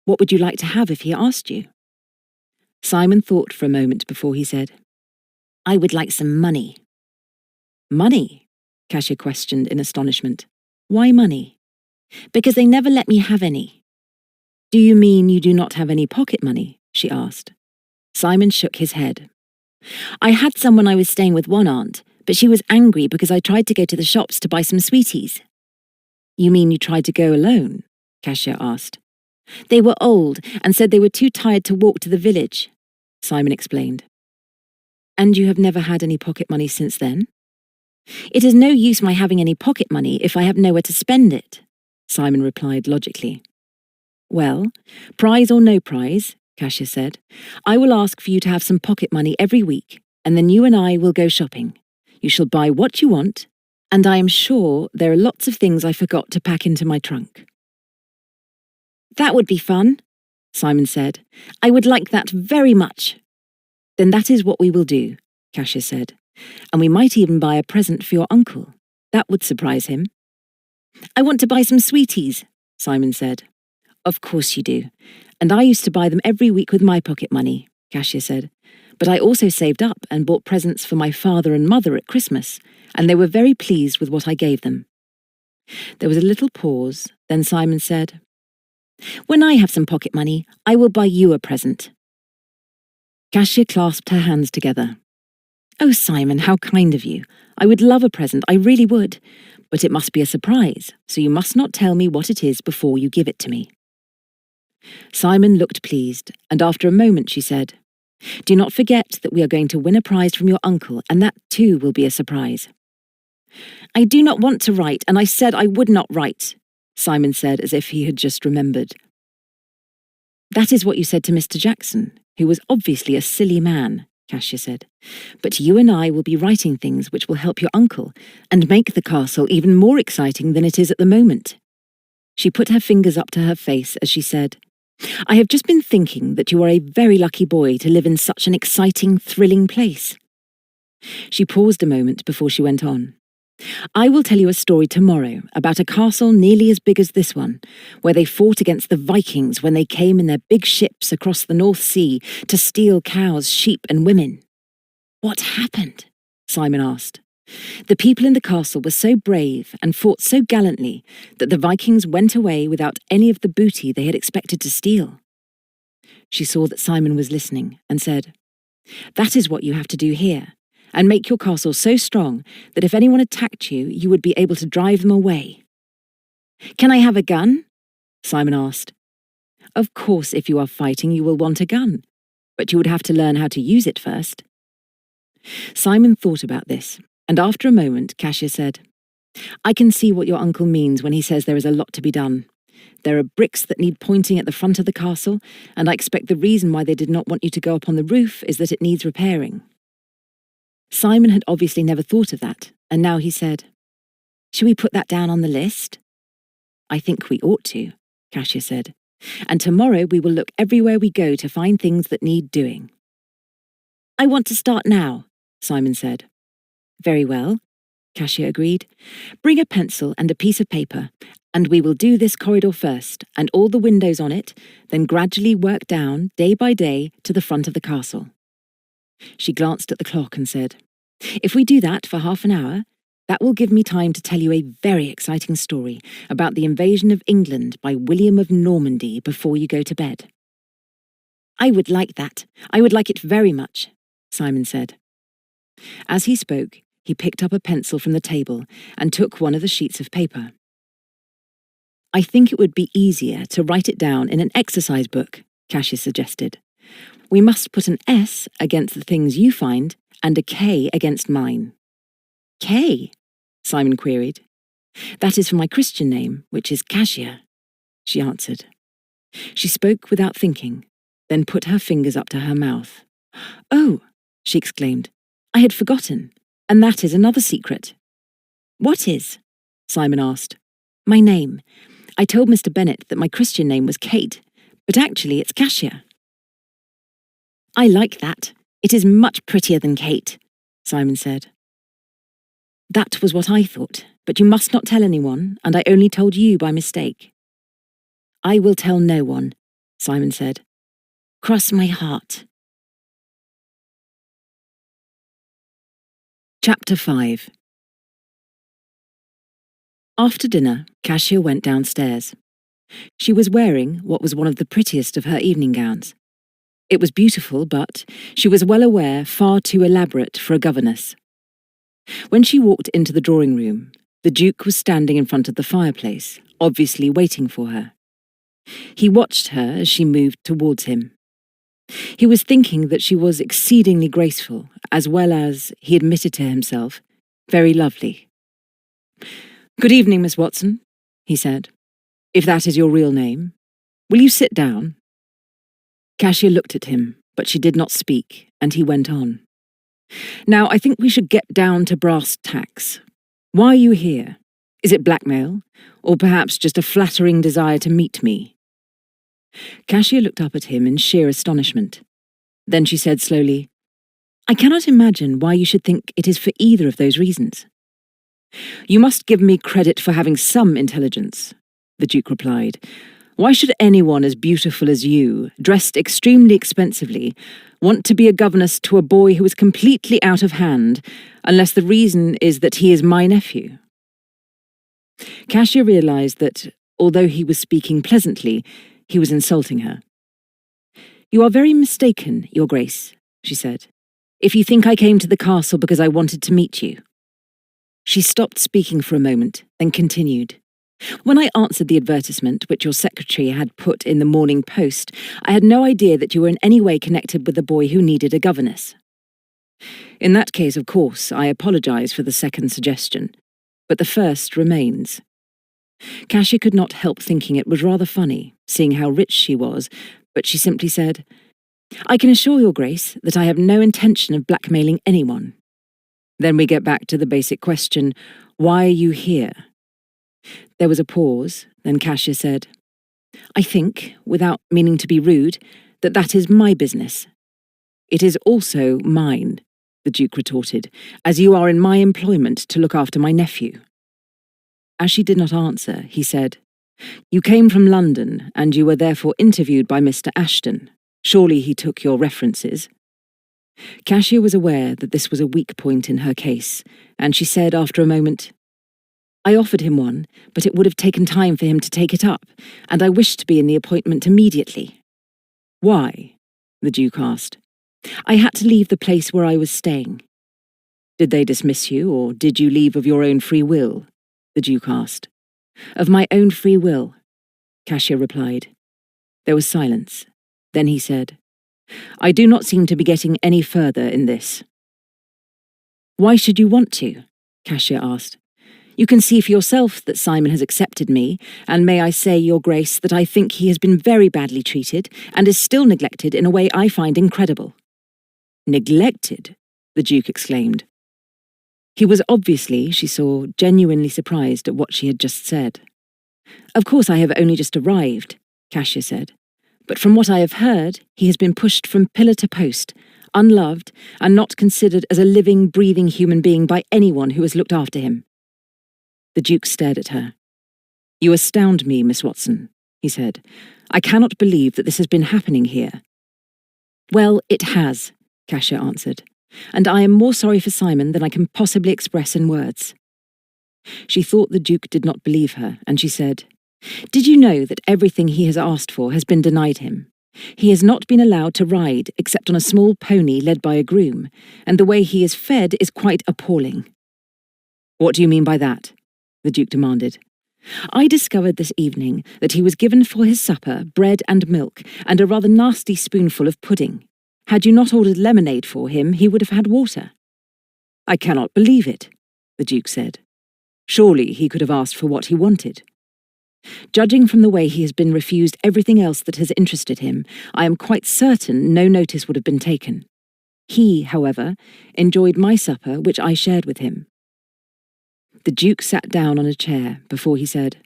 What would you like to have if he asked you?" Simon thought for a moment before he said, "I would like some money." "Money?" Kasia questioned in astonishment. "Why money?" "Because they never let me have any." "Do you mean you do not have any pocket money?" she asked. Simon shook his head. "I had some when I was staying with one aunt, but she was angry because I tried to go to the shops to buy some sweeties." "You mean you tried to go alone?" Kasia asked. "They were old and said they were too tired to walk to the village," Simon explained. "And you have never had any pocket money since then?" "It is no use my having any pocket money if I have nowhere to spend it," Simon replied logically. "Well, prize or no prize," Kasia said, "I will ask for you to have some pocket money every week, and then you and I will go shopping. You shall buy what you want, and I am sure there are lots of things I forgot to pack into my trunk." "That would be fun," Simon said. "I would like that very much." "Then that is what we will do," Kasia said. "And we might even buy a present for your uncle. That would surprise him." "I want to buy some sweeties," Simon said. "Of course you do. And I used to buy them every week with my pocket money," Kasia said. "But I also saved up and bought presents for my father and mother at Christmas, and they were very pleased with what I gave them." There was a little pause, then Simon said, "When I have some pocket money, I will buy you a present." Kasia clasped her hands together. "Oh, Simon, how kind of you. I would love a present, I really would. But it must be a surprise, so you must not tell me what it is before you give it to me." Simon looked pleased, and after a moment she said, Do not forget that we are going to win a prize from your uncle, and that too will be a surprise." "I do not want to write, and I said I would not write," Simon said as if he had just remembered. "That is what you said to Mr. Jackson, who was obviously a silly man," Kasia said. "But you and I will be writing things which will help your uncle, and make the castle even more exciting than it is at the moment." She put her fingers up to her face as she said, "I have just been thinking that you are a very lucky boy to live in such an exciting, thrilling place." She paused a moment before she went on. "I will tell you a story tomorrow about a castle nearly as big as this one, where they fought against the Vikings when they came in their big ships across the North Sea to steal cows, sheep, and women." "What happened?" Simon asked. "The people in the castle were so brave and fought so gallantly that the Vikings went away without any of the booty they had expected to steal." She saw that Simon was listening and said, "That is what you have to do here, and make your castle so strong that if anyone attacked you, you would be able to drive them away." "Can I have a gun?" Simon asked. "Of course, if you are fighting, you will want a gun, but you would have to learn how to use it first." Simon thought about this, and after a moment, Kasia said, "I can see what your uncle means when he says there is a lot to be done. There are bricks that need pointing at the front of the castle, and I expect the reason why they did not want you to go up on the roof is that it needs repairing." Simon had obviously never thought of that, and now he said, "Shall we put that down on the list?" "I think we ought to," Kasia said, "and tomorrow we will look everywhere we go to find things that need doing." "I want to start now," Simon said. "Very well," Kasia agreed. "Bring a pencil and a piece of paper, and we will do this corridor first, and all the windows on it, then gradually work down, day by day, to the front of the castle." She glanced at the clock and said, "If we do that for half an hour, that will give me time to tell you a very exciting story about the invasion of England by William of Normandy before you go to bed." "I would like that. I would like it very much," Simon said. As he spoke, he picked up a pencil from the table and took one of the sheets of paper. "I think it would be easier to write it down in an exercise book," Kasia suggested. "We must put an S against the things you find and a K against mine." "K?" Simon queried. "That is for my Christian name, which is Kasia," she answered. She spoke without thinking, then put her fingers up to her mouth. "Oh," she exclaimed, "I had forgotten, and that is another secret." "What is?" Simon asked. "My name. I told Mr. Bennet that my Christian name was Kate, but actually it's Kasia." "I like that. It is much prettier than Kate," Simon said. "That was what I thought, but you must not tell anyone, and I only told you by mistake." "I will tell no one," Simon said. "Cross my heart." Chapter 5. After dinner, Kasia went downstairs. She was wearing what was one of the prettiest of her evening gowns. It was beautiful, but, she was well aware, far too elaborate for a governess. When she walked into the drawing room, the Duke was standing in front of the fireplace, obviously waiting for her. He watched her as she moved towards him. He was thinking that she was exceedingly graceful, as well as, he admitted to himself, very lovely. "Good evening, Miss Watson," he said, "if that is your real name. Will you sit down?" Kasia looked at him, but she did not speak, and he went on. "Now, I think we should get down to brass tacks. Why are you here? Is it blackmail, or perhaps just a flattering desire to meet me?" Kasia looked up at him in sheer astonishment. Then she said slowly, "I cannot imagine why you should think it is for either of those reasons." "You must give me credit for having some intelligence," the Duke replied. "Why should anyone as beautiful as you, dressed extremely expensively, want to be a governess to a boy who is completely out of hand, unless the reason is that he is my nephew?" Kasia realized that, although he was speaking pleasantly, he was insulting her. "You are very mistaken, Your Grace," she said, "if you think I came to the castle because I wanted to meet you." She stopped speaking for a moment, then continued. When I answered the advertisement which your secretary had put in the Morning Post, I had no idea that you were in any way connected with the boy who needed a governess. In that case, of course, I apologise for the second suggestion, but the first remains. Kasia could not help thinking it was rather funny, seeing how rich she was, but she simply said, "I can assure your Grace that I have no intention of blackmailing anyone." Then we get back to the basic question, why are you here? There was a pause, then Kasia said, "I think, without meaning to be rude, that is my business." "It is also mine," the Duke retorted, "as you are in my employment to look after my nephew." As she did not answer, he said, "You came from London, and you were therefore interviewed by Mr. Ashton. Surely he took your references." Kasia was aware that this was a weak point in her case, and she said after a moment, "I offered him one, but it would have taken time for him to take it up, and I wished to be in the appointment immediately." "Why?" the Duke asked. "I had to leave the place where I was staying." "Did they dismiss you, or did you leave of your own free will?" the Duke asked. "Of my own free will," Kasia replied. There was silence. Then he said, "I do not seem to be getting any further in this." "Why should you want to?" Kasia asked. "You can see for yourself that Simon has accepted me, and may I say, Your Grace, that I think he has been very badly treated, and is still neglected in a way I find incredible." "Neglected?" the Duke exclaimed. He was obviously, she saw, genuinely surprised at what she had just said. "Of course I have only just arrived," Kasia said, "but from what I have heard, he has been pushed from pillar to post, unloved, and not considered as a living, breathing human being by anyone who has looked after him." The Duke stared at her. "You astound me, Miss Watson," he said. "I cannot believe that this has been happening here." "Well, it has," Kasia answered, "and I am more sorry for Simon than I can possibly express in words." She thought the Duke did not believe her, and she said, "Did you know that everything he has asked for has been denied him? He has not been allowed to ride except on a small pony led by a groom, and the way he is fed is quite appalling." "What do you mean by that?" the Duke demanded. "I discovered this evening that he was given for his supper bread and milk and a rather nasty spoonful of pudding. Had you not ordered lemonade for him, he would have had water." "I cannot believe it," the Duke said. "Surely he could have asked for what he wanted." "Judging from the way he has been refused everything else that has interested him, I am quite certain no notice would have been taken. He, however, enjoyed my supper, which I shared with him." The Duke sat down on a chair before he said,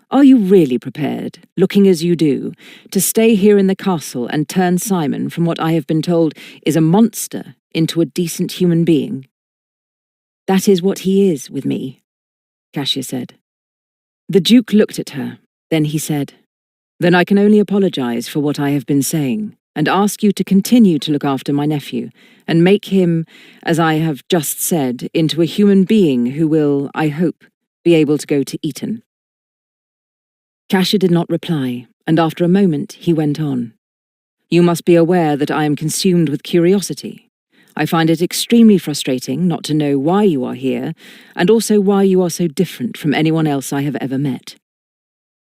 "Are you really prepared, looking as you do, to stay here in the castle and turn Simon from what I have been told is a monster into a decent human being?" "That is what he is with me," Kasia said. The Duke looked at her. Then he said, "Then I can only apologise for what I have been saying, and ask you to continue to look after my nephew, and make him, as I have just said, into a human being who will, I hope, be able to go to Eton." Kasia did not reply, and after a moment he went on. "You must be aware that I am consumed with curiosity. I find it extremely frustrating not to know why you are here, and also why you are so different from anyone else I have ever met."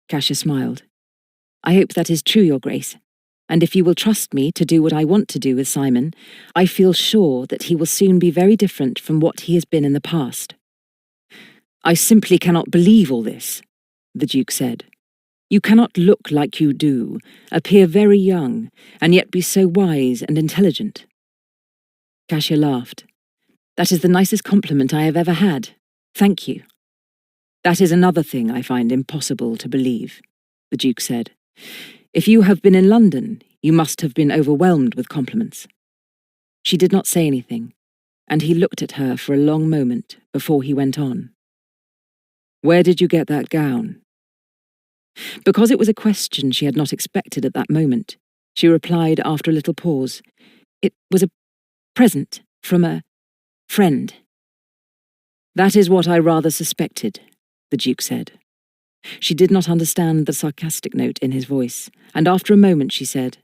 Kasia smiled. "I hope that is true, Your Grace, and if you will trust me to do what I want to do with Simon, I feel sure that he will soon be very different from what he has been in the past." "I simply cannot believe all this," the Duke said. "You cannot look like you do, appear very young, and yet be so wise and intelligent." Kasia laughed. "That is the nicest compliment I have ever had. Thank you." "That is another thing I find impossible to believe," the Duke said. "If you have been in London, you must have been overwhelmed with compliments." She did not say anything, and he looked at her for a long moment before he went on. "Where did you get that gown?" Because it was a question she had not expected at that moment, she replied after a little pause, "It was a present from a friend." "That is what I rather suspected," the Duke said. She did not understand the sarcastic note in his voice, and after a moment she said,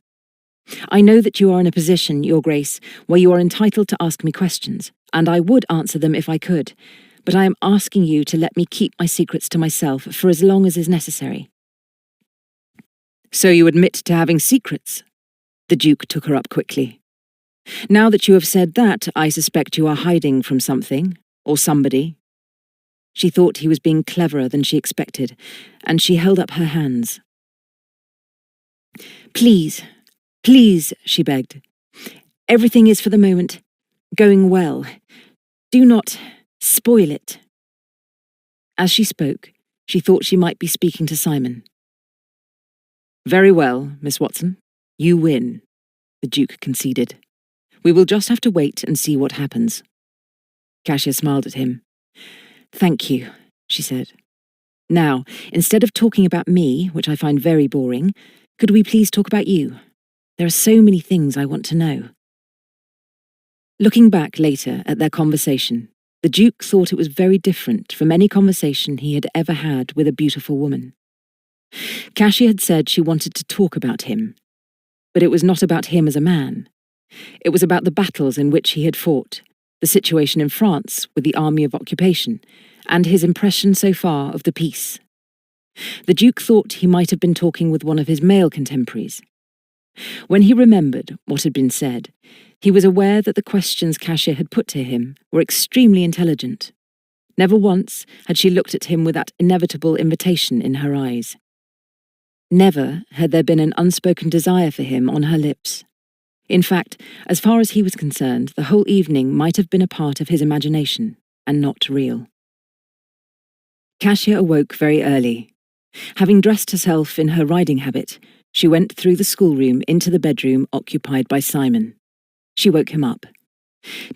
"I know that you are in a position, Your Grace, where you are entitled to ask me questions, and I would answer them if I could, but I am asking you to let me keep my secrets to myself for as long as is necessary." "So you admit to having secrets?" The Duke took her up quickly. "Now that you have said that, I suspect you are hiding from something, or somebody." She thought he was being cleverer than she expected, and she held up her hands. "Please, please," she begged. "Everything is for the moment going well. Do not spoil it." As she spoke, she thought she might be speaking to Simon. "Very well, Miss Watson. You win," the Duke conceded. "We will just have to wait and see what happens." Kasia smiled at him. "Thank you," she said. "Now, instead of talking about me, which I find very boring, could we please talk about you? There are so many things I want to know." Looking back later at their conversation, the Duke thought it was very different from any conversation he had ever had with a beautiful woman. Kasia had said she wanted to talk about him, but it was not about him as a man. It was about the battles in which he had fought, the situation in France with the Army of Occupation, and his impression so far of the peace. The Duke thought he might have been talking with one of his male contemporaries. When he remembered what had been said, he was aware that the questions Kasia had put to him were extremely intelligent. Never once had she looked at him with that inevitable invitation in her eyes. Never had there been an unspoken desire for him on her lips. In fact, as far as he was concerned, the whole evening might have been a part of his imagination, and not real. Kasia awoke very early. Having dressed herself in her riding habit, she went through the schoolroom into the bedroom occupied by Simon. She woke him up.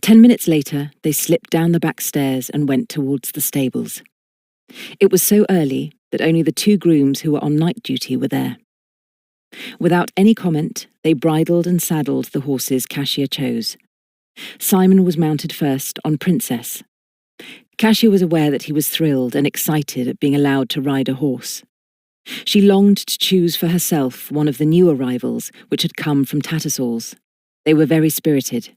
10 minutes later, they slipped down the back stairs and went towards the stables. It was so early that only the 2 grooms who were on night duty were there. Without any comment, they bridled and saddled the horses Kasia chose. Simon was mounted first on Princess. Kasia was aware that he was thrilled and excited at being allowed to ride a horse. She longed to choose for herself one of the new arrivals which had come from Tattersall's. They were very spirited.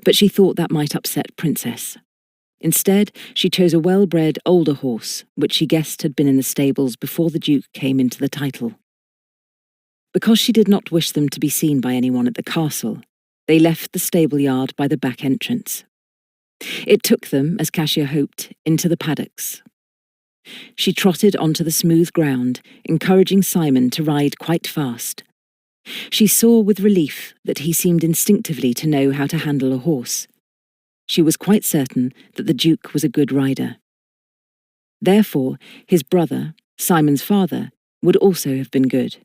But she thought that might upset Princess. Instead, she chose a well-bred older horse, which she guessed had been in the stables before the Duke came into the title. Because she did not wish them to be seen by anyone at the castle, they left the stable yard by the back entrance. It took them, as Kasia hoped, into the paddocks. She trotted onto the smooth ground, encouraging Simon to ride quite fast. She saw with relief that he seemed instinctively to know how to handle a horse. She was quite certain that the Duke was a good rider. Therefore, his brother, Simon's father, would also have been good.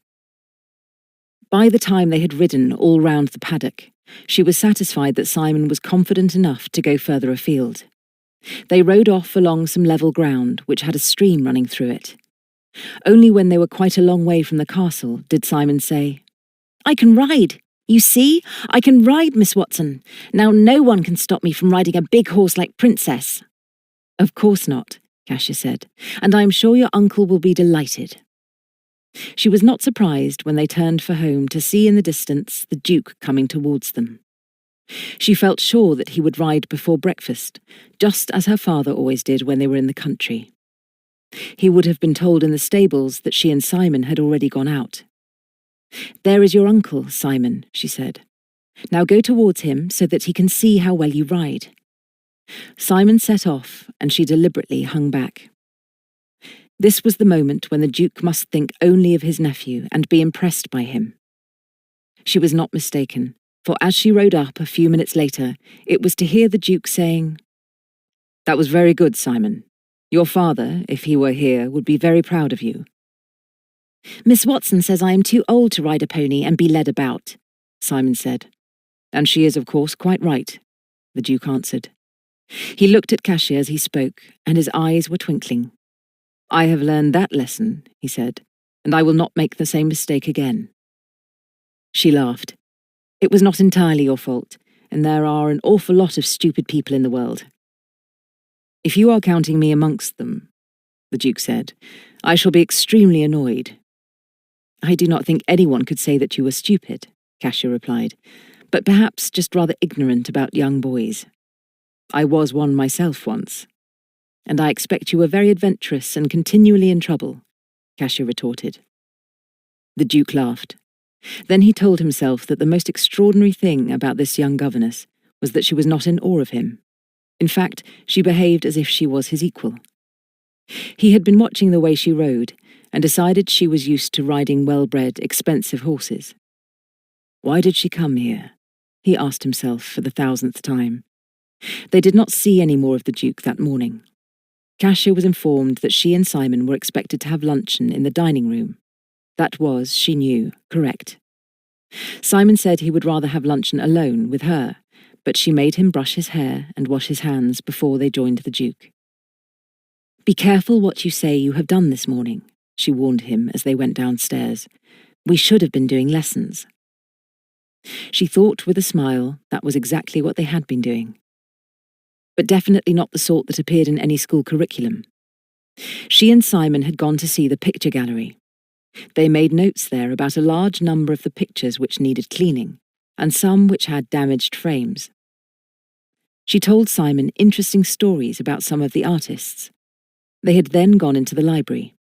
By the time they had ridden all round the paddock, she was satisfied that Simon was confident enough to go further afield. They rode off along some level ground which had a stream running through it. Only when they were quite a long way from the castle did Simon say, "I can ride. You see, I can ride, Miss Watson. Now no one can stop me from riding a big horse like Princess." "Of course not," Kasia said, "and I am sure your uncle will be delighted." She was not surprised when they turned for home to see in the distance the Duke coming towards them. She felt sure that he would ride before breakfast, just as her father always did when they were in the country. He would have been told in the stables that she and Simon had already gone out. "There is your uncle, Simon," she said. "Now go towards him so that he can see how well you ride." Simon set off, and she deliberately hung back. This was the moment when the Duke must think only of his nephew and be impressed by him. She was not mistaken, for as she rode up a few minutes later, it was to hear the Duke saying, "That was very good, Simon. Your father, if he were here, would be very proud of you." "Miss Watson says I am too old to ride a pony and be led about," Simon said. "And she is, of course, quite right," the Duke answered. He looked at Kasia as he spoke, and his eyes were twinkling. "I have learned that lesson," he said, "and I will not make the same mistake again." She laughed. "It was not entirely your fault, and there are an awful lot of stupid people in the world." "If you are counting me amongst them," the Duke said, "I shall be extremely annoyed." "I do not think anyone could say that you were stupid," Kasia replied, "but perhaps just rather ignorant about young boys. I was one myself once." And I expect you were very adventurous and continually in trouble, Kasia retorted. The Duke laughed. Then he told himself that the most extraordinary thing about this young governess was that she was not in awe of him. In fact, she behaved as if she was his equal. He had been watching the way she rode, and decided she was used to riding well-bred, expensive horses. Why did she come here? He asked himself for the 1000th time. They did not see any more of the Duke that morning. Kasia was informed that she and Simon were expected to have luncheon in the dining room. That was, she knew, correct. Simon said he would rather have luncheon alone with her, but she made him brush his hair and wash his hands before they joined the Duke. "Be careful what you say you have done this morning," she warned him as they went downstairs. "We should have been doing lessons." She thought with a smile that was exactly what they had been doing. But definitely not the sort that appeared in any school curriculum. She and Simon had gone to see the picture gallery. They made notes there about a large number of the pictures which needed cleaning, and some which had damaged frames. She told Simon interesting stories about some of the artists. They had then gone into the library.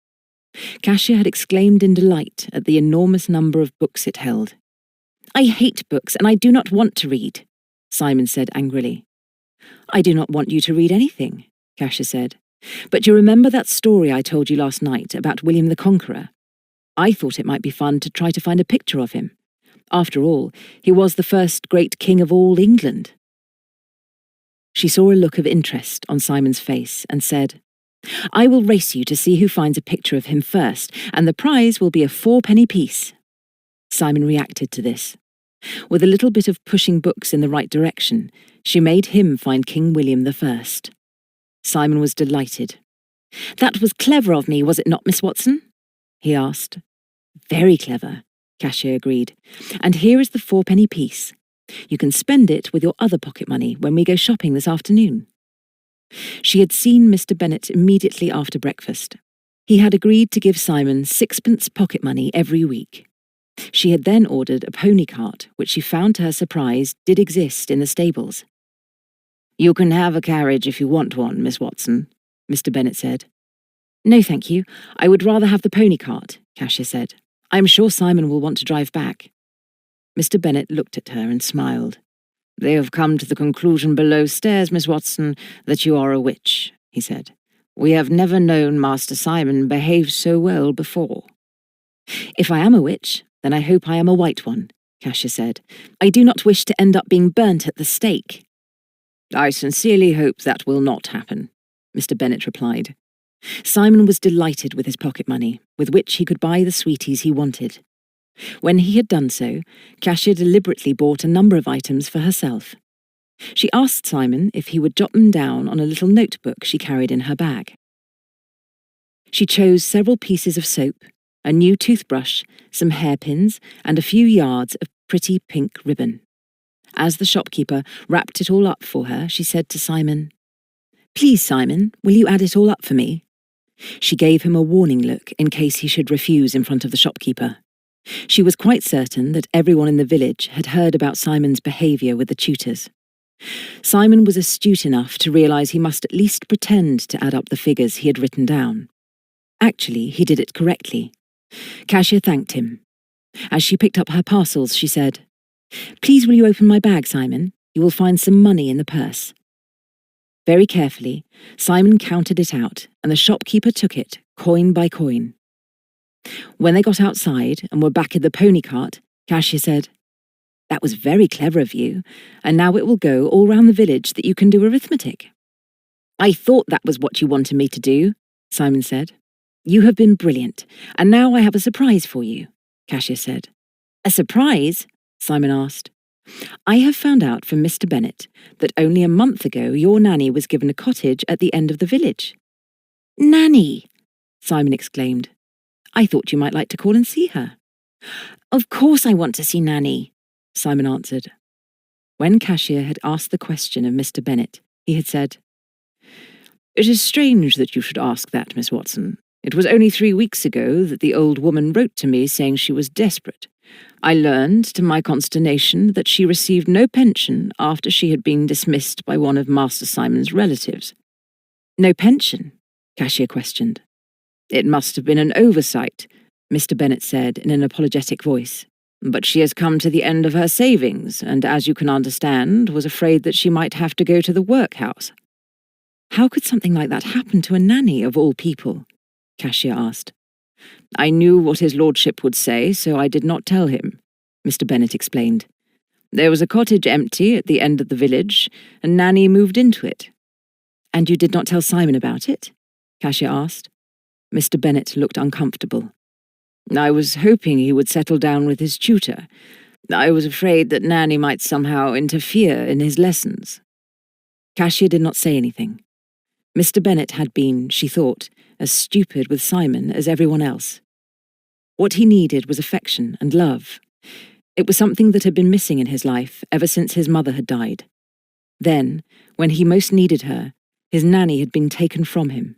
Kasia had exclaimed in delight at the enormous number of books it held. "I hate books, and I do not want to read," Simon said angrily. "I do not want you to read anything," Kasia said. "But you remember that story I told you last night about William the Conqueror? I thought it might be fun to try to find a picture of him. After all, he was the first great king of all England." She saw a look of interest on Simon's face and said, "I will race you to see who finds a picture of him first, and the prize will be a 4-penny piece." Simon reacted to this. With a little bit of pushing books in the right direction, she made him find King William I. Simon was delighted. "That was clever of me, was it not, Miss Watson?" he asked. "Very clever," Kasia agreed. "And here is the 4-penny piece. You can spend it with your other pocket money when we go shopping this afternoon." She had seen Mr. Bennet immediately after breakfast. He had agreed to give Simon 6pence pocket money every week. She had then ordered a pony cart, which she found to her surprise did exist in the stables. "You can have a carriage if you want one, Miss Watson," Mr. Bennet said. "No, thank you. I would rather have the pony cart," Kasia said. "I am sure Simon will want to drive back." Mr. Bennet looked at her and smiled. "They have come to the conclusion below stairs, Miss Watson, that you are a witch," he said. "We have never known Master Simon behave so well before." "If I am a witch, then I hope I am a white one," Kasia said. "I do not wish to end up being burnt at the stake." "I sincerely hope that will not happen," Mr. Bennet replied. Simon was delighted with his pocket money, with which he could buy the sweeties he wanted. When he had done so, Kasia deliberately bought a number of items for herself. She asked Simon if he would jot them down on a little notebook she carried in her bag. She chose several pieces of soap, a new toothbrush, some hairpins, and a few yards of pretty pink ribbon. As the shopkeeper wrapped it all up for her, she said to Simon, "Please, Simon, will you add it all up for me?" She gave him a warning look in case he should refuse in front of the shopkeeper. She was quite certain that everyone in the village had heard about Simon's behaviour with the tutors. Simon was astute enough to realise he must at least pretend to add up the figures he had written down. Actually, he did it correctly. Kasia thanked him. As she picked up her parcels, she said, "Please will you open my bag, Simon? You will find some money in the purse." Very carefully, Simon counted it out, and the shopkeeper took it, coin by coin. When they got outside and were back in the pony cart, Kasia said, "That was very clever of you, and now it will go all round the village that you can do arithmetic." "I thought that was what you wanted me to do," Simon said. "You have been brilliant, and now I have a surprise for you," Kasia said. "A surprise?" Simon asked. "I have found out from Mr. Bennet that only a month ago your nanny was given a cottage at the end of the village." "Nanny!" Simon exclaimed. "I thought you might like to call and see her." "Of course I want to see Nanny," Simon answered. When Kasia had asked the question of Mr. Bennet, he had said, "It is strange that you should ask that, Miss Watson. It was only 3 weeks ago that the old woman wrote to me saying she was desperate. I learned, to my consternation, that she received no pension after she had been dismissed by one of Master Simon's relatives." No pension? Kasia questioned. It must have been an oversight, Mr. Bennet said in an apologetic voice. But she has come to the end of her savings, and as you can understand, was afraid that she might have to go to the workhouse. How could something like that happen to a nanny, of all people? Kasia asked. I knew what his lordship would say, so I did not tell him, Mr. Bennet explained. There was a cottage empty at the end of the village, and Nanny moved into it. And you did not tell Simon about it? Kasia asked. Mr. Bennet looked uncomfortable. I was hoping he would settle down with his tutor. I was afraid that Nanny might somehow interfere in his lessons. Kasia did not say anything. Mr. Bennet had been, she thought, as stupid with Simon as everyone else. What he needed was affection and love. It was something that had been missing in his life ever since his mother had died. Then, when he most needed her, his nanny had been taken from him.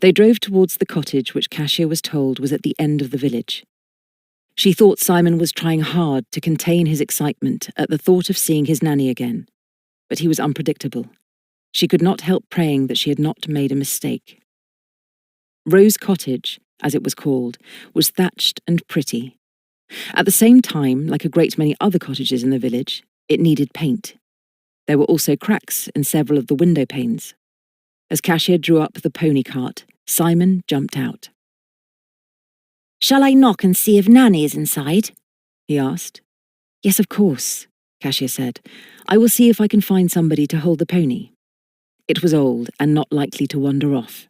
They drove towards the cottage which Kasia was told was at the end of the village. She thought Simon was trying hard to contain his excitement at the thought of seeing his nanny again, but he was unpredictable. She could not help praying that she had not made a mistake. Rose Cottage, as it was called, was thatched and pretty. At the same time, like a great many other cottages in the village, it needed paint. There were also cracks in several of the window panes. As Kasia drew up the pony cart, Simon jumped out. Shall I knock and see if Nanny is inside? He asked. Yes, of course, Kasia said. I will see if I can find somebody to hold the pony. It was old and not likely to wander off.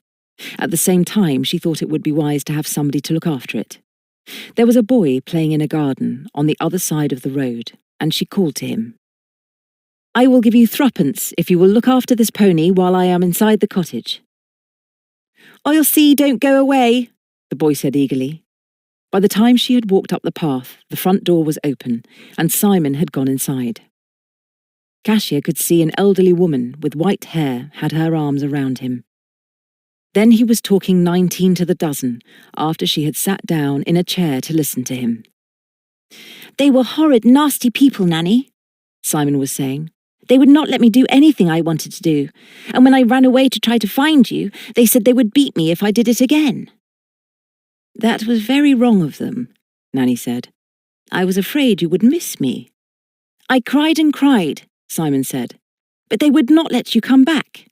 At the same time, she thought it would be wise to have somebody to look after it. There was a boy playing in a garden on the other side of the road, and she called to him. I will give you 3 if you will look after this pony while I am inside the cottage. I'll see, don't go away, the boy said eagerly. By the time she had walked up the path, the front door was open, and Simon had gone inside. Kasia could see an elderly woman with white hair had her arms around him. Then he was talking 19 to the dozen after she had sat down in a chair to listen to him. They were horrid, nasty people, Nanny, Simon was saying. They would not let me do anything I wanted to do, and when I ran away to try to find you, they said they would beat me if I did it again. That was very wrong of them, Nanny said. I was afraid you would miss me. I cried and cried, Simon said, but they would not let you come back.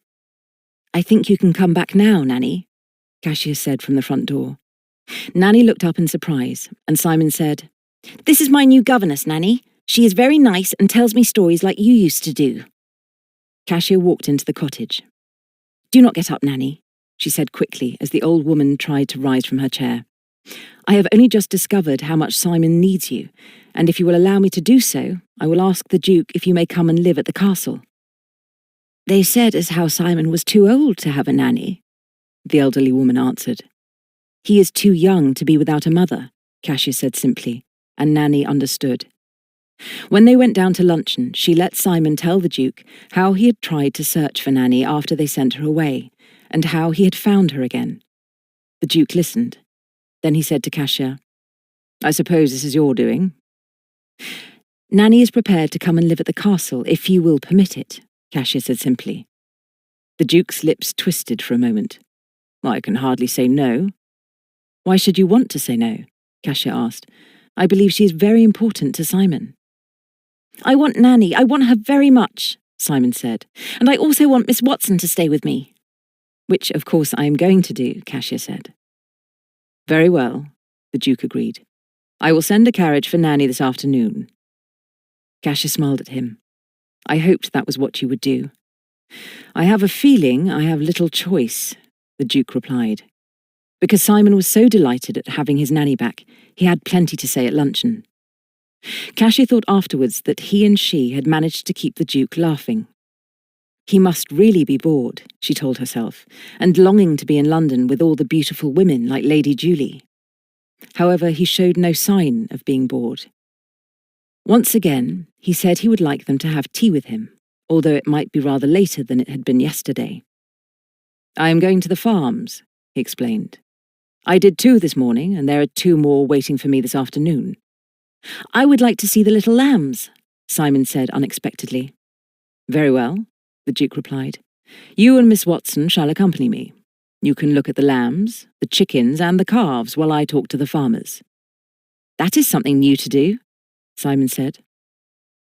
I think you can come back now, Nanny, Kasia said from the front door. Nanny looked up in surprise, and Simon said, This is my new governess, Nanny. She is very nice and tells me stories like you used to do. Kasia walked into the cottage. Do not get up, Nanny, she said quickly as the old woman tried to rise from her chair. I have only just discovered how much Simon needs you, and if you will allow me to do so, I will ask the Duke if you may come and live at the castle. They said as how Simon was too old to have a nanny, the elderly woman answered. He is too young to be without a mother, Kasia said simply, and Nanny understood. When they went down to luncheon, she let Simon tell the Duke how he had tried to search for Nanny after they sent her away, and how he had found her again. The Duke listened. Then he said to Kasia, I suppose this is your doing. Nanny is prepared to come and live at the castle if you will permit it, Kasia said simply. The Duke's lips twisted for a moment. I can hardly say no. Why should you want to say no? Kasia asked. I believe she is very important to Simon. I want Nanny. I want her very much, Simon said. And I also want Miss Watson to stay with me. Which, of course, I am going to do, Kasia said. Very well, the Duke agreed. I will send a carriage for Nanny this afternoon. Kasia smiled at him. I hoped that was what you would do. I have a feeling I have little choice, the Duke replied. Because Simon was so delighted at having his nanny back, he had plenty to say at luncheon. Kasia thought afterwards that he and she had managed to keep the Duke laughing. He must really be bored, she told herself, and longing to be in London with all the beautiful women like Lady Julie. However, he showed no sign of being bored. Once again, he said he would like them to have tea with him, although it might be rather later than it had been yesterday. I am going to the farms, he explained. I did 2 this morning, and there are 2 more waiting for me this afternoon. I would like to see the little lambs, Simon said unexpectedly. Very well, the Duke replied. You and Miss Watson shall accompany me. You can look at the lambs, the chickens, and the calves while I talk to the farmers." "That is something new to do," Simon said.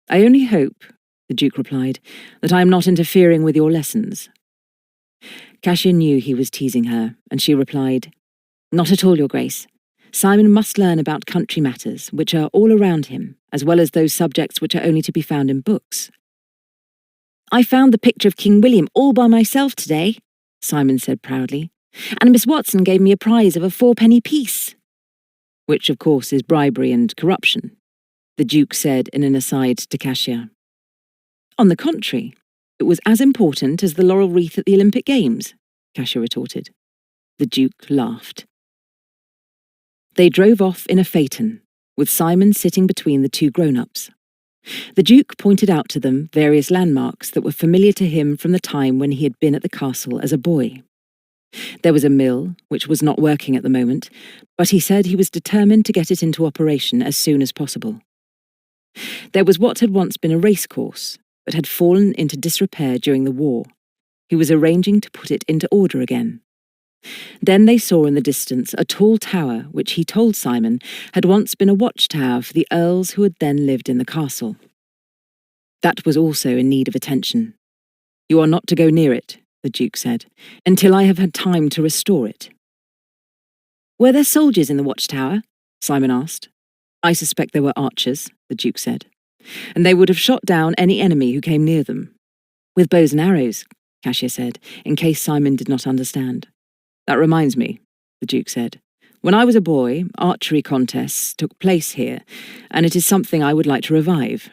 "I only hope," the Duke replied, "that I am not interfering with your lessons." Kasia knew he was teasing her, and she replied, "Not at all, Your Grace. Simon must learn about country matters, which are all around him, as well as those subjects which are only to be found in books." "I found the picture of King William all by myself today," Simon said proudly, "and Miss Watson gave me a prize of a 4-penny piece." "Which, of course, is bribery and corruption," the Duke said in an aside to Kasia. "On the contrary, it was as important as the laurel wreath at the Olympic Games," Kasia retorted. The Duke laughed. They drove off in a phaeton, with Simon sitting between the two grown-ups. The Duke pointed out to them various landmarks that were familiar to him from the time when he had been at the castle as a boy. There was a mill, which was not working at the moment, but he said he was determined to get it into operation as soon as possible. There was what had once been a racecourse, but had fallen into disrepair during the war. He was arranging to put it into order again. Then they saw in the distance a tall tower which he told Simon had once been a watchtower for the earls who had then lived in the castle. That was also in need of attention. "You are not to go near it," the Duke said, "until I have had time to restore it." "Were there soldiers in the watchtower?" Simon asked. "I suspect there were archers," the Duke said, "and they would have shot down any enemy who came near them." "With bows and arrows," Kasia said, in case Simon did not understand. "That reminds me," the Duke said. "When I was a boy, archery contests took place here, and it is something I would like to revive."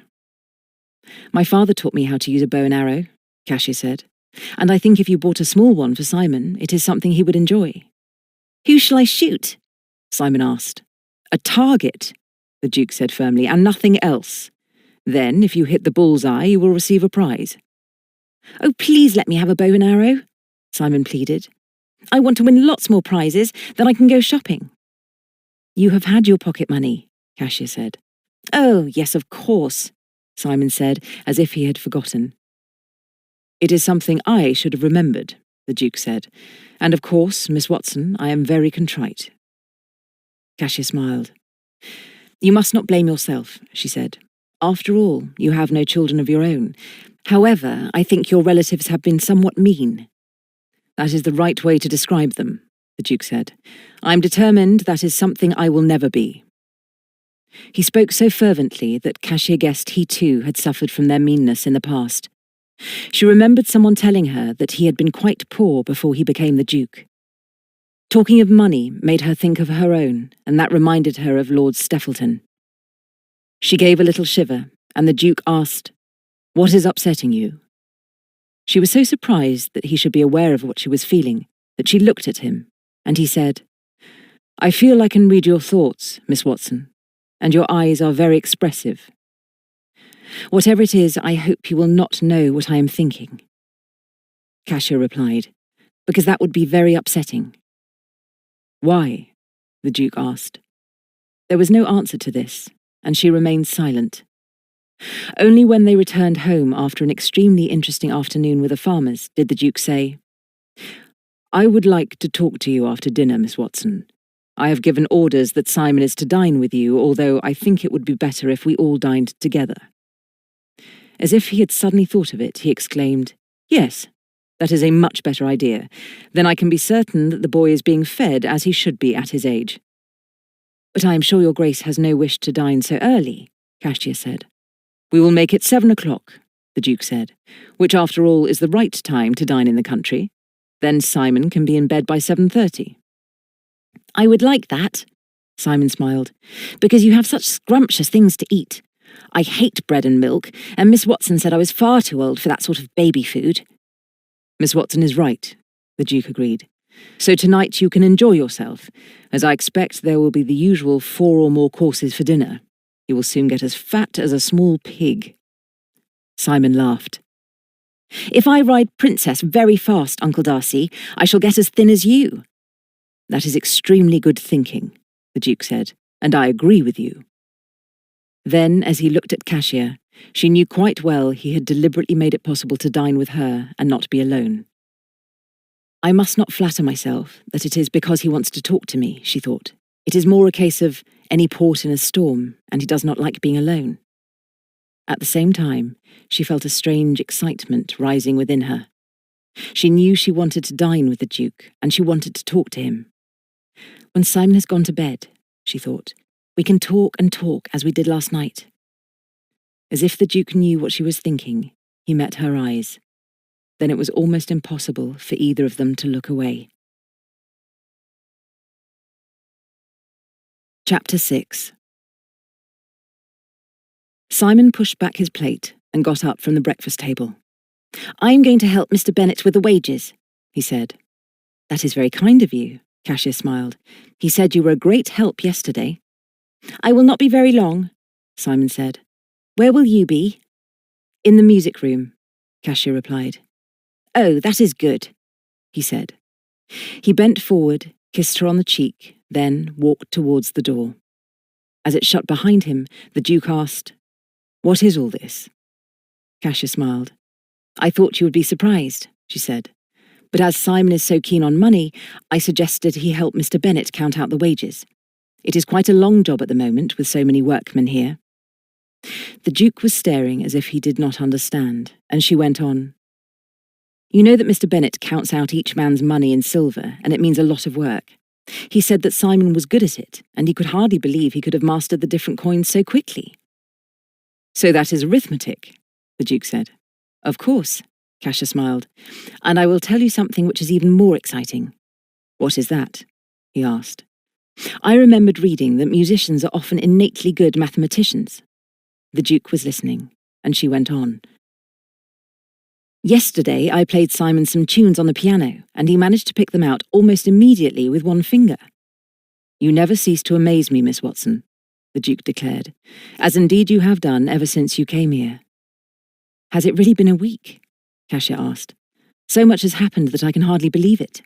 "My father taught me how to use a bow and arrow," Kasia said, "and I think if you bought a small one for Simon, it is something he would enjoy." "Who shall I shoot?" Simon asked. "A target," the Duke said firmly, "and nothing else. Then, if you hit the bullseye, you will receive a prize." "Oh, please let me have a bow and arrow," Simon pleaded. "I want to win lots more prizes, then I can go shopping." "You have had your pocket money," Kasia said. "Oh, yes, of course," Simon said, as if he had forgotten. "It is something I should have remembered," the Duke said, "and of course, Miss Watson, I am very contrite." Kasia smiled. "You must not blame yourself," she said. "After all, you have no children of your own. However, I think your relatives have been somewhat mean." "That is the right way to describe them," the Duke said. "I am determined that is something I will never be." He spoke so fervently that Kasia guessed he too had suffered from their meanness in the past. She remembered someone telling her that he had been quite poor before he became the Duke. Talking of money made her think of her own, and that reminded her of Lord Steffleton. She gave a little shiver, and the Duke asked, "What is upsetting you?" She was so surprised that he should be aware of what she was feeling that she looked at him, and he said, "I feel I can read your thoughts, Miss Watson, and your eyes are very expressive. Whatever it is, I hope you will not know what I am thinking." Kasia replied, "Because that would be very upsetting." "Why?" the Duke asked. There was no answer to this, and she remained silent. Only when they returned home after an extremely interesting afternoon with the farmers did the Duke say, "I would like to talk to you after dinner, Miss Watson. I have given orders that Simon is to dine with you, although I think it would be better if we all dined together." As if he had suddenly thought of it, he exclaimed, "Yes, that is a much better idea. Then I can be certain that the boy is being fed as he should be at his age." "But I am sure your Grace has no wish to dine so early," Kasia said. "We will make it 7 o'clock, the Duke said, "which after all is the right time to dine in the country. Then Simon can be in bed by 7:30. "I would like that," Simon smiled, "because you have such scrumptious things to eat. I hate bread and milk, and Miss Watson said I was far too old for that sort of baby food." "Miss Watson is right," the Duke agreed. "So tonight you can enjoy yourself, as I expect there will be the usual 4 or more courses for dinner. You will soon get as fat as a small pig." Simon laughed. "If I ride Princess very fast, Uncle Darcy, I shall get as thin as you." "That is extremely good thinking," the Duke said, "and I agree with you." Then, as he looked at Kasia, She knew quite well he had deliberately made it possible to dine with her and not be alone. I must not flatter myself that it is because he wants to talk to me, she thought. It is more a case of any port in a storm, and he does not like being alone. At the same time, she felt a strange excitement rising within her. She knew she wanted to dine with the Duke, and she wanted to talk to him. When Simon has gone to bed, she thought, we can talk and talk as we did last night. As if the Duke knew what she was thinking, he met her eyes. Then it was almost impossible for either of them to look away. Chapter 6. Simon pushed back his plate and got up from the breakfast table. I'm going to help Mr. Bennet with the wages, he said. That is very kind of you, Kasia smiled. He said you were a great help yesterday. I will not be very long, Simon said. Where will you be? In the music room, Kasia replied. Oh, that is good, he said. He bent forward, kissed her on the cheek, then walked towards the door. As it shut behind him, the Duke asked, What is all this? Kasia smiled. I thought you would be surprised, she said. But as Simon is so keen on money, I suggested he help Mr. Bennet count out the wages. It is quite a long job at the moment with so many workmen here. The Duke was staring as if he did not understand, and she went on. You know that Mr. Bennet counts out each man's money in silver, and it means a lot of work. He said that Simon was good at it, and he could hardly believe he could have mastered the different coins so quickly. So that is arithmetic, the Duke said. Of course, Kasia smiled. And I will tell you something which is even more exciting. What is that? He asked. I remembered reading that musicians are often innately good mathematicians. The Duke was listening, and she went on. Yesterday I played Simon some tunes on the piano, and he managed to pick them out almost immediately with one finger. You never cease to amaze me, Miss Watson, the Duke declared, as indeed you have done ever since you came here. Has it really been a week? Kasia asked. So much has happened that I can hardly believe it.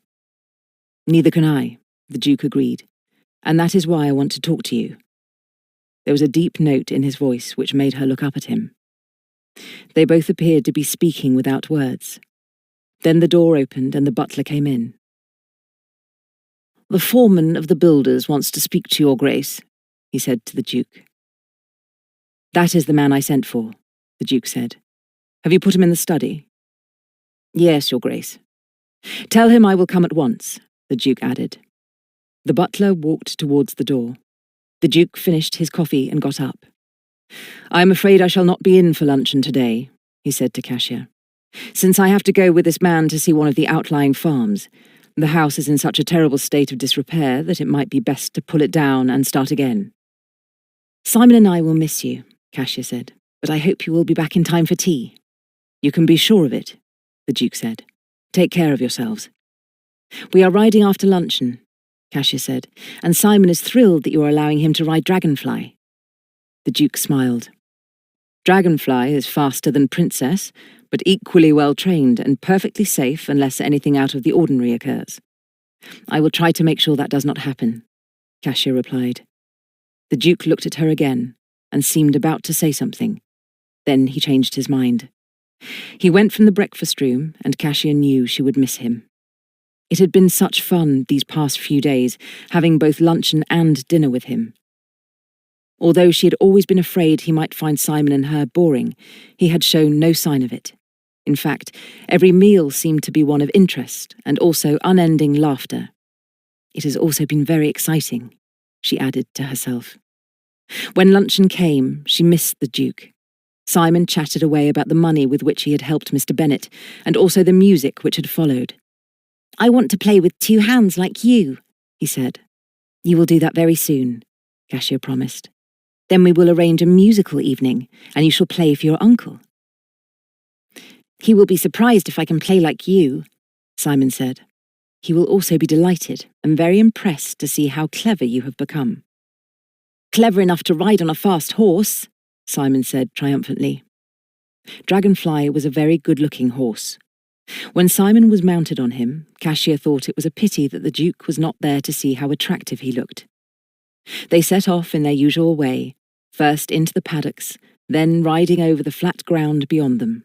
Neither can I, the Duke agreed, and that is why I want to talk to you. There was a deep note in his voice which made her look up at him. They both appeared to be speaking without words. Then the door opened and the butler came in. The foreman of the builders wants to speak to your Grace, he said to the Duke. That is the man I sent for, the Duke said. Have you put him in the study? Yes, your Grace. Tell him I will come at once, the Duke added. The butler walked towards the door. The Duke finished his coffee and got up. I am afraid I shall not be in for luncheon today, he said to Kasia. Since I have to go with this man to see one of the outlying farms, the house is in such a terrible state of disrepair that it might be best to pull it down and start again. Simon and I will miss you, Kasia said, but I hope you will be back in time for tea. You can be sure of it, the Duke said. Take care of yourselves. We are riding after luncheon, Kasia said, and Simon is thrilled that you are allowing him to ride Dragonfly. The Duke smiled. Dragonfly is faster than Princess, but equally well trained and perfectly safe unless anything out of the ordinary occurs. I will try to make sure that does not happen, Kasia replied. The Duke looked at her again and seemed about to say something. Then he changed his mind. He went from the breakfast room, and Kasia knew she would miss him. It had been such fun these past few days, having both luncheon and dinner with him. Although she had always been afraid he might find Simon and her boring, he had shown no sign of it. In fact, every meal seemed to be one of interest and also unending laughter. It has also been very exciting, she added to herself. When luncheon came, she missed the Duke. Simon chatted away about the money with which he had helped Mr. Bennet, and also the music which had followed. I want to play with two hands like you, he said. You will do that very soon, Kasia promised. Then we will arrange a musical evening, and you shall play for your uncle. He will be surprised if I can play like you, Simon said. He will also be delighted and very impressed to see how clever you have become. Clever enough to ride on a fast horse, Simon said triumphantly. Dragonfly was a very good-looking horse. When Simon was mounted on him, Kasia thought it was a pity that the Duke was not there to see how attractive he looked. They set off in their usual way, first into the paddocks, then riding over the flat ground beyond them.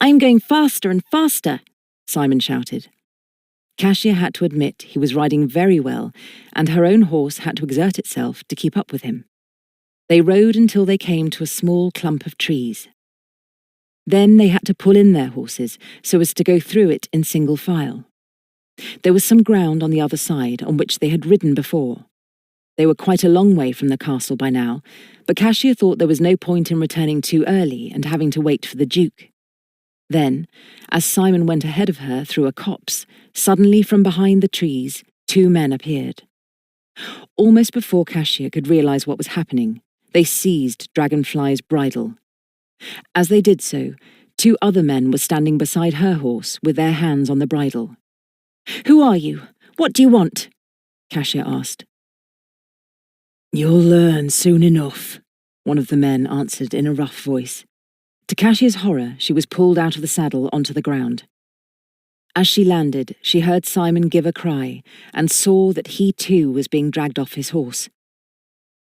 "I'm going faster and faster," Simon shouted. Kasia had to admit he was riding very well, and her own horse had to exert itself to keep up with him. They rode until they came to a small clump of trees. Then they had to pull in their horses so as to go through it in single file. There was some ground on the other side on which they had ridden before. They were quite a long way from the castle by now, but Kasia thought there was no point in returning too early and having to wait for the Duke. Then, as Simon went ahead of her through a copse, suddenly from behind the trees, 2 men appeared. Almost before Kasia could realize what was happening, they seized Dragonfly's bridle. As they did so, 2 other men were standing beside her horse with their hands on the bridle. "Who are you? What do you want?" Kasia asked. "You'll learn soon enough," one of the men answered in a rough voice. To Kasia's horror, she was pulled out of the saddle onto the ground. As she landed, she heard Simon give a cry and saw that he too was being dragged off his horse.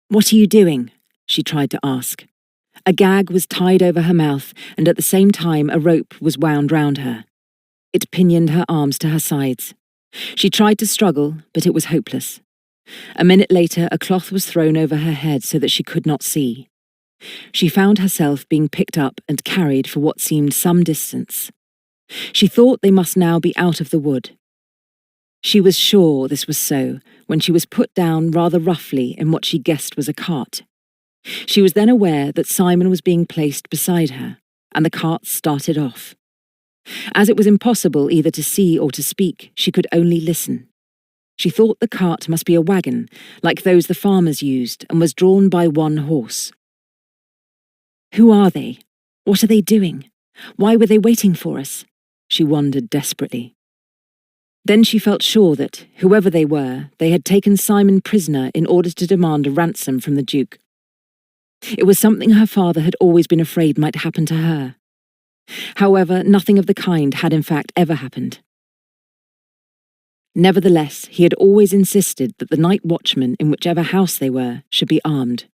"What are you doing?" she tried to ask. A gag was tied over her mouth, and at the same time a rope was wound round her. It pinioned her arms to her sides. She tried to struggle, but it was hopeless. A minute later, a cloth was thrown over her head so that she could not see. She found herself being picked up and carried for what seemed some distance. She thought they must now be out of the wood. She was sure this was so when she was put down rather roughly in what she guessed was a cart. She was then aware that Simon was being placed beside her, and the cart started off. As it was impossible either to see or to speak, she could only listen. She thought the cart must be a wagon, like those the farmers used, and was drawn by 1 horse. Who are they? What are they doing? Why were they waiting for us? She wondered desperately. Then she felt sure that, whoever they were, they had taken Simon prisoner in order to demand a ransom from the Duke. It was something her father had always been afraid might happen to her. However, nothing of the kind had in fact ever happened. Nevertheless, he had always insisted that the night watchmen in whichever house they were should be armed.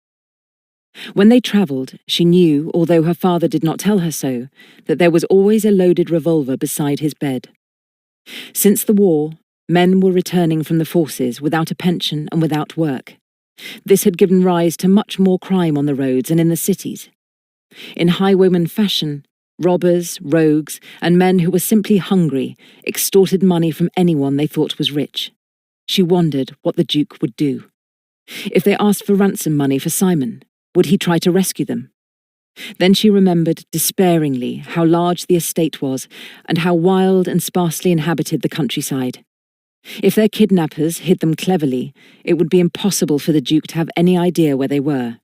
When they travelled, she knew, although her father did not tell her so, that there was always a loaded revolver beside his bed. Since the war, men were returning from the forces without a pension and without work. This had given rise to much more crime on the roads and in the cities. In highwayman fashion, robbers, rogues, and men who were simply hungry extorted money from anyone they thought was rich. She wondered what the Duke would do. If they asked for ransom money for Simon, would he try to rescue them? Then she remembered despairingly how large the estate was and how wild and sparsely inhabited the countryside. If their kidnappers hid them cleverly, it would be impossible for the Duke to have any idea where they were.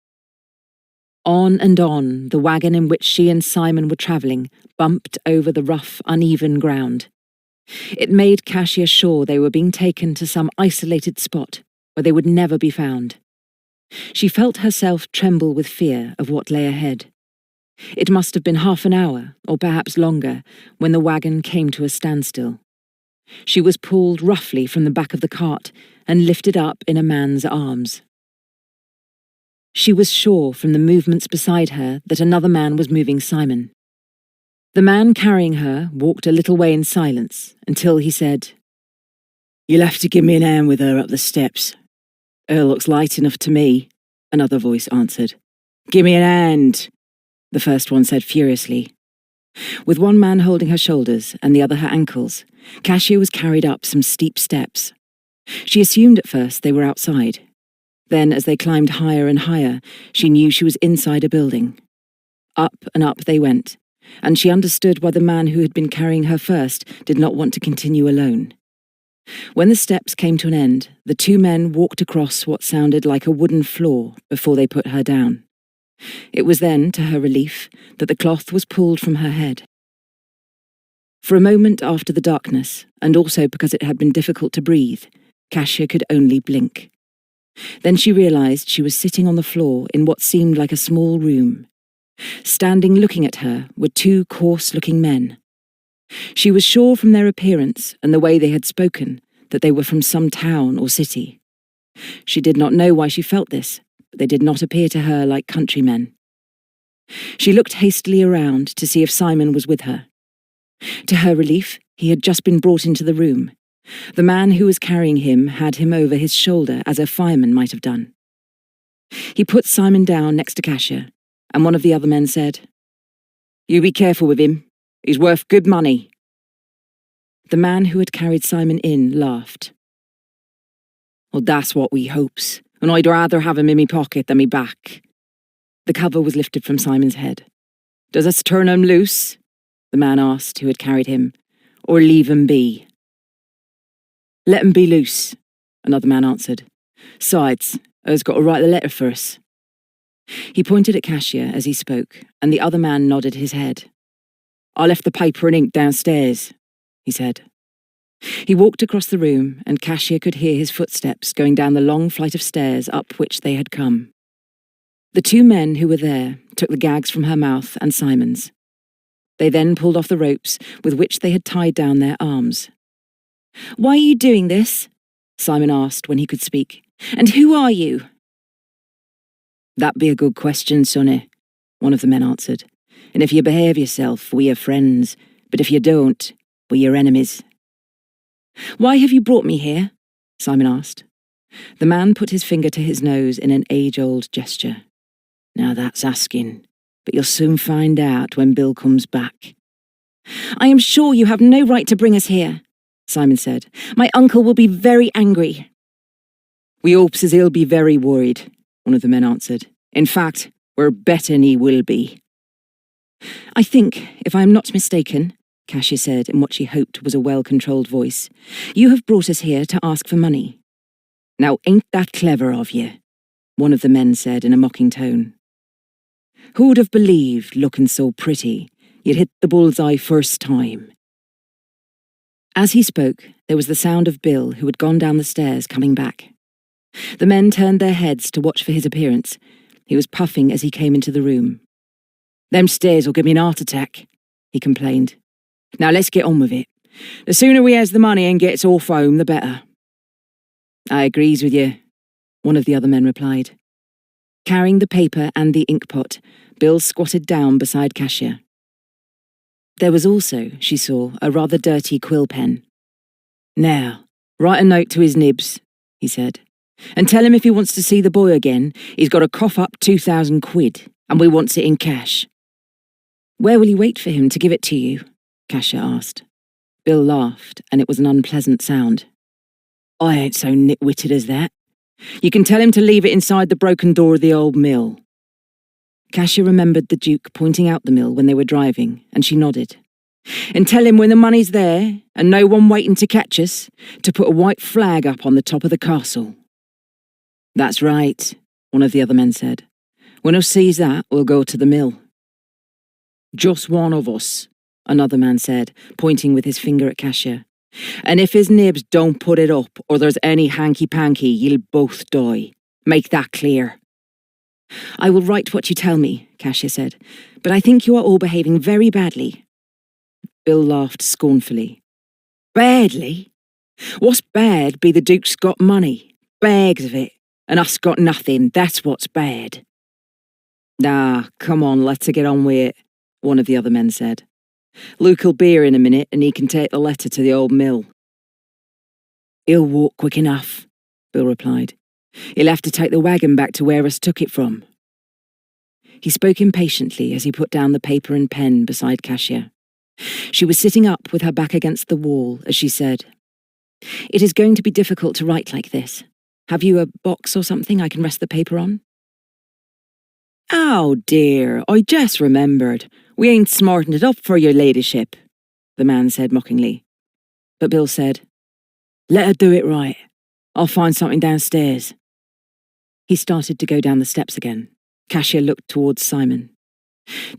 On and on, the wagon in which she and Simon were travelling bumped over the rough, uneven ground. It made Kasia sure they were being taken to some isolated spot where they would never be found. She felt herself tremble with fear of what lay ahead. It must have been half an hour, or perhaps longer, when the wagon came to a standstill. She was pulled roughly from the back of the cart and lifted up in a man's arms. She was sure from the movements beside her that another man was moving Simon. The man carrying her walked a little way in silence until he said, "You'll have to give me an hand with her up the steps." "Her looks light enough to me," another voice answered. "Give me an hand," the first one said furiously. With one man holding her shoulders and the other her ankles, Kasia was carried up some steep steps. She assumed at first they were outside. Then, as they climbed higher and higher, she knew she was inside a building. Up and up they went, and she understood why the man who had been carrying her first did not want to continue alone. When the steps came to an end, the 2 men walked across what sounded like a wooden floor before they put her down. It was then, to her relief, that the cloth was pulled from her head. For a moment after the darkness, and also because it had been difficult to breathe, Kasia could only blink. Then she realized she was sitting on the floor in what seemed like a small room. Standing looking at her were 2 coarse-looking men. She was sure from their appearance and the way they had spoken that they were from some town or city. She did not know why she felt this, but they did not appear to her like countrymen. She looked hastily around to see if Simon was with her. To her relief, he had just been brought into the room. The man who was carrying him had him over his shoulder as a fireman might have done. He put Simon down next to Kasia, and one of the other men said, "You be careful with him. He's worth good money." The man who had carried Simon in laughed. "Well, that's what we hopes, and I'd rather have him in me pocket than me back." The cover was lifted from Simon's head. "Does us turn him loose?" the man asked who had carried him, "or leave him be?" "Let him be loose," another man answered. "Sides, I's got to write the letter for us." He pointed at Kasia as he spoke, and the other man nodded his head. "I left the paper and ink downstairs," he said. He walked across the room, and Kasia could hear his footsteps going down the long flight of stairs up which they had come. The two men who were there took the gags from her mouth and Simon's. They then pulled off the ropes with which they had tied down their arms. "Why are you doing this?" Simon asked when he could speak. "And who are you?" "That be a good question, sonny," one of the men answered. "And if you behave yourself, we are friends, but if you don't, we're your enemies." "Why have you brought me here?" Simon asked. The man put his finger to his nose in an age-old gesture. "Now that's asking, but you'll soon find out when Bill comes back." "I am sure you have no right to bring us here," Simon said. "My uncle will be very angry." "We hopes as he'll be very worried," one of the men answered. "In fact, we're betting he will be." "I think, if I am not mistaken," Kasia said in what she hoped was a well-controlled voice, "you have brought us here to ask for money." "Now ain't that clever of you?" one of the men said in a mocking tone. "Who'd have believed, looking so pretty, you'd hit the bullseye first time?" As he spoke, there was the sound of Bill, who had gone down the stairs, coming back. The men turned their heads to watch for his appearance. He was puffing as he came into the room. "Them stairs will give me an heart attack," he complained. "Now let's get on with it. The sooner we has the money and gets off home, the better." "I agrees with you," one of the other men replied. Carrying the paper and the ink pot, Bill squatted down beside Kasia. There was also, she saw, a rather dirty quill pen. "Now, write a note to his nibs," he said, "and tell him if he wants to see the boy again, he's got to cough up 2,000 quid, and we wants it in cash." "Where will you wait for him to give it to you?" Kasia asked. Bill laughed, and it was an unpleasant sound. "I ain't so nitwitted as that. You can tell him to leave it inside the broken door of the old mill." Kasia remembered the Duke pointing out the mill when they were driving, and she nodded. "And tell him when the money's there, and no one waiting to catch us, to put a white flag up on the top of the castle." "That's right," one of the other men said. "When us sees that, we'll go to the mill." "Just one of us," another man said, pointing with his finger at Kasia. "And if his nibs don't put it up, or there's any hanky-panky, you'll both die. Make that clear." "I will write what you tell me," Kasia said, "but I think you are all behaving very badly." Bill laughed scornfully. "Badly? What's bad be the Duke's got money, bags of it, and us got nothing, that's what's bad." "Nah, come on, let's get on with it," one of the other men said. "Luke'll be here in a minute and he can take the letter to the old mill." "He'll walk quick enough," Bill replied. "He'll have to take the wagon back to where us took it from." He spoke impatiently as he put down the paper and pen beside Kasia. She was sitting up with her back against the wall as she said, "It is going to be difficult to write like this. Have you a box or something I can rest the paper on?" "Oh dear, I just remembered. We ain't smartened it up for your ladyship," the man said mockingly. But Bill said, "Let her do it right. I'll find something downstairs." He started to go down the steps again. Kasia looked towards Simon.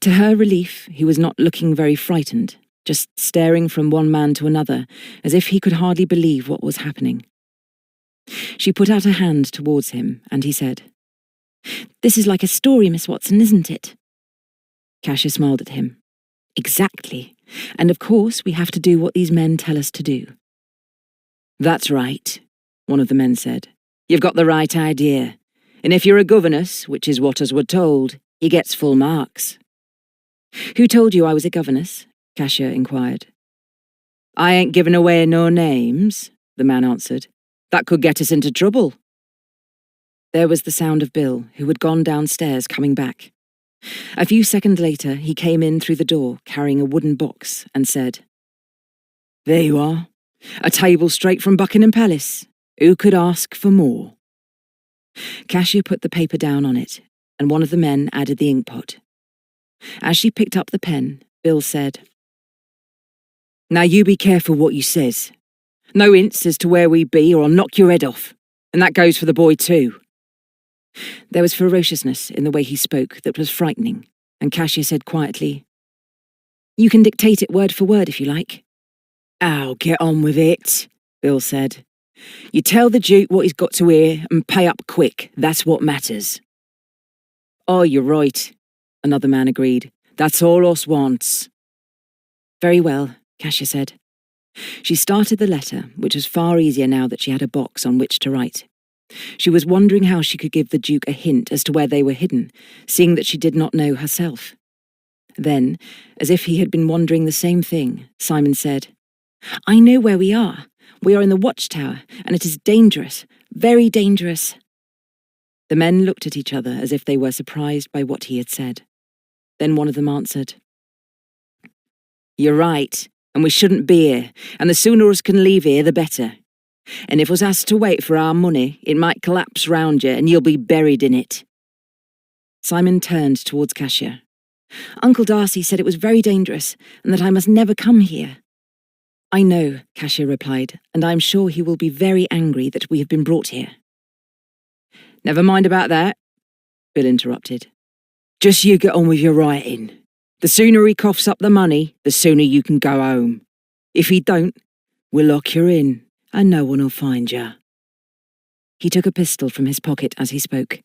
To her relief, he was not looking very frightened, just staring from one man to another, as if he could hardly believe what was happening. She put out a hand towards him, and he said, "This is like a story, Miss Watson, isn't it?" Kasia smiled at him. "Exactly. And of course we have to do what these men tell us to do." "That's right," one of the men said. "You've got the right idea. And if you're a governess, which is what us were told, He gets full marks. Who told you I was a governess? Kasia inquired. I ain't giving away no names, the man answered. That could get us into trouble. There was the sound of Bill, who had gone downstairs, coming back. A few seconds later, he came in through the door, carrying a wooden box, and said, There you are. A table straight from Buckingham Palace. Who could ask for more? Kasia put the paper down on it, and one of the men added the inkpot. As she picked up the pen, Bill said, Now you be careful what you says. No hints as to where we be or I'll knock your head off. And that goes for the boy too. There was ferociousness in the way he spoke that was frightening, and Kasia said quietly, You can dictate it word for word if you like. Oh, get on with it, Bill said. You tell the Duke what he's got to hear and pay up quick. That's what matters. Oh, you're right, another man agreed. That's all us wants. Very well, Kasia said. She started the letter, which was far easier now that she had a box on which to write. She was wondering how she could give the Duke a hint as to where they were hidden, seeing that she did not know herself. Then, as if he had been wondering the same thing, Simon said, I know where we are. We are in the watchtower, and it is dangerous, very dangerous. The men looked at each other as if they were surprised by what he had said. Then one of them answered, You're right, and we shouldn't be here, and the sooner us can leave here, the better. And if us has to wait for our money, it might collapse round you, and you'll be buried in it. Simon turned towards Kasia. Uncle Darcy said it was very dangerous, and that I must never come here. I know, Kasia replied, and I am sure he will be very angry that we have been brought here. Never mind about that, Bill interrupted. Just you get on with your writing. The sooner he coughs up the money, the sooner you can go home. If he don't, we'll lock you in, and no one will find you. He took a pistol from his pocket as he spoke.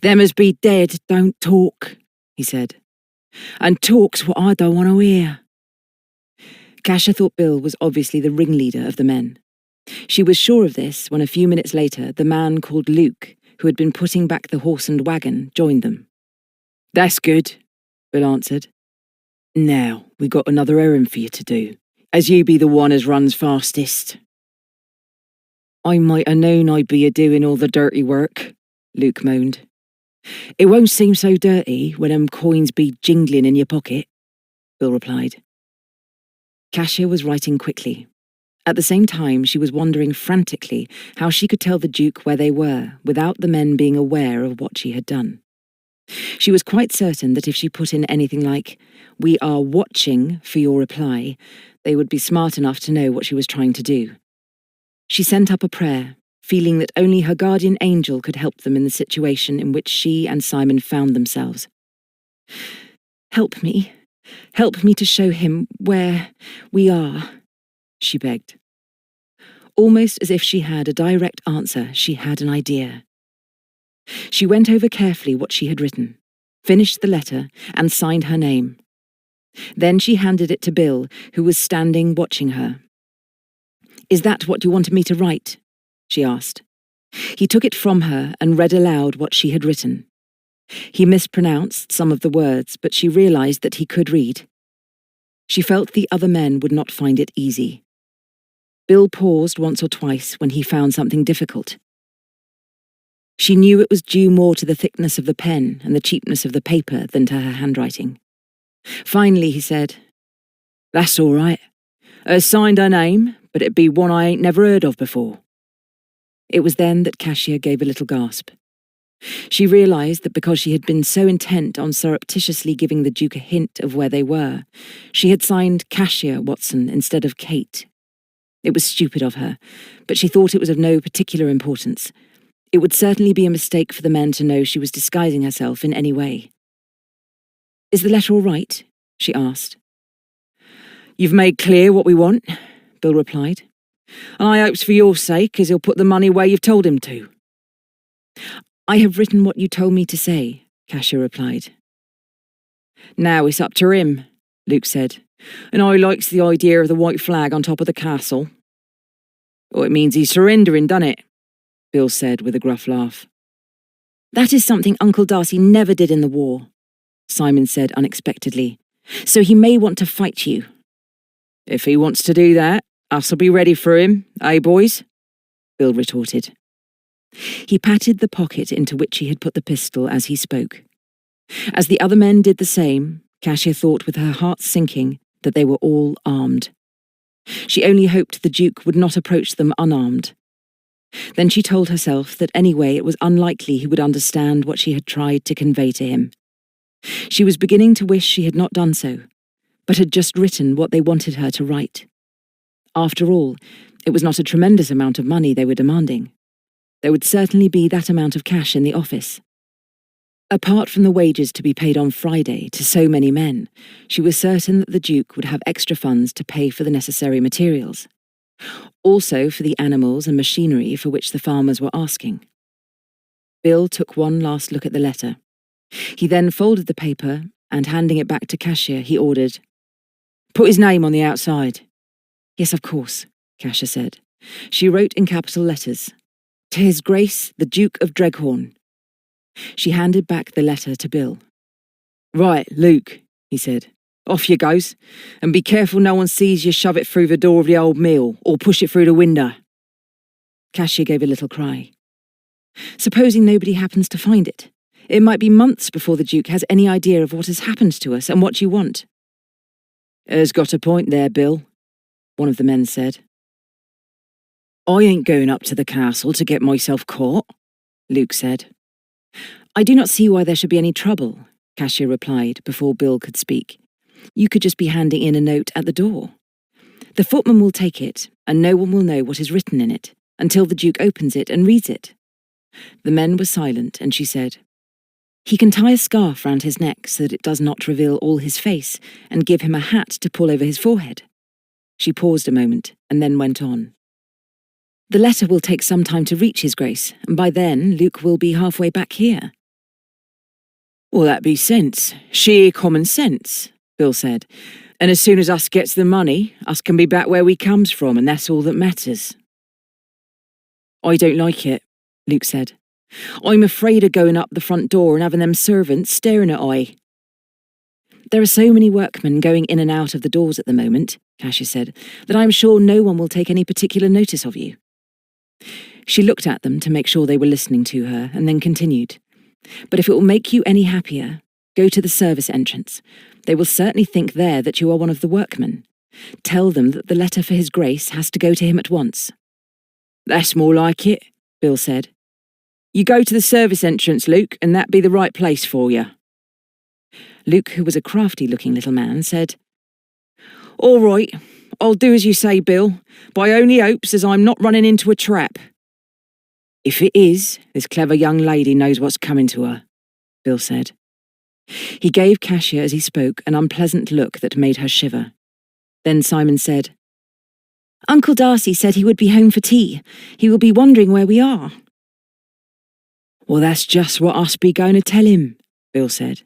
Them as be dead don't talk, he said. And talk's what I don't want to hear. Kasia thought Bill was obviously the ringleader of the men. She was sure of this when a few minutes later the man called Luke, who had been putting back the horse and wagon, joined them. That's good, Bill answered. Now, we got another errand for you to do, as you be the one as runs fastest. I might ha' known I'd be a-doing all the dirty work, Luke moaned. It won't seem so dirty when them coins be jingling in your pocket, Bill replied. Kasia was writing quickly. At the same time, she was wondering frantically how she could tell the Duke where they were without the men being aware of what she had done. She was quite certain that if she put in anything like, "We are watching for your reply," they would be smart enough to know what she was trying to do. She sent up a prayer, feeling that only her guardian angel could help them in the situation in which she and Simon found themselves. Help me to show him where we are," she begged. Almost as if she had a direct answer, she had an idea. She went over carefully what she had written, finished the letter, and signed her name. Then she handed it to Bill, who was standing watching her. "Is that what you wanted me to write?" she asked. He took it from her and read aloud what she had written. He mispronounced some of the words, but she realized that he could read. She felt the other men would not find it easy. Bill paused once or twice when he found something difficult. She knew it was due more to the thickness of the pen and the cheapness of the paper than to her handwriting. Finally, he said, "That's all right. Signed her name, but it'd be one I ain't never heard of before." It was then that Kasia gave a little gasp. She realized that because she had been so intent on surreptitiously giving the Duke a hint of where they were, she had signed Kasia Watson instead of Kate. It was stupid of her, but she thought it was of no particular importance. It would certainly be a mistake for the men to know she was disguising herself in any way. "Is the letter all right?" she asked. "You've made clear what we want," Bill replied. "And I hopes for your sake as he'll put the money where you've told him to." "I have written what you told me to say," Kasia replied. "Now it's up to him," Luke said. "And I likes the idea of the white flag on top of the castle." "Oh, it means he's surrendering, doesn't it?" Bill said with a gruff laugh. That is something Uncle Darcy never did in the war, Simon said unexpectedly. So he may want to fight you. If he wants to do that, us'll be ready for him, eh, boys? Bill retorted. He patted the pocket into which he had put the pistol as he spoke. As the other men did the same, Kasia thought with her heart sinking that they were all armed. She only hoped the Duke would not approach them unarmed. Then she told herself that anyway it was unlikely he would understand what she had tried to convey to him. She was beginning to wish she had not done so, but had just written what they wanted her to write. After all, it was not a tremendous amount of money they were demanding. There would certainly be that amount of cash in the office. Apart from the wages to be paid on Friday to so many men, she was certain that the Duke would have extra funds to pay for the necessary materials. Also for the animals and machinery for which the farmers were asking. Bill took one last look at the letter. He then folded the paper and, handing it back to Kasia, he ordered, "Put his name on the outside." "Yes, of course," Kasia said. She wrote in capital letters, "To His Grace, the Duke of Dreghorne." She handed back the letter to Bill. "Right, Luke," he said. "Off you goes, and be careful no one sees you shove it through the door of the old mill, or push it through the window." Kasia gave a little cry. "Supposing nobody happens to find it? It might be months before the Duke has any idea of what has happened to us and what you want." "Has got a point there, Bill," one of the men said. "I ain't going up to the castle to get myself caught," Luke said. "I do not see why there should be any trouble," Kasia replied before Bill could speak. "You could just be handing in a note at the door. The footman will take it, and no one will know what is written in it, until the Duke opens it and reads it." The men were silent, and she said, "He can tie a scarf round his neck so that it does not reveal all his face, and give him a hat to pull over his forehead." She paused a moment, and then went on. "The letter will take some time to reach His Grace, and by then Luke will be halfway back here." "Well, that be sense, sheer common sense," Bill said. "And as soon as us gets the money, us can be back where we comes from, and that's all that matters." "I don't like it," Luke said. "I'm afraid of going up the front door and having them servants staring at I." "There are so many workmen going in and out of the doors at the moment," Kasia said, "that I'm sure no one will take any particular notice of you." She looked at them to make sure they were listening to her, and then continued, "But if it will make you any happier, go to the service entrance. They will certainly think there that you are one of the workmen. Tell them that the letter for His Grace has to go to him at once." "That's more like it," Bill said. "You go to the service entrance, Luke, and that be the right place for you." Luke, who was a crafty-looking little man, said, "All right, I'll do as you say, Bill, but I only hopes as I'm not running into a trap." "If it is, this clever young lady knows what's coming to her," Bill said. He gave Kasia, as he spoke, an unpleasant look that made her shiver. Then Simon said, "Uncle Darcy said he would be home for tea. He will be wondering where we are." "Well, that's just what us be going to tell him," Bill said.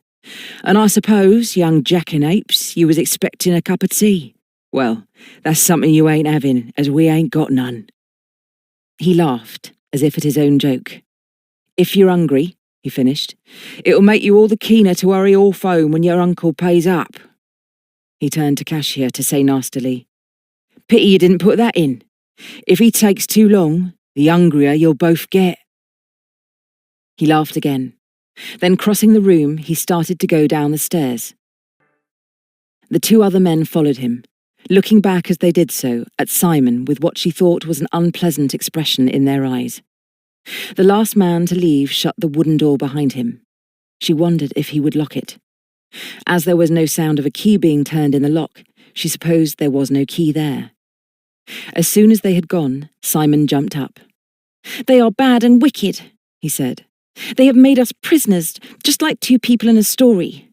"And I suppose, young jackanapes, you was expecting a cup of tea. Well, that's something you ain't having, as we ain't got none." He laughed, as if at his own joke. "If you're hungry," he finished, "it'll make you all the keener to hurry off home when your uncle pays up." He turned to Kasia to say nastily, "Pity you didn't put that in. If he takes too long, the hungrier you'll both get." He laughed again. Then, crossing the room, he started to go down the stairs. The two other men followed him, looking back as they did so at Simon with what she thought was an unpleasant expression in their eyes. The last man to leave shut the wooden door behind him. She wondered if he would lock it. As there was no sound of a key being turned in the lock, she supposed there was no key there. As soon as they had gone, Simon jumped up. "They are bad and wicked," he said. "They have made us prisoners, just like two people in a story."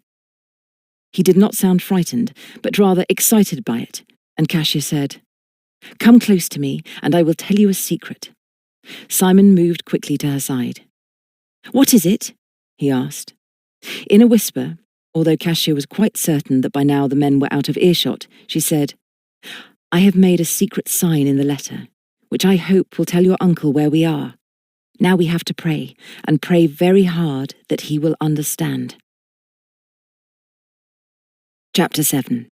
He did not sound frightened, but rather excited by it, and Kasia said, "Come close to me, and I will tell you a secret." Simon moved quickly to her side. "What is it?" he asked. In a whisper, although Kasia was quite certain that by now the men were out of earshot, she said, "I have made a secret sign in the letter, which I hope will tell your uncle where we are. Now we have to pray, and pray very hard that he will understand. Chapter 7.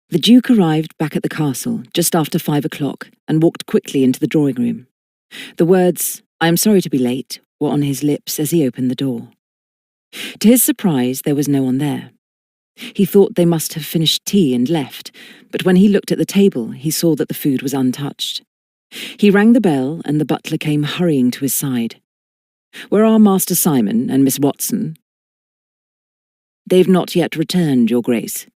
The Duke arrived back at the castle just after 5 o'clock and walked quickly into the drawing room. The words, "I am sorry to be late," were on his lips as he opened the door. To his surprise, there was no one there. He thought they must have finished tea and left, but when he looked at the table, he saw that the food was untouched. He rang the bell, and the butler came hurrying to his side. "Where are Master Simon and Miss Watson?" "They've not yet returned, Your Grace."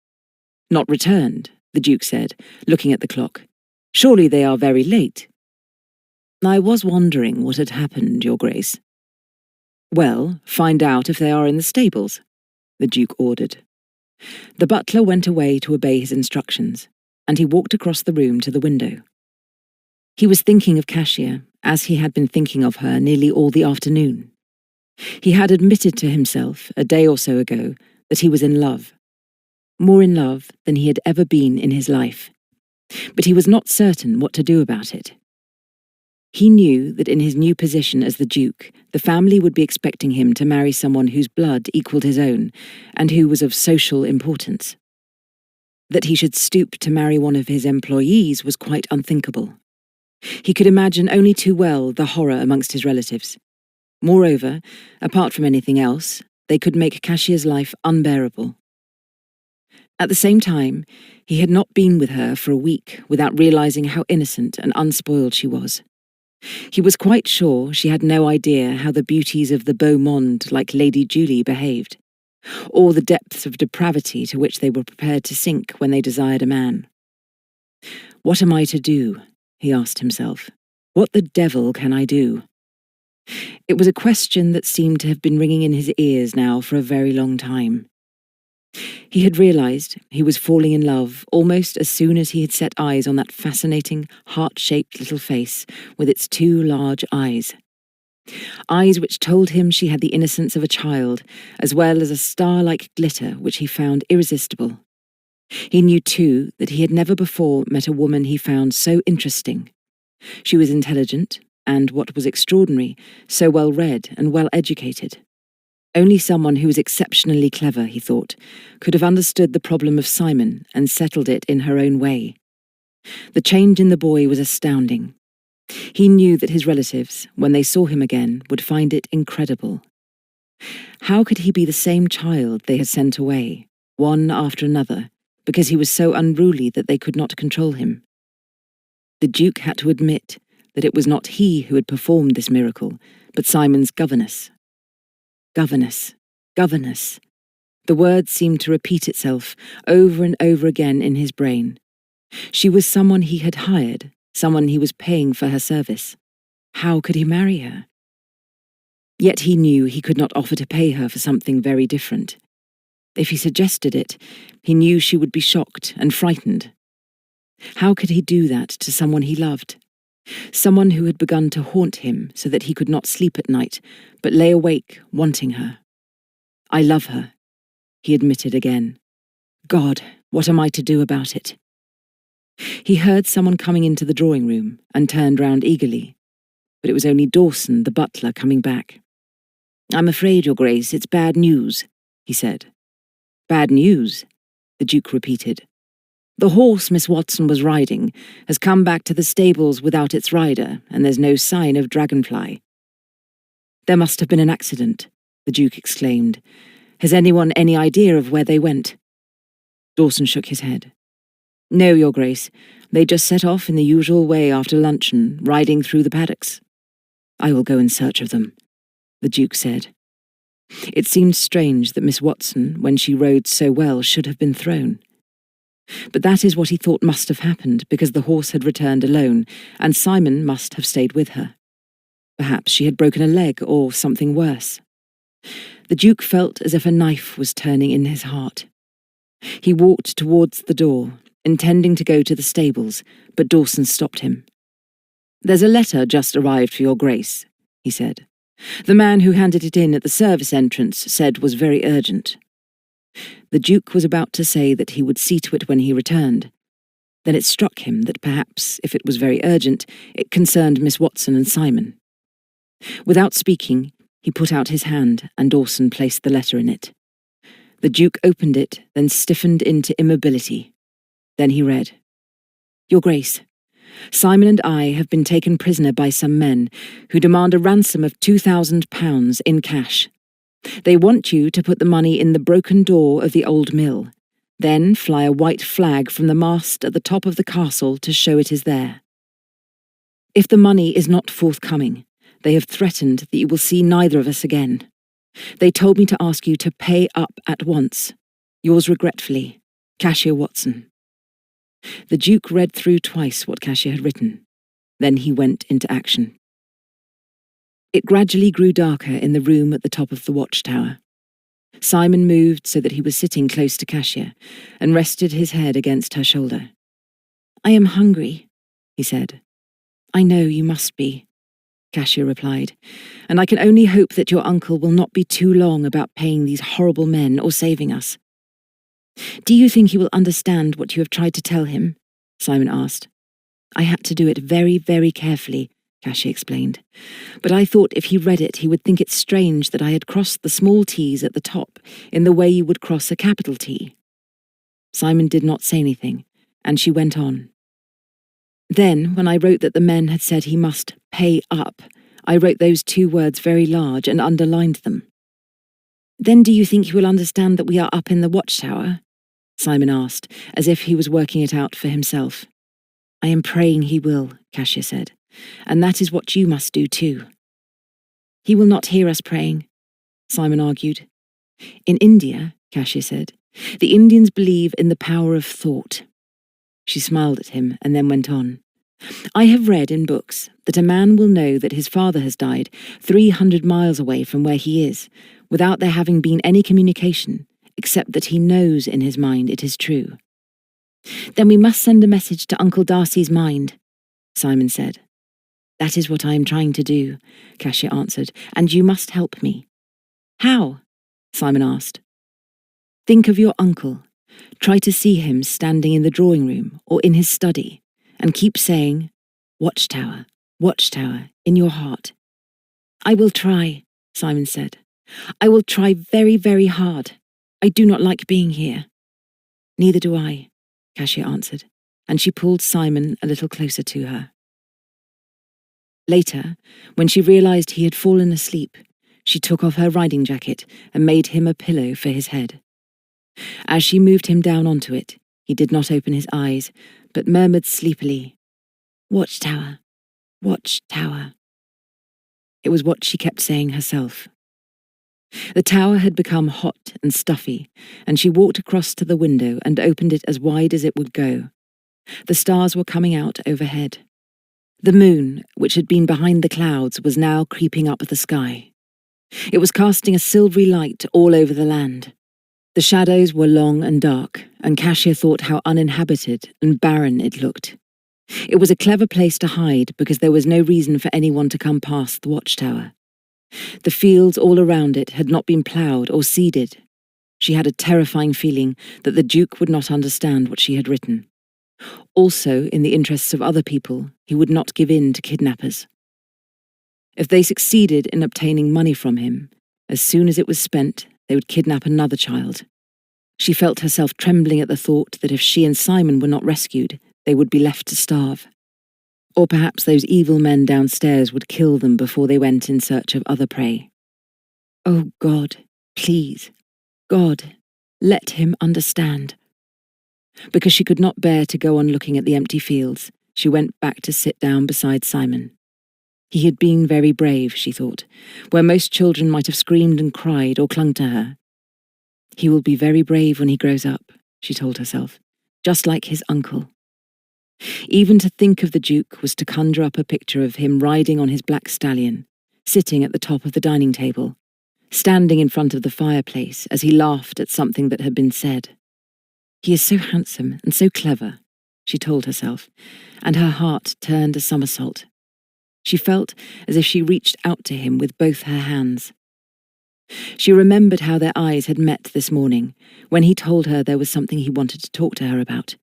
"Not returned," the Duke said, looking at the clock. "Surely they are very late." "I was wondering what had happened, Your Grace." "Well, find out if they are in the stables," the Duke ordered. The butler went away to obey his instructions, and he walked across the room to the window. He was thinking of Kasia, as he had been thinking of her nearly all the afternoon. He had admitted to himself, a day or so ago, that he was in love. More in love than he had ever been in his life. But he was not certain what to do about it. He knew that in his new position as the Duke, the family would be expecting him to marry someone whose blood equalled his own, and who was of social importance. That he should stoop to marry one of his employees was quite unthinkable. He could imagine only too well the horror amongst his relatives. Moreover, apart from anything else, they could make Kasia's life unbearable. At the same time, he had not been with her for a week without realizing how innocent and unspoiled she was. He was quite sure she had no idea how the beauties of the beau monde like Lady Julie behaved, or the depths of depravity to which they were prepared to sink when they desired a man. "What am I to do?" he asked himself. "What the devil can I do?" It was a question that seemed to have been ringing in his ears now for a very long time. He had realized he was falling in love almost as soon as he had set eyes on that fascinating, heart-shaped little face with its two large eyes. Eyes which told him she had the innocence of a child, as well as a star-like glitter which he found irresistible. He knew, too, that he had never before met a woman he found so interesting. She was intelligent, and, what was extraordinary, so well-read and well-educated. Only someone who was exceptionally clever, he thought, could have understood the problem of Simon and settled it in her own way. The change in the boy was astounding. He knew that his relatives, when they saw him again, would find it incredible. How could he be the same child they had sent away, one after another, because he was so unruly that they could not control him? The Duke had to admit that it was not he who had performed this miracle, but Simon's governess. Governess, governess. The word seemed to repeat itself over and over again in his brain. She was someone he had hired, someone he was paying for her service. How could he marry her? Yet he knew he could not offer to pay her for something very different. If he suggested it, he knew she would be shocked and frightened. How could he do that to someone he loved? Someone who had begun to haunt him so that he could not sleep at night, but lay awake wanting her. "I love her," he admitted again. "God, what am I to do about it?" He heard someone coming into the drawing room and turned round eagerly, but it was only Dawson, the butler, coming back. "I'm afraid, Your Grace, it's bad news," he said. "Bad news?" the Duke repeated. "The horse Miss Watson was riding has come back to the stables without its rider, and there's no sign of Dragonfly." "There must have been an accident," the Duke exclaimed. "Has anyone any idea of where they went?" Dawson shook his head. "No, Your Grace. They just set off in the usual way after luncheon, riding through the paddocks." "I will go in search of them," the Duke said. It seemed strange that Miss Watson, when she rode so well, should have been thrown. But that is what he thought must have happened, because the horse had returned alone, and Simon must have stayed with her. Perhaps she had broken a leg or something worse. The Duke felt as if a knife was turning in his heart. He walked towards the door, intending to go to the stables, but Dawson stopped him. "There's a letter just arrived for Your Grace," he said. "The man who handed it in at the service entrance said was very urgent." The Duke was about to say that he would see to it when he returned, Then it struck him that perhaps, if it was very urgent, it concerned Miss Watson and Simon. Without speaking, he put out his hand, and Dawson placed the letter in it. The Duke opened it, then stiffened into immobility. Then he read, "Your Grace, Simon and I have been taken prisoner by some men who demand a ransom of £2,000 in cash. They want you to put the money in the broken door of the old mill, then fly a white flag from the mast at the top of the castle to show it is there. If the money is not forthcoming, they have threatened that you will see neither of us again. They told me to ask you to pay up at once. Yours regretfully, Kasia Watson." The Duke read through twice what Kasia had written. Then he went into action. It gradually grew darker in the room at the top of the watchtower. Simon moved so that he was sitting close to Kasia and rested his head against her shoulder. "I am hungry," he said. "I know you must be," Kasia replied, "and I can only hope that your uncle will not be too long about paying these horrible men or saving us." "Do you think he will understand what you have tried to tell him?" Simon asked. "I had to do it very, very carefully," Kasia explained. "But I thought if he read it he would think it strange that I had crossed the small t's at the top in the way you would cross a capital T." Simon did not say anything, and she went on. "Then, when I wrote that the men had said he must pay up, I wrote those two words very large and underlined them." "Then do you think he will understand that we are up in the watchtower?" Simon asked, as if he was working it out for himself. "I am praying he will," Kasia said, "and that is what you must do too." "He will not hear us praying," Simon argued. "In India," Kasia said, "the Indians believe in the power of thought." She smiled at him and then went on. "I have read in books that a man will know that his father has died 300 miles away from where he is, without there having been any communication, except that he knows in his mind it is true." "Then we must send a message to Uncle Darcy's mind," Simon said. "That is what I am trying to do," Kasia answered, "and you must help me." "How?" Simon asked. "Think of your uncle. Try to see him standing in the drawing room or in his study, and keep saying, 'Watchtower, watchtower,' in your heart." "I will try," Simon said. "I will try very, very hard. I do not like being here." "Neither do I," Kasia answered, and she pulled Simon a little closer to her. Later, when she realized he had fallen asleep, she took off her riding jacket and made him a pillow for his head. As she moved him down onto it, he did not open his eyes, but murmured sleepily, "Watchtower, watchtower." It was what she kept saying herself. The tower had become hot and stuffy, and she walked across to the window and opened it as wide as it would go. The stars were coming out overhead. The moon, which had been behind the clouds, was now creeping up the sky. It was casting a silvery light all over the land. The shadows were long and dark, and Kasia thought how uninhabited and barren it looked. It was a clever place to hide because there was no reason for anyone to come past the watchtower. The fields all around it had not been ploughed or seeded. She had a terrifying feeling that the Duke would not understand what she had written. Also, in the interests of other people, he would not give in to kidnappers. If they succeeded in obtaining money from him, as soon as it was spent, they would kidnap another child. She felt herself trembling at the thought that if she and Simon were not rescued, they would be left to starve. Or perhaps those evil men downstairs would kill them before they went in search of other prey. Oh God, please, God, let him understand. Because she could not bear to go on looking at the empty fields, she went back to sit down beside Simon. He had been very brave, she thought, where most children might have screamed and cried or clung to her. He will be very brave when he grows up, she told herself, just like his uncle. Even to think of the Duke was to conjure up a picture of him riding on his black stallion, sitting at the top of the dining table, standing in front of the fireplace as he laughed at something that had been said. He is so handsome and so clever, she told herself, and her heart turned a somersault. She felt as if she reached out to him with both her hands. She remembered how their eyes had met this morning, when he told her there was something he wanted to talk to her about.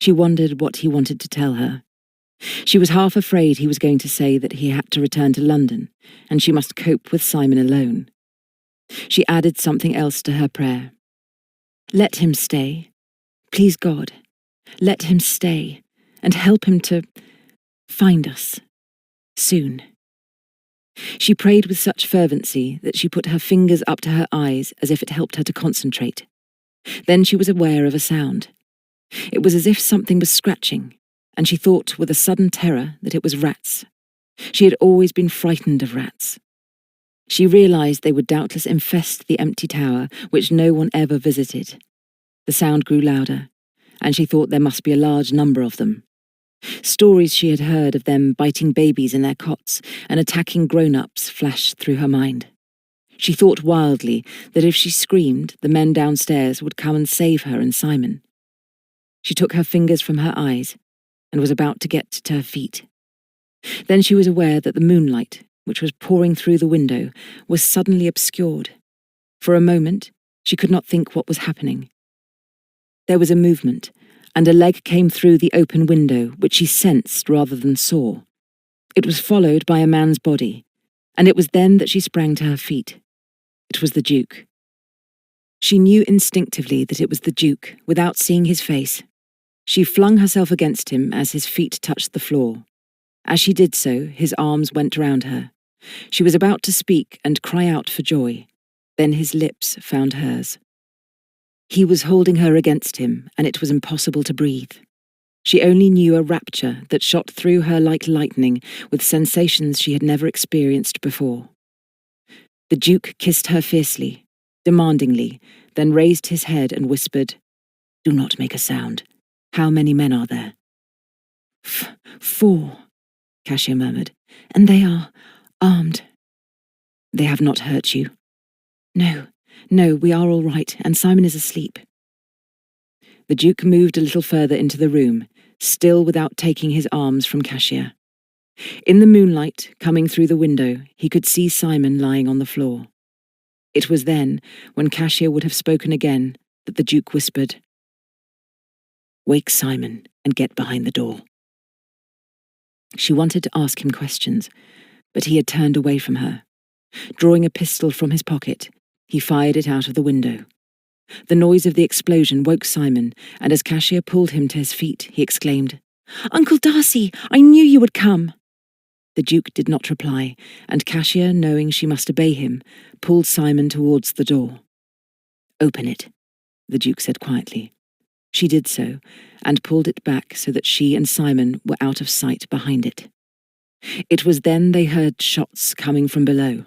She wondered what he wanted to tell her. She was half afraid he was going to say that he had to return to London, and she must cope with Simon alone. She added something else to her prayer. Let him stay. Please God, let him stay, and help him to find us. Soon. She prayed with such fervency that she put her fingers up to her eyes as if it helped her to concentrate. Then she was aware of a sound. It was as if something was scratching, and she thought with a sudden terror that it was rats. She had always been frightened of rats. She realised they would doubtless infest the empty tower, which no one ever visited. The sound grew louder, and she thought there must be a large number of them. Stories she had heard of them biting babies in their cots and attacking grown-ups flashed through her mind. She thought wildly that if she screamed, the men downstairs would come and save her and Simon. She took her fingers from her eyes and was about to get to her feet. Then she was aware that the moonlight, which was pouring through the window, was suddenly obscured. For a moment, she could not think what was happening. There was a movement, and a leg came through the open window, which she sensed rather than saw. It was followed by a man's body, and it was then that she sprang to her feet. It was the Duke. She knew instinctively that it was the Duke, without seeing his face. She flung herself against him as his feet touched the floor. As she did so, his arms went round her. She was about to speak and cry out for joy. Then his lips found hers. He was holding her against him, and it was impossible to breathe. She only knew a rapture that shot through her like lightning with sensations she had never experienced before. The Duke kissed her fiercely, demandingly, then raised his head and whispered, "Do not make a sound. How many men are there?" 4, Kasia murmured, "and they are armed." "They have not hurt you?" No, we are all right, and Simon is asleep." The Duke moved a little further into the room, still without taking his arms from Kasia. In the moonlight, coming through the window, he could see Simon lying on the floor. It was then, when Kasia would have spoken again, that the Duke whispered, "Wake Simon and get behind the door." She wanted to ask him questions, but he had turned away from her. Drawing a pistol from his pocket, he fired it out of the window. The noise of the explosion woke Simon, and as Kasia pulled him to his feet, he exclaimed, "Uncle Darcy, I knew you would come." The Duke did not reply, and Kasia, knowing she must obey him, pulled Simon towards the door. "Open it," the Duke said quietly. She did so, and pulled it back so that she and Simon were out of sight behind it. It was then they heard shots coming from below.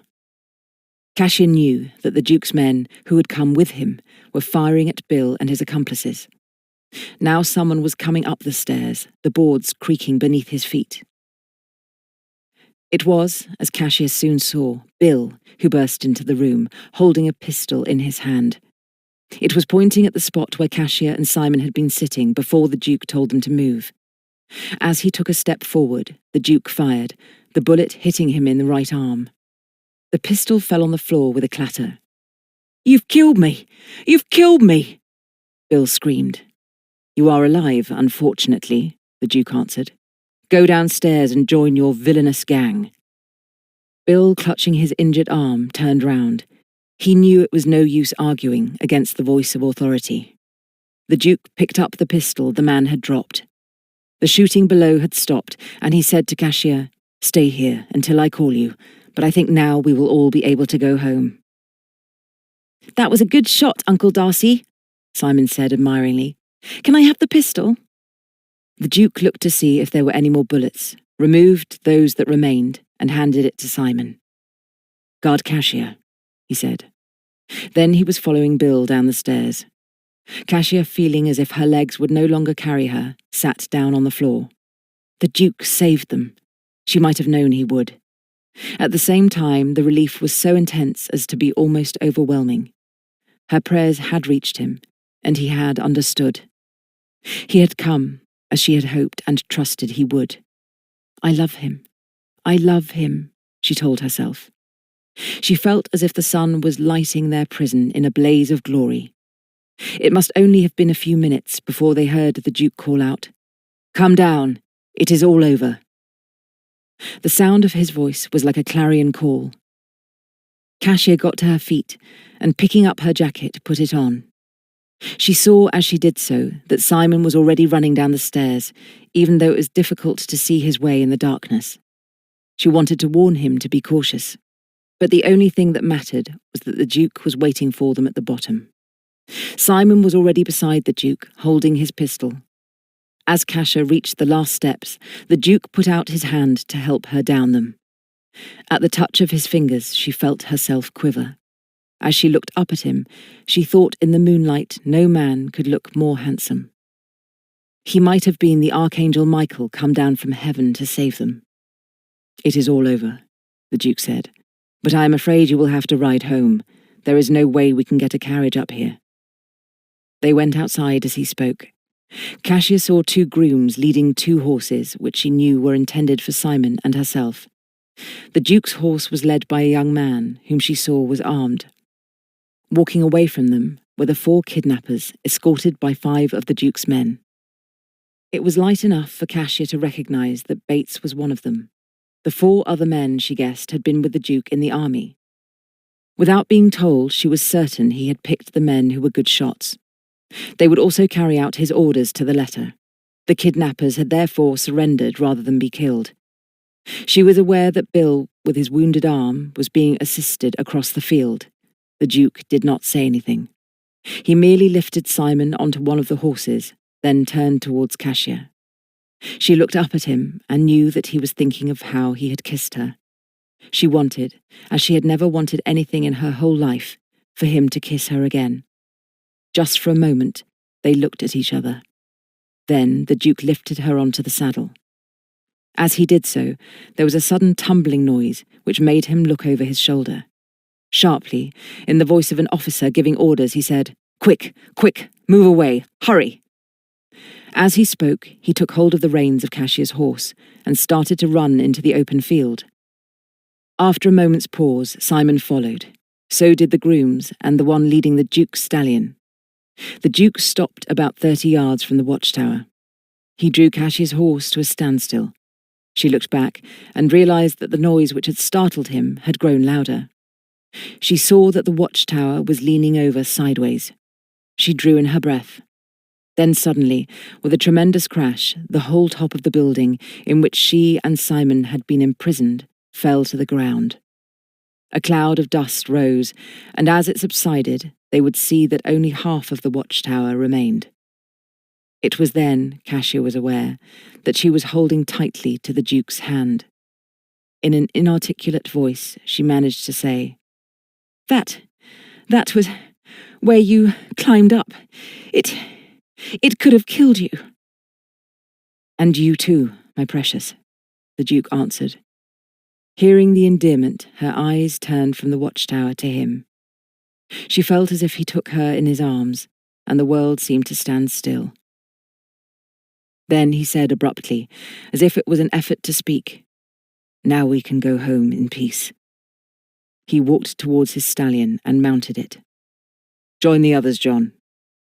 Kasia knew that the Duke's men, who had come with him, were firing at Bill and his accomplices. Now someone was coming up the stairs, the boards creaking beneath his feet. It was, as Kasia soon saw, Bill who burst into the room, holding a pistol in his hand. It was pointing at the spot where Kasia and Simon had been sitting before the Duke told them to move. As he took a step forward, the Duke fired, the bullet hitting him in the right arm. The pistol fell on the floor with a clatter. "You've killed me! You've killed me!" Bill screamed. "You are alive, unfortunately," the Duke answered. "Go downstairs and join your villainous gang." Bill, clutching his injured arm, turned round. He knew it was no use arguing against the voice of authority. The Duke picked up the pistol the man had dropped. The shooting below had stopped, and he said to Kasia, "Stay here until I call you, but I think now we will all be able to go home." "That was a good shot, Uncle Darcy," Simon said admiringly. "Can I have the pistol?" The Duke looked to see if there were any more bullets, removed those that remained, and handed it to Simon. "Guard Kasia," he said. Then he was following Bill down the stairs. Kasia, feeling as if her legs would no longer carry her, sat down on the floor. The Duke saved them. She might have known he would. At the same time, the relief was so intense as to be almost overwhelming. Her prayers had reached him, and he had understood. He had come, as she had hoped and trusted he would. "I love him. I love him," she told herself. She felt as if the sun was lighting their prison in a blaze of glory. It must only have been a few minutes before they heard the Duke call out, "Come down, it is all over." The sound of his voice was like a clarion call. Kasia got to her feet and, picking up her jacket, put it on. She saw as she did so that Simon was already running down the stairs, even though it was difficult to see his way in the darkness. She wanted to warn him to be cautious, but the only thing that mattered was that the Duke was waiting for them at the bottom. Simon was already beside the Duke, holding his pistol. As Kasia reached the last steps, the Duke put out his hand to help her down them. At the touch of his fingers, she felt herself quiver. As she looked up at him, she thought in the moonlight no man could look more handsome. He might have been the Archangel Michael come down from heaven to save them. "It is all over," the Duke said, "but I am afraid you will have to ride home. There is no way we can get a carriage up here." They went outside as he spoke. Kasia saw 2 grooms leading 2 horses, which she knew were intended for Simon and herself. The Duke's horse was led by a young man, whom she saw was armed. Walking away from them were the 4 kidnappers, escorted by 5 of the Duke's men. It was light enough for Kasia to recognize that Bates was one of them. The 4 other men, she guessed, had been with the Duke in the army. Without being told, she was certain he had picked the men who were good shots. They would also carry out his orders to the letter. The kidnappers had therefore surrendered rather than be killed. She was aware that Bill, with his wounded arm, was being assisted across the field. The Duke did not say anything. He merely lifted Simon onto one of the horses, then turned towards Kasia. She looked up at him and knew that he was thinking of how he had kissed her. She wanted, as she had never wanted anything in her whole life, for him to kiss her again. Just for a moment, they looked at each other. Then the Duke lifted her onto the saddle. As he did so, there was a sudden tumbling noise which made him look over his shoulder. Sharply, in the voice of an officer giving orders, he said, "Quick, quick, move away, hurry." As he spoke, he took hold of the reins of Kasia's horse and started to run into the open field. After a moment's pause, Simon followed. So did the grooms and the one leading the Duke's stallion. The Duke stopped about 30 yards from the watchtower. He drew Kasia's horse to a standstill. She looked back and realized that the noise which had startled him had grown louder. She saw that the watchtower was leaning over sideways. She drew in her breath. Then suddenly, with a tremendous crash, the whole top of the building in which she and Simon had been imprisoned fell to the ground. A cloud of dust rose, and as it subsided, they would see that only half of the watchtower remained. It was then Kasia was aware that she was holding tightly to the Duke's hand. In an inarticulate voice, she managed to say, That was where you climbed up. It could have killed you." "And you too, my precious," the Duke answered. Hearing the endearment, her eyes turned from the watchtower to him. She felt as if he took her in his arms, and the world seemed to stand still. Then he said abruptly, as if it was an effort to speak, "Now we can go home in peace." He walked towards his stallion and mounted it. "Join the others, John,"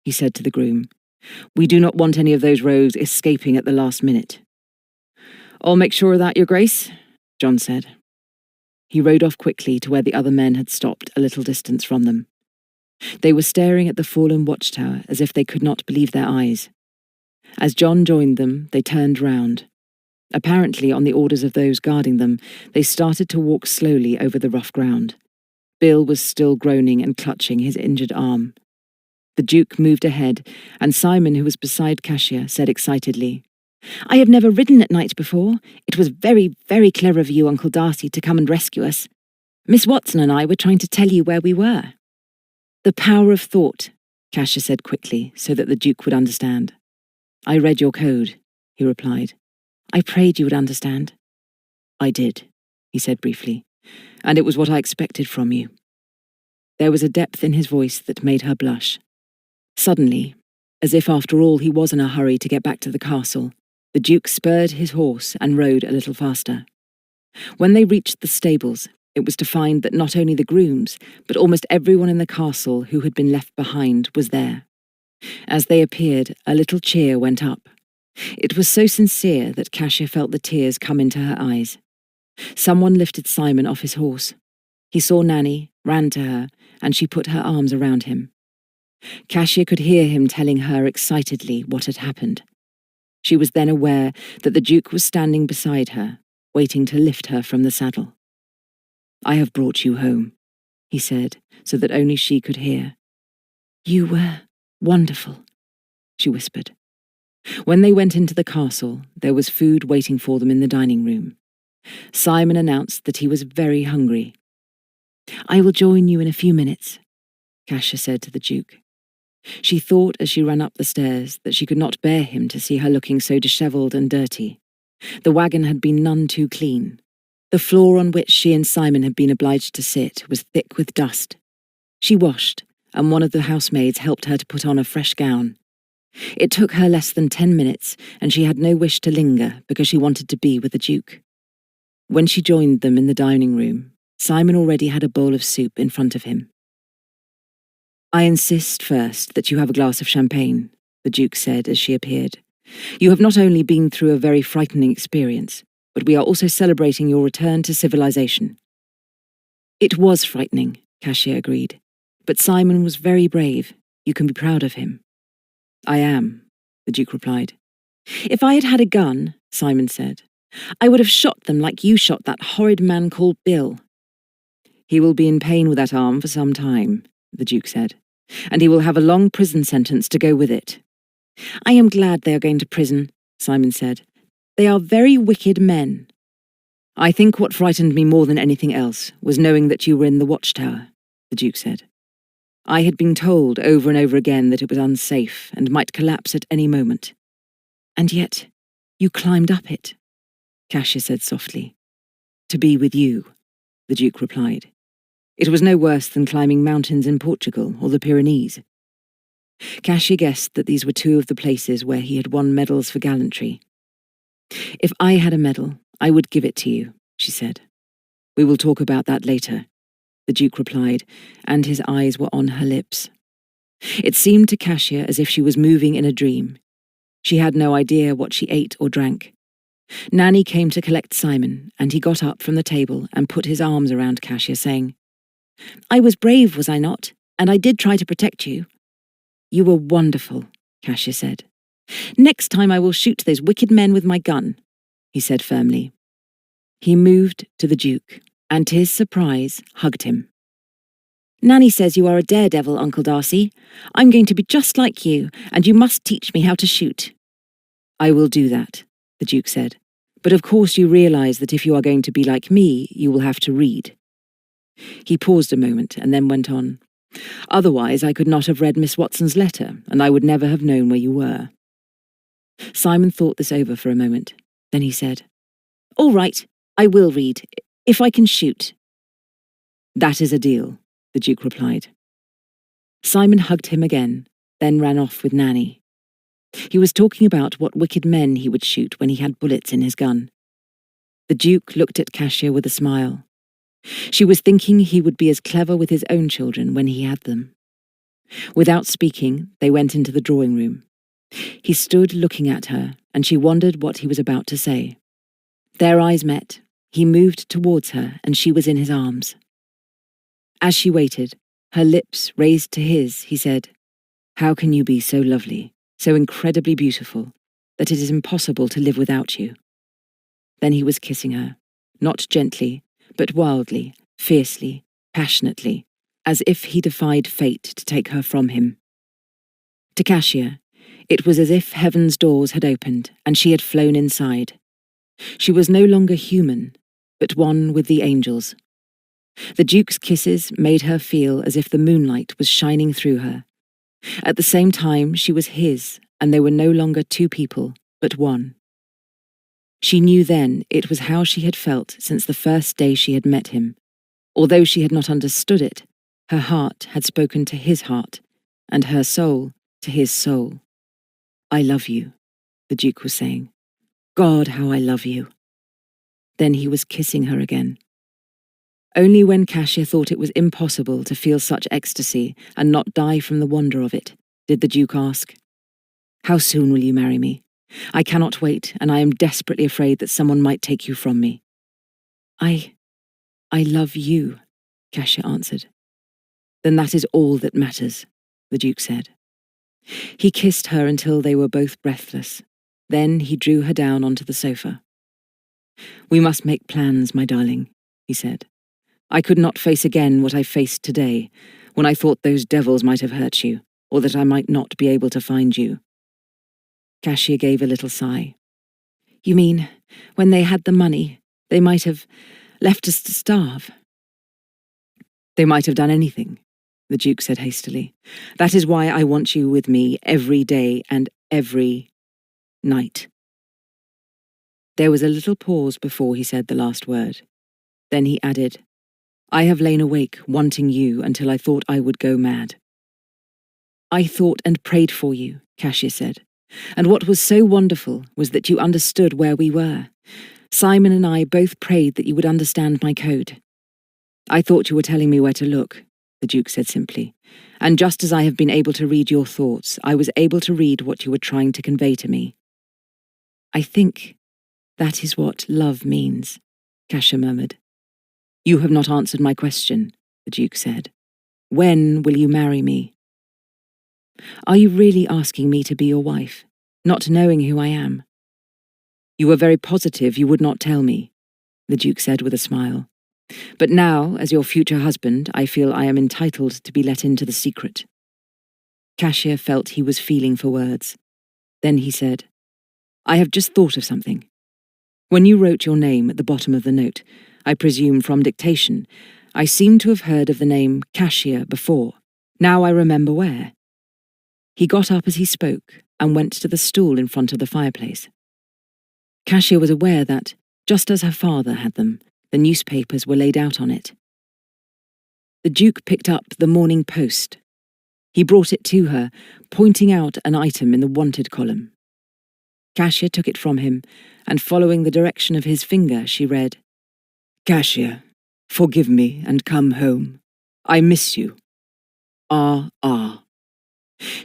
he said to the groom. "We do not want any of those rogues escaping at the last minute." "I'll make sure of that, Your Grace," John said. He rode off quickly to where the other men had stopped a little distance from them. They were staring at the fallen watchtower as if they could not believe their eyes. As John joined them, they turned round. Apparently, on the orders of those guarding them, they started to walk slowly over the rough ground. Bill was still groaning and clutching his injured arm. The Duke moved ahead, and Simon, who was beside Kasia, said excitedly, "I have never ridden at night before. It was very, very clever of you, Uncle Darcy, to come and rescue us. Miss Watson and I were trying to tell you where we were." "The power of thought," Kasia said quickly, so that the Duke would understand. "I read your code," he replied. "I prayed you would understand." "I did," he said briefly, "and it was what I expected from you." There was a depth in his voice that made her blush. Suddenly, as if after all he was in a hurry to get back to the castle, the Duke spurred his horse and rode a little faster. When they reached the stables, it was to find that not only the grooms, but almost everyone in the castle who had been left behind was there. As they appeared, a little cheer went up. It was so sincere that Kasia felt the tears come into her eyes. Someone lifted Simon off his horse. He saw Nanny, ran to her, and she put her arms around him. Kasia could hear him telling her excitedly what had happened. She was then aware that the Duke was standing beside her, waiting to lift her from the saddle. "I have brought you home," he said, so that only she could hear. "You were wonderful," she whispered. When they went into the castle, there was food waiting for them in the dining room. Simon announced that he was very hungry. "I will join you in a few minutes," Kasia said to the Duke. She thought as she ran up the stairs that she could not bear him to see her looking so dishevelled and dirty. The wagon had been none too clean. The floor on which she and Simon had been obliged to sit was thick with dust. She washed, and one of the housemaids helped her to put on a fresh gown. It took her less than 10 minutes, and she had no wish to linger because she wanted to be with the Duke. When she joined them in the dining room, Simon already had a bowl of soup in front of him. "I insist first that you have a glass of champagne," the Duke said as she appeared. "You have not only been through a very frightening experience, but we are also celebrating your return to civilization." "It was frightening," Kasia agreed. "But Simon was very brave. You can be proud of him." "I am," the Duke replied. "If I had had a gun," Simon said, "I would have shot them like you shot that horrid man called Bill." "He will be in pain with that arm for some time," the Duke said, "and he will have a long prison sentence to go with it." "I am glad they are going to prison," Simon said. "They are very wicked men." "I think what frightened me more than anything else was knowing that you were in the watchtower," the Duke said. "I had been told over and over again that it was unsafe and might collapse at any moment." "And yet, you climbed up it," Kasia said softly. "To be with you," the Duke replied. "It was no worse than climbing mountains in Portugal or the Pyrenees." Kasia guessed that these were two of the places where he had won medals for gallantry. "If I had a medal, I would give it to you," she said. "We will talk about that later," the Duke replied, and his eyes were on her lips. It seemed to Kasia as if she was moving in a dream. She had no idea what she ate or drank. Nanny came to collect Simon, and he got up from the table and put his arms around Kasia, saying, "I was brave, was I not? And I did try to protect you." "You were wonderful," Kasia said. "Next time I will shoot those wicked men with my gun," he said firmly. He moved to the Duke, and to his surprise, hugged him. "Nanny says you are a daredevil, Uncle Darcy. I'm going to be just like you, and you must teach me how to shoot." "I will do that," the Duke said. "But of course you realise that if you are going to be like me, you will have to read." He paused a moment and then went on. "Otherwise I could not have read Miss Watson's letter, and I would never have known where you were." Simon thought this over for a moment. Then he said, "All right, I will read, if I can shoot." "That is a deal," the Duke replied. Simon hugged him again, then ran off with Nanny. He was talking about what wicked men he would shoot when he had bullets in his gun. The Duke looked at Kasia with a smile. She was thinking he would be as clever with his own children when he had them. Without speaking, they went into the drawing room. He stood looking at her, and she wondered what he was about to say. Their eyes met. He moved towards her, and she was in his arms. As she waited, her lips raised to his, he said, "How can you be so lovely, so incredibly beautiful, that it is impossible to live without you?" Then he was kissing her, not gently, but wildly, fiercely, passionately, as if he defied fate to take her from him. To Kasia, it was as if heaven's doors had opened and she had flown inside. She was no longer human, but one with the angels. The Duke's kisses made her feel as if the moonlight was shining through her. At the same time, she was his, and they were no longer two people, but one. She knew then it was how she had felt since the first day she had met him. Although she had not understood it, her heart had spoken to his heart, and her soul to his soul. "I love you," the Duke was saying. "God, how I love you." Then he was kissing her again. Only when Kasia thought it was impossible to feel such ecstasy and not die from the wonder of it, did the Duke ask. How soon will you marry me? I cannot wait, and I am desperately afraid that someone might take you from me. I love you, Kasia answered. Then that is all that matters, the Duke said. He kissed her until they were both breathless. Then he drew her down onto the sofa. We must make plans, my darling, he said. I could not face again what I faced today, when I thought those devils might have hurt you, or that I might not be able to find you. Kasia gave a little sigh. You mean, when they had the money, they might have left us to starve? They might have done anything, the Duke said hastily. That is why I want you with me every day and every night. There was a little pause before he said the last word. Then he added, I have lain awake wanting you until I thought I would go mad. I thought and prayed for you, Kasia said. And what was so wonderful was that you understood where we were. Simon and I both prayed that you would understand my code. I thought you were telling me where to look, the Duke said simply. And just as I have been able to read your thoughts, I was able to read what you were trying to convey to me. I think that is what love means, Kasia murmured. You have not answered my question, the Duke said. When will you marry me? Are you really asking me to be your wife, not knowing who I am? You were very positive you would not tell me, the Duke said with a smile. But now, as your future husband, I feel I am entitled to be let into the secret. Kasia felt he was feeling for words. Then he said, I have just thought of something. When you wrote your name at the bottom of the note, I presume from dictation, I seem to have heard of the name Kasia before. Now I remember where. He got up as he spoke and went to the stool in front of the fireplace. Kasia was aware that, just as her father had them, the newspapers were laid out on it. The Duke picked up the Morning Post. He brought it to her, pointing out an item in the wanted column. Kasia took it from him, and following the direction of his finger, she read, Kasia, forgive me and come home. I miss you. R.R.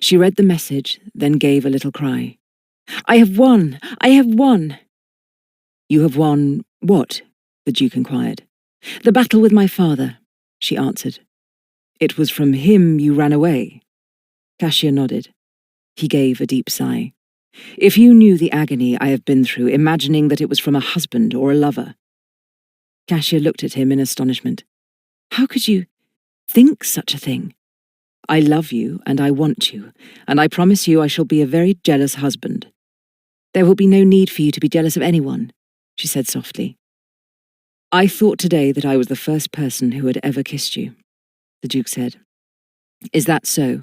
She read the message, then gave a little cry. I have won! I have won! You have won what? The Duke inquired. The battle with my father, she answered. It was from him you ran away. Kasia nodded. He gave a deep sigh. If you knew the agony I have been through, imagining that it was from a husband or a lover. Kasia looked at him in astonishment. How could you think such a thing? I love you and I want you, and I promise you I shall be a very jealous husband. There will be no need for you to be jealous of anyone, she said softly. I thought today that I was the first person who had ever kissed you, the Duke said. Is that so?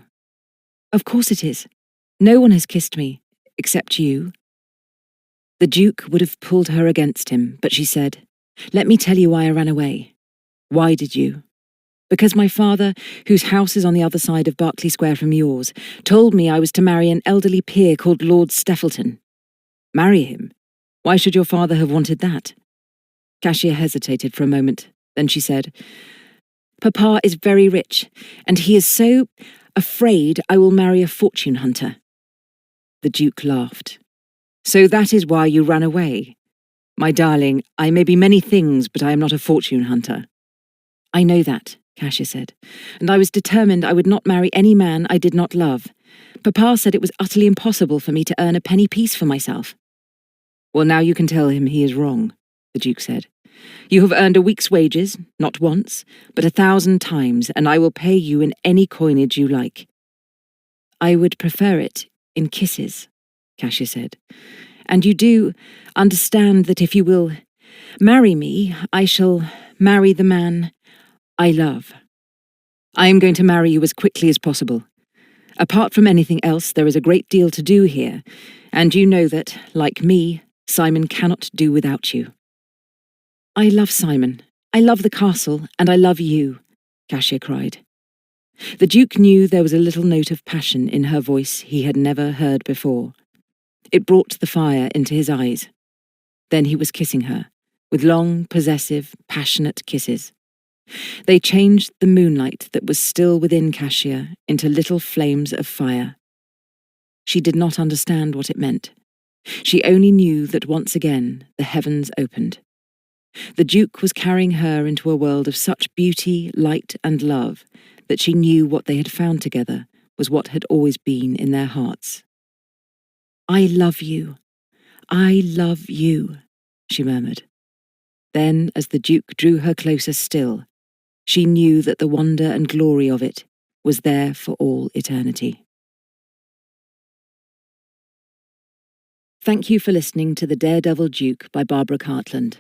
Of course it is. No one has kissed me, except you. The Duke would have pulled her against him, but she said, Let me tell you why I ran away. Why did you? Because my father, whose house is on the other side of Berkeley Square from yours, told me I was to marry an elderly peer called Lord Steffleton. Marry him? Why should your father have wanted that? Kasia hesitated for a moment. Then she said, Papa is very rich, and he is so afraid I will marry a fortune hunter. The Duke laughed. So that is why you ran away? My darling, I may be many things, but I am not a fortune hunter. I know that, Kasia said, and I was determined I would not marry any man I did not love. Papa said it was utterly impossible for me to earn a penny piece for myself. Well, now you can tell him he is wrong, the Duke said. You have earned a week's wages, not once, but 1,000 times, and I will pay you in any coinage you like. I would prefer it in kisses, Kasia said. And you do understand that if you will marry me, I shall marry the man I love. I am going to marry you as quickly as possible. Apart from anything else, there is a great deal to do here, and you know that, like me, Simon cannot do without you. I love Simon, I love the castle, and I love you, Kasia cried. The Duke knew there was a little note of passion in her voice he had never heard before. It brought the fire into his eyes. Then he was kissing her, with long, possessive, passionate kisses. They changed the moonlight that was still within Kasia into little flames of fire. She did not understand what it meant. She only knew that once again the heavens opened. The Duke was carrying her into a world of such beauty, light, and love that she knew what they had found together was what had always been in their hearts. "I love you. I love you," she murmured. Then, as the Duke drew her closer still, she knew that the wonder and glory of it was there for all eternity. Thank you for listening to The Daredevil Duke by Barbara Cartland.